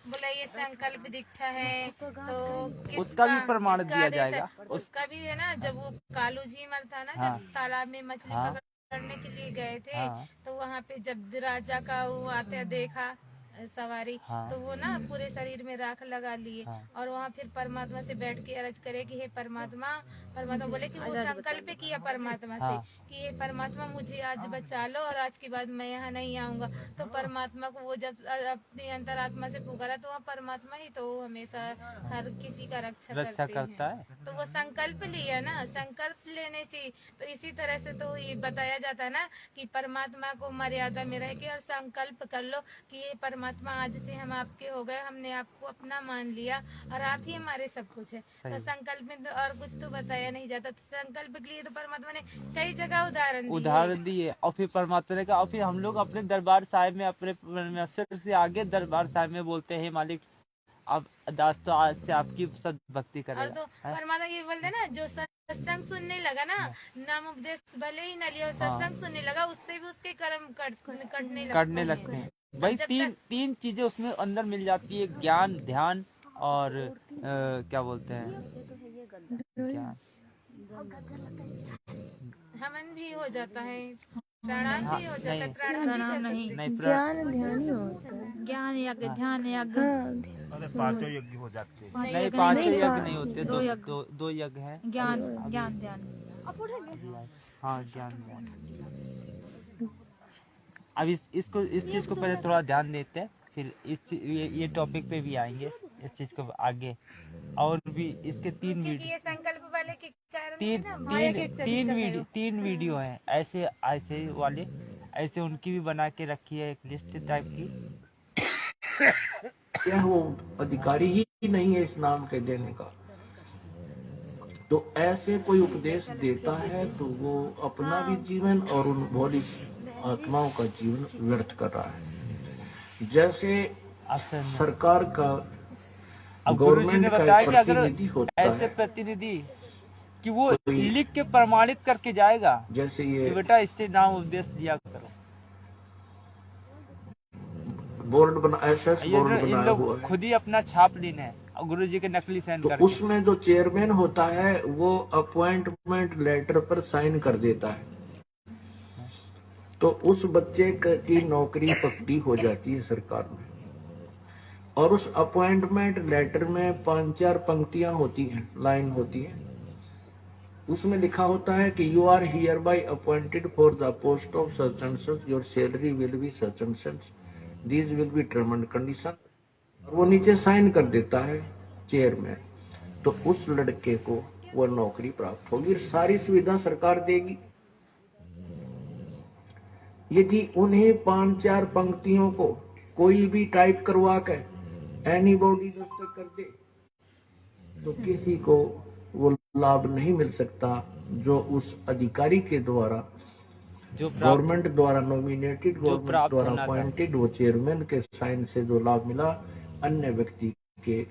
बोला ये संकल्प दीक्षा है, तो उसका भी प्रमाण दिया जाएगा। उसका भी है ना, जब वो कालू जी मरता ना, जब तालाब में मछली पकड़ने के लिए गए थे, तो वहाँ पे जब राजा का वो आते देखा सवारी, तो वो ना पूरे शरीर में राख लगा लिए, और वहाँ फिर परमात्मा से बैठ के अर्ज करे कि हे परमात्मा बोले कि वो संकल्प किया परमात्मा से कि हे परमात्मा मुझे आज बचा लो, और आज के बाद मैं यहाँ नहीं आऊंगा। तो परमात्मा को वो जब अपनी अंतरात्मा से पुकारा, तो वहाँ परमात्मा ही तो हमेशा हर किसी का रक्षा करता है। तो वो संकल्प लिया ना, संकल्प लेने से तो इसी तरह से तो ये बताया जाता है ना कि परमात्मा को मर्यादा में रह के और संकल्प कर लो कि ये परमात्मा आज से हम आपके हो गए, हमने आपको अपना मान लिया, और आप ही हमारे सब कुछ है। तो संकल्प में तो और कुछ तो बताया नहीं जाता। तो संकल्प के लिए तो परमात्मा ने कई जगह उदाहरण दिए, और फिर परमात्मा ने कहा, और फिर हम लोग अपने दरबार साहिब में अपने परमेश्वर से आगे दरबार साहिब में बोलते हैं, मालिक अब दास तो आज से आपकी सद भक्ति करेगा। और तो परमात्मा ये बोलते ना, जो सत्संग सुनने लगा ना, नाम उपदेश भले ही न लिया, सत्संग सुनने लगा, उससे भी उसके कर्म कटने लगते हैं। भाई तीन चीजें उसमें अंदर मिल जाती है, ज्ञान, ध्यान और क्या बोलते हैं, हमन भी हो जाता है। प्रणाम भी हो जाता है, प्रणाम नहीं, नहीं ज्ञान ध्यान ही होता है। ज्ञान यज्ञ, ध्यान यज्ञ, नहीं, पांचों यज्ञ नहीं होते, दो यज्ञ है। ज्ञान ज्ञान ध्यान। हाँ, ज्ञान। अब इस चीज को पहले थोड़ा ध्यान देते हैं, फिर ये टॉपिक पे भी आएंगे, इस चीज को आगे। और भी इसके तीन ये संकल्प वाले के कारण तीन वीडियो हैं ऐसे वाले, ऐसे उनकी भी बना के रखी है एक लिस्ट टाइप की। क्या वो अधिकारी ही नहीं है इस नाम के देने का? तो ऐसे कोई उपदेश देता है तो वो अपना भी जीवन और उन भोली आत्माओं का जीवन व्यर्थ कर रहा है। जैसे सरकार का, गुरुजी ने बताया कि अगर ऐसे प्रतिनिधि कि वो लिख के प्रमाणित करके जाएगा, जैसे ये बेटा इससे नाम उपदेश दिया करो, बोर्ड बना, SS बोर्ड इन बनाया लोग हुआ है। खुद ही अपना छाप लेना है और गुरुजी के नकली साइन तो करके। उसमें जो चेयरमैन होता है वो अपॉइंटमेंट लेटर पर साइन कर देता है, तो उस बच्चे की नौकरी पक्की हो जाती है सरकार में। और उस अपॉइंटमेंट लेटर में 5-4 पंक्तियां होती हैं, लाइन होती है। उसमें लिखा होता है कि you are hereby appointed for the post of such and such, your salary will be such and such, these will be term and condition. वो नीचे साइन कर देता है चेयरमैन, तो उस लड़के को वो नौकरी प्राप्त होगी, सारी सुविधा सरकार देगी। यदि उन्हें 5-4 पंक्तियों को कोई भी टाइप करवा कर एनीबॉडी दस्तखत कर दे तो किसी को वो लाभ नहीं मिल सकता जो उस अधिकारी के द्वारा, जो गवर्नमेंट द्वारा नॉमिनेटेड, गवर्नमेंट द्वारा अपॉइंटेड वो चेयरमैन के साइन से जो लाभ मिला, अन्य व्यक्ति के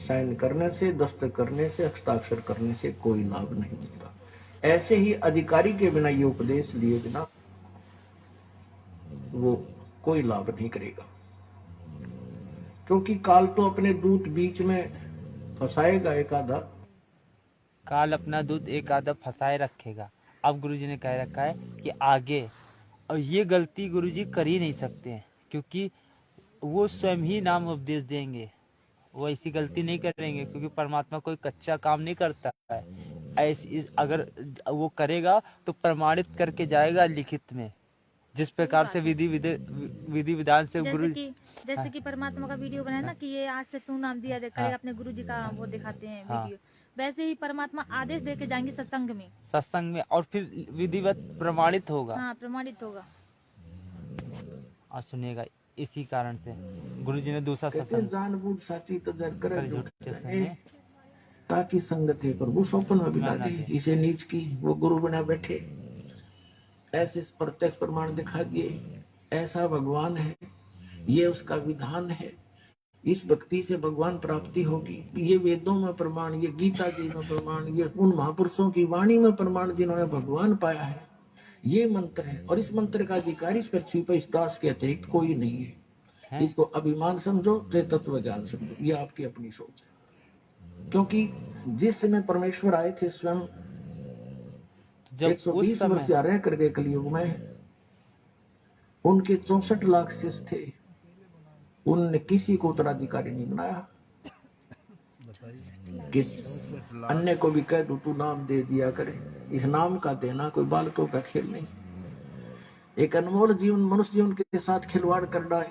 साइन करने से, दस्तखत करने से, हस्ताक्षर करने से कोई लाभ नहीं मिलता। ऐसे ही अधिकारी के बिना ये उपदेश लिए बिना वो कोई लाभ नहीं करेगा, क्योंकि काल तो अपने दूत बीच में फंसाएगा एक आधा। काल अपना दूध एक आधा फंसाए रखेगा। अब गुरुजी ने कह रखा है कि आगे, और ये गलती गुरुजी कर ही नहीं सकते हैं, क्योंकि वो स्वयं ही नाम उपदेश देंगे, वो ऐसी गलती नहीं करेंगे, क्योंकि परमात्मा कोई कच्चा काम नहीं करता है। ऐसी अगर वो करेगा तो प्रमाणित करके जाएगा लिखित में, जिस प्रकार से विधि विधान से गुरु, जैसे कि परमात्मा का वीडियो बनाया ना कि ये आज से तू नाम दिया दे, कल अपने गुरुजी का वो दिखाते हैं वीडियो, वैसे ही परमात्मा आदेश दे के जाएंगे सत्संग में, और फिर विधिवत प्रमाणित होगा। हाँ, प्रमाणित होगा। और सुनिएगा, इसी कारण से गुरुजी ने दूसरा सत्संग जानबूझ साची तो जर करे ताकि संगति प्रभु स्वप्न में बिता दे, इसे नीच की वो गुरु बना बैठे, ऐसे प्रत्यक्ष प्रमाण दिखा दिए, ऐसा भगवान है, ये उसका विधान है, इस भक्ति से भगवान प्राप्ति होगी, ये वेदों में प्रमाण, ये गीता जी में प्रमाण, ये उन महापुरुषों की वाणी में प्रमाण जिन्होंने भगवान पाया है, ये मंत्र है। और इस मंत्र का अधिकारी इस पृथ्वी पर इस दास के अतिरिक्त कोई नहीं है। इसको अभिमान समझो, तत्व ज्ञान समझो, ये आपकी अपनी सोच है। क्योंकि जिस समय परमेश्वर आए थे स्वयं, जब 120 वर्ष रह करके कलयुग में, उनके 64 लाख शिष्य थे, उनने किसी को उत्तराधिकारी नहीं बनाया। किस अन्य को भी कह दो तू नाम दे दिया करे, इस नाम का देना कोई बालकों का खेल नहीं। एक अनमोल जीवन, मनुष्य जीवन के साथ खिलवाड़ करना,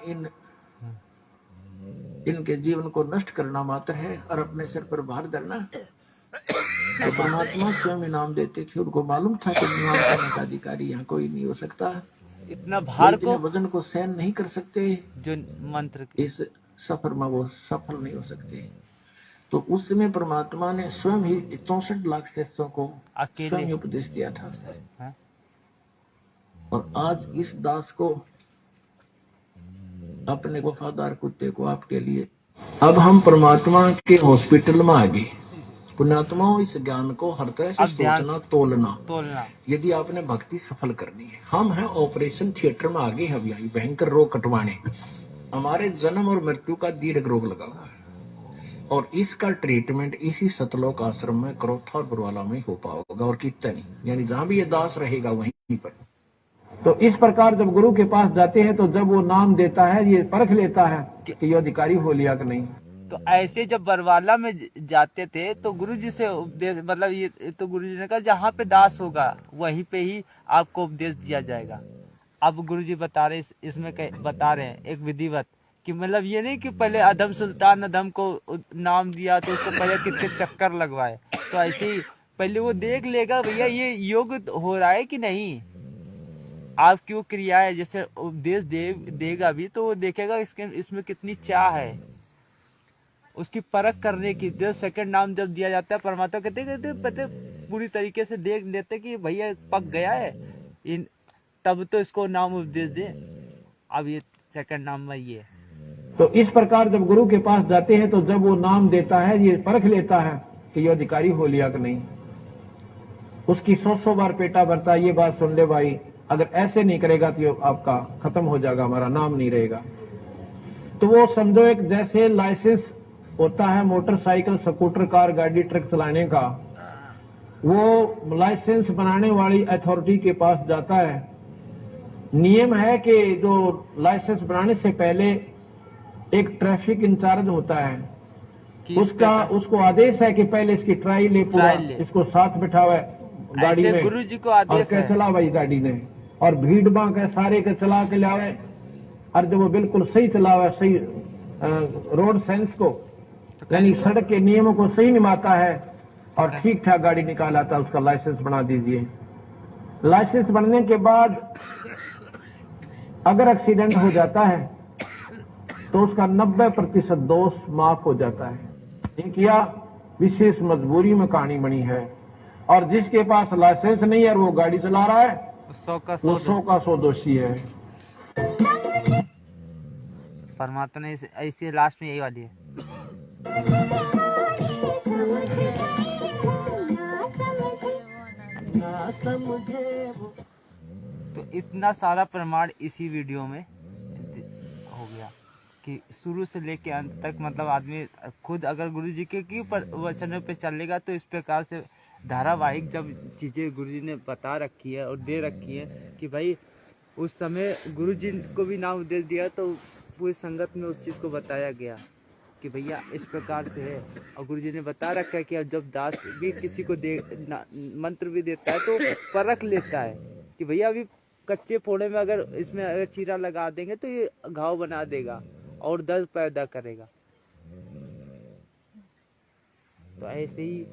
इनके जीवन को नष्ट करना मात्र है, और अपने सिर पर भार धरना। तो परमात्मा स्वयं इनाम देते थे, उनको मालूम था कि इनाम करने का अधिकारी यहाँ कोई नहीं हो सकता। इतना भार को, वजन को सहन नहीं कर सकते, जो मंत्र इस सफर में वो सफल नहीं हो सकते। तो उस समय परमात्मा ने स्वयं ही 64 लाख शिष्यों को अकेले उपदेश दिया था। है? और आज इस दास को, अपने वफादार कुत्ते को आपके लिए, अब हम परमात्मा के हॉस्पिटल में आ गए। पुण्यात्माओं, इस ज्ञान को हर तरह से सोचना, तोलना। यदि आपने भक्ति सफल करनी है, हम हैं ऑपरेशन थिएटर में आगे हैं, अभी भयंकर रोग कटवाने। हमारे जन्म और मृत्यु का दीर्घ रोग लगा हुआ है, और इसका ट्रीटमेंट इसी सतलोक आश्रम में, क्रोथा और बुरवाला में हो पाओगा, और कितना नहीं। यानी जहां भी ये दास रहेगा वहीं पर तो इस प्रकार जब गुरु के पास जाते हैं तो जब वो नाम देता है ये परख लेता है कि ये अधिकारी हो लिया कि नहीं। तो ऐसे जब बरवाला में जाते थे तो गुरुजी से उपदेश, मतलब ये तो गुरुजी ने कहा जहाँ पे दास होगा वहीं पे ही आपको उपदेश दिया जाएगा। अब गुरुजी बता रहे इसमें बता रहे हैं एक विधिवत कि मतलब ये नहीं कि पहले अधम सुल्तान अधम को नाम दिया तो उसको पहले कितने चक्कर लगवाए, तो ऐसे ही पहले वो देख लेगा भैया ये योग हो रहा है कि नहीं, आपकी वो क्रिया है जैसे उपदेश देगा भी तो वो देखेगा इसमें कितनी चाह है, उसकी परख करने की। जो सेकंड नाम जब दिया जाता है परमात्मा कहते पूरी तरीके से देख लेते कि भैया पक गया है तब तो इसको नाम उपदेश दे। अब ये सेकंड नाम में ये, तो इस प्रकार जब गुरु के पास जाते हैं तो जब वो नाम देता है ये परख लेता है कि ये अधिकारी हो लिया कि नहीं। उसकी 100 बार पेटा भरता है, ये बात सुन ले भाई, अगर ऐसे नहीं करेगा तो आपका खत्म हो जाएगा, हमारा नाम नहीं रहेगा। तो वो समझो एक जैसे लाइसेंस होता है मोटरसाइकिल स्कूटर कार गाड़ी ट्रक चलाने का, वो लाइसेंस बनाने वाली अथॉरिटी के पास जाता है। नियम है कि जो लाइसेंस बनाने से पहले एक ट्रैफिक इंचार्ज होता है, उसको आदेश है कि पहले इसकी ट्रायल ले, पूरा इसको साथ बिठावे गाड़ी में, गुरुजी को आदेश और चला भाई गाड़ी ने, और भीड़ बांक है सारे के चला के लावे, और जब वो बिल्कुल सही चलावे, सही रोड सेंस को यानी सड़क के नियमों को सही निभाता है और ठीक ठाक गाड़ी निकालाता है, उसका लाइसेंस बना दीजिए। लाइसेंस बनने के बाद अगर एक्सीडेंट हो जाता है तो उसका 90% दोष माफ हो जाता है। एक या विशेष मजबूरी में कहानी बनी है, और जिसके पास लाइसेंस नहीं है और वो गाड़ी चला रहा है वो 100 का 100 दोषी है। परमात्मा ने ऐसी लास्ट में यही वाली है। तो इतना सारा प्रमाण इसी वीडियो में हो गया कि शुरू से लेके अंत तक, मतलब आदमी खुद अगर गुरुजी के वचनों पे चलेगा तो इस प्रकार से धारावाहिक जब चीजें गुरुजी ने बता रखी है और दे रखी है कि भाई उस समय गुरुजी को भी नाम उपदेश दिया तो पूरी संगत में उस चीज को बताया गया कि भैया इस प्रकार से है। और गुरुजी ने बता रखा है कि अब जब दास भी किसी को मंत्र भी देता है तो परख लेता है कि भैया अभी कच्चे फोड़े में अगर इसमें अगर चीरा लगा देंगे तो ये घाव बना देगा और दर्द पैदा करेगा। तो ऐसे ही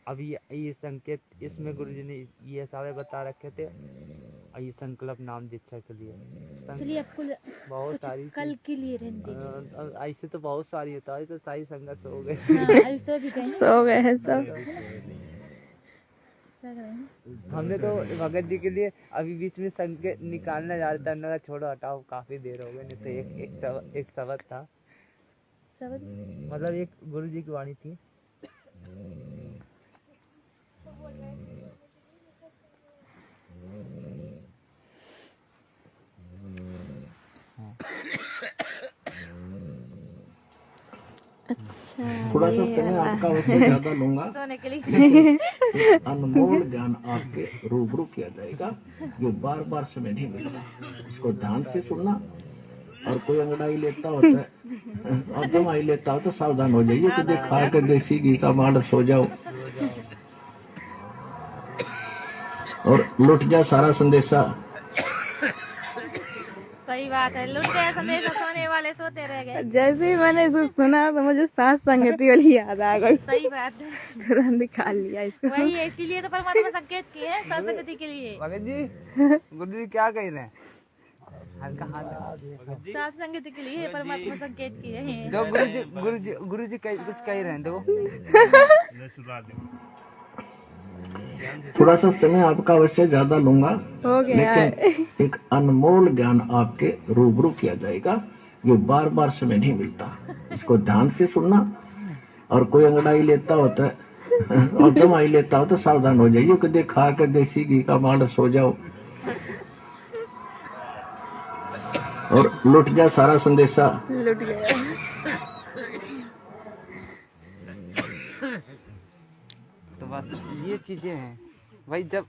अभी ये संकेत इसमें गुरुजी ने ये सारे बता रखे थे। और ये संकल्प नाम दीक्षा के लिए चलिए आपको बहुत सारी कल के लिए रहने दीजिए। ऐसे तो बहुत सारी होता है, तो सारी संगत हो गए, सो गए हैं सब। हमने तो भगत जी के लिए अभी बीच में संकेत निकालना जा रहा था, छोड़ो हटाओ काफी देर हो गई। नहीं तो एक शब्द था, मतलब एक गुरु जी की वाणी थी। थोड़ा सा समय आपका उससे ज्यादा लूंगा, अनमोल ज्ञान आपके रूबरू किया जाएगा जो बार बार समय नहीं मिलता। इसको ध्यान से सुनना, और कोई अंगड़ाई लेता होता है और जमाई लेता हो तो सावधान हो जाइए, कि खा कर देसी घी का मांडस हो जाओ और लुट जाए सारा संदेशा। सही बात है, लुट गए संदेशा, सोने वाले सोते रह गए। जैसे ही मैंने इसको सुना तो मुझे सास संगति वाली याद आ गई। सही बात है, तुरंत निकाल लिया इसको। वही है, इसीलिए तो परमात्मा संकेत किए हैं सास संगति के लिए। भगत जी गुरु जी क्या कह रहे हैं? हल्का हाथ सास संगति के लिए परमात्मा संकेत किए हैं। जो गुरु जी कुछ कह रहे हैं तो थोड़ा सा समय आपका अवश्य ज्यादा लूंगा, हो गया। लेकिन एक अनमोल ज्ञान आपके रूबरू किया जाएगा जो बार बार समय नहीं मिलता। इसको ध्यान से सुनना, और कोई अंगड़ाई लेता होता है और जमाई लेता हो तो सावधान हो जाइए, कि खा कर देसी घी का मांडस हो जाओ और लुट जाए सारा संदेशा। लुट गया। तो बस ये चीजें हैं भाई जब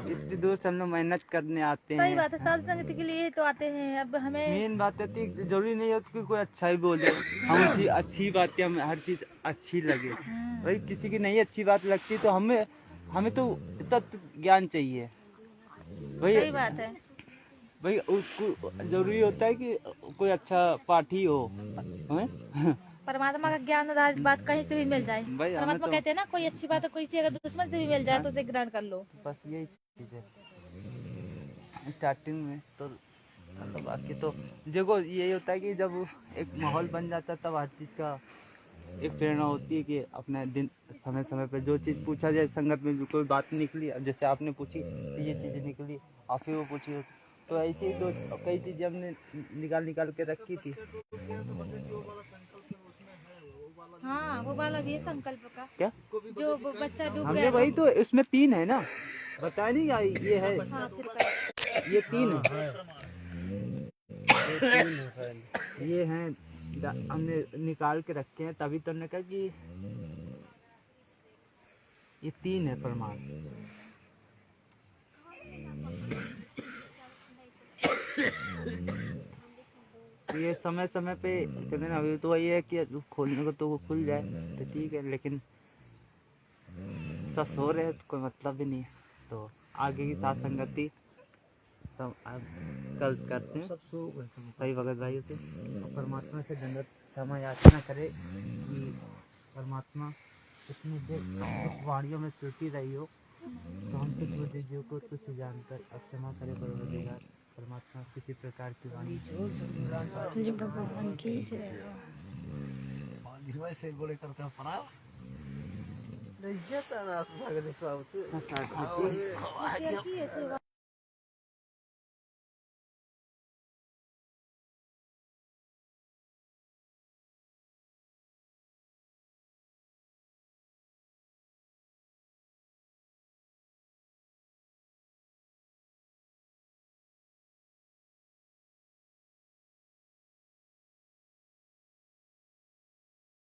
इतनी दूर से हम लोग मेहनत करने आते सही हैं, बात है, साधु संगति के लिए ही तो आते हैं। अब हमें मेन बात है कि जरूरी नहीं है कि कोई अच्छा ही बोले, हम उसी अच्छी बात की हमें हर चीज अच्छी लगे। भाई किसी की नहीं अच्छी बात लगती तो हमें तो तत्व ज्ञान चाहिए भाई। सही बात है। भाई उसको जरूरी होता है कि कोई अच्छा पाठी हो हैं? परमात्मा का ज्ञान आधारित बात कहीं से भी मिल जाए। भाई हमें परमात्मा तो कहते हैं ना, कोई अच्छी बात है, कोई चीज अगर दुश्मन से भी मिल जाए तो उसे ग्रहण कर लो। बस यही चीज है स्टार्टिंग में तो। बाकी तो देखो यही होता है कि जब एक माहौल बन जाता है तब हर चीज का एक प्रेरणा होती है कि अपने दिन समय समय पे जो चीज पूछा जाए, संगत में कोई बात निकली, अब जैसे आपने पूछी तो ये चीजें निकली, आप ही वो पूछी, तो ऐसे ही तो कई चीजें हमने निकाल के रखी थी। हाँ, वो वाला भी है संकल्प का, क्या जो वो बच्चा डूब हमने गया। वही तो, इसमें 3 है ना, बताया नहीं ये है, हाँ, फिर कर। ये 3 है, ये हैं हमने निकाल के रखे हैं, तभी तो हमने कहा कि ये 3 है प्रमाण। ये समय समय पे कहते हैं ना, अभी तो वही है कि खोलने को तो वो खुल जाए तो ठीक है, लेकिन सब सो रहे हैं तो कोई मतलब भी नहीं है। तो आगे की साथ संगति सब आप कल करते हैं सही भगत भाइयों से। और परमात्मा से दंडवत क्षमा याचना करे कि परमात्मा इतनी देर उस वाणियों में त्रुटि रही हो तो हम कुछ बुद्धिजीव को तुच्छ जानकर अब क्षमा करे परवरदिगार। परमात्मा किसी प्रकार की वाणी भगवान की जय। से गोले करके पड़ा नहीं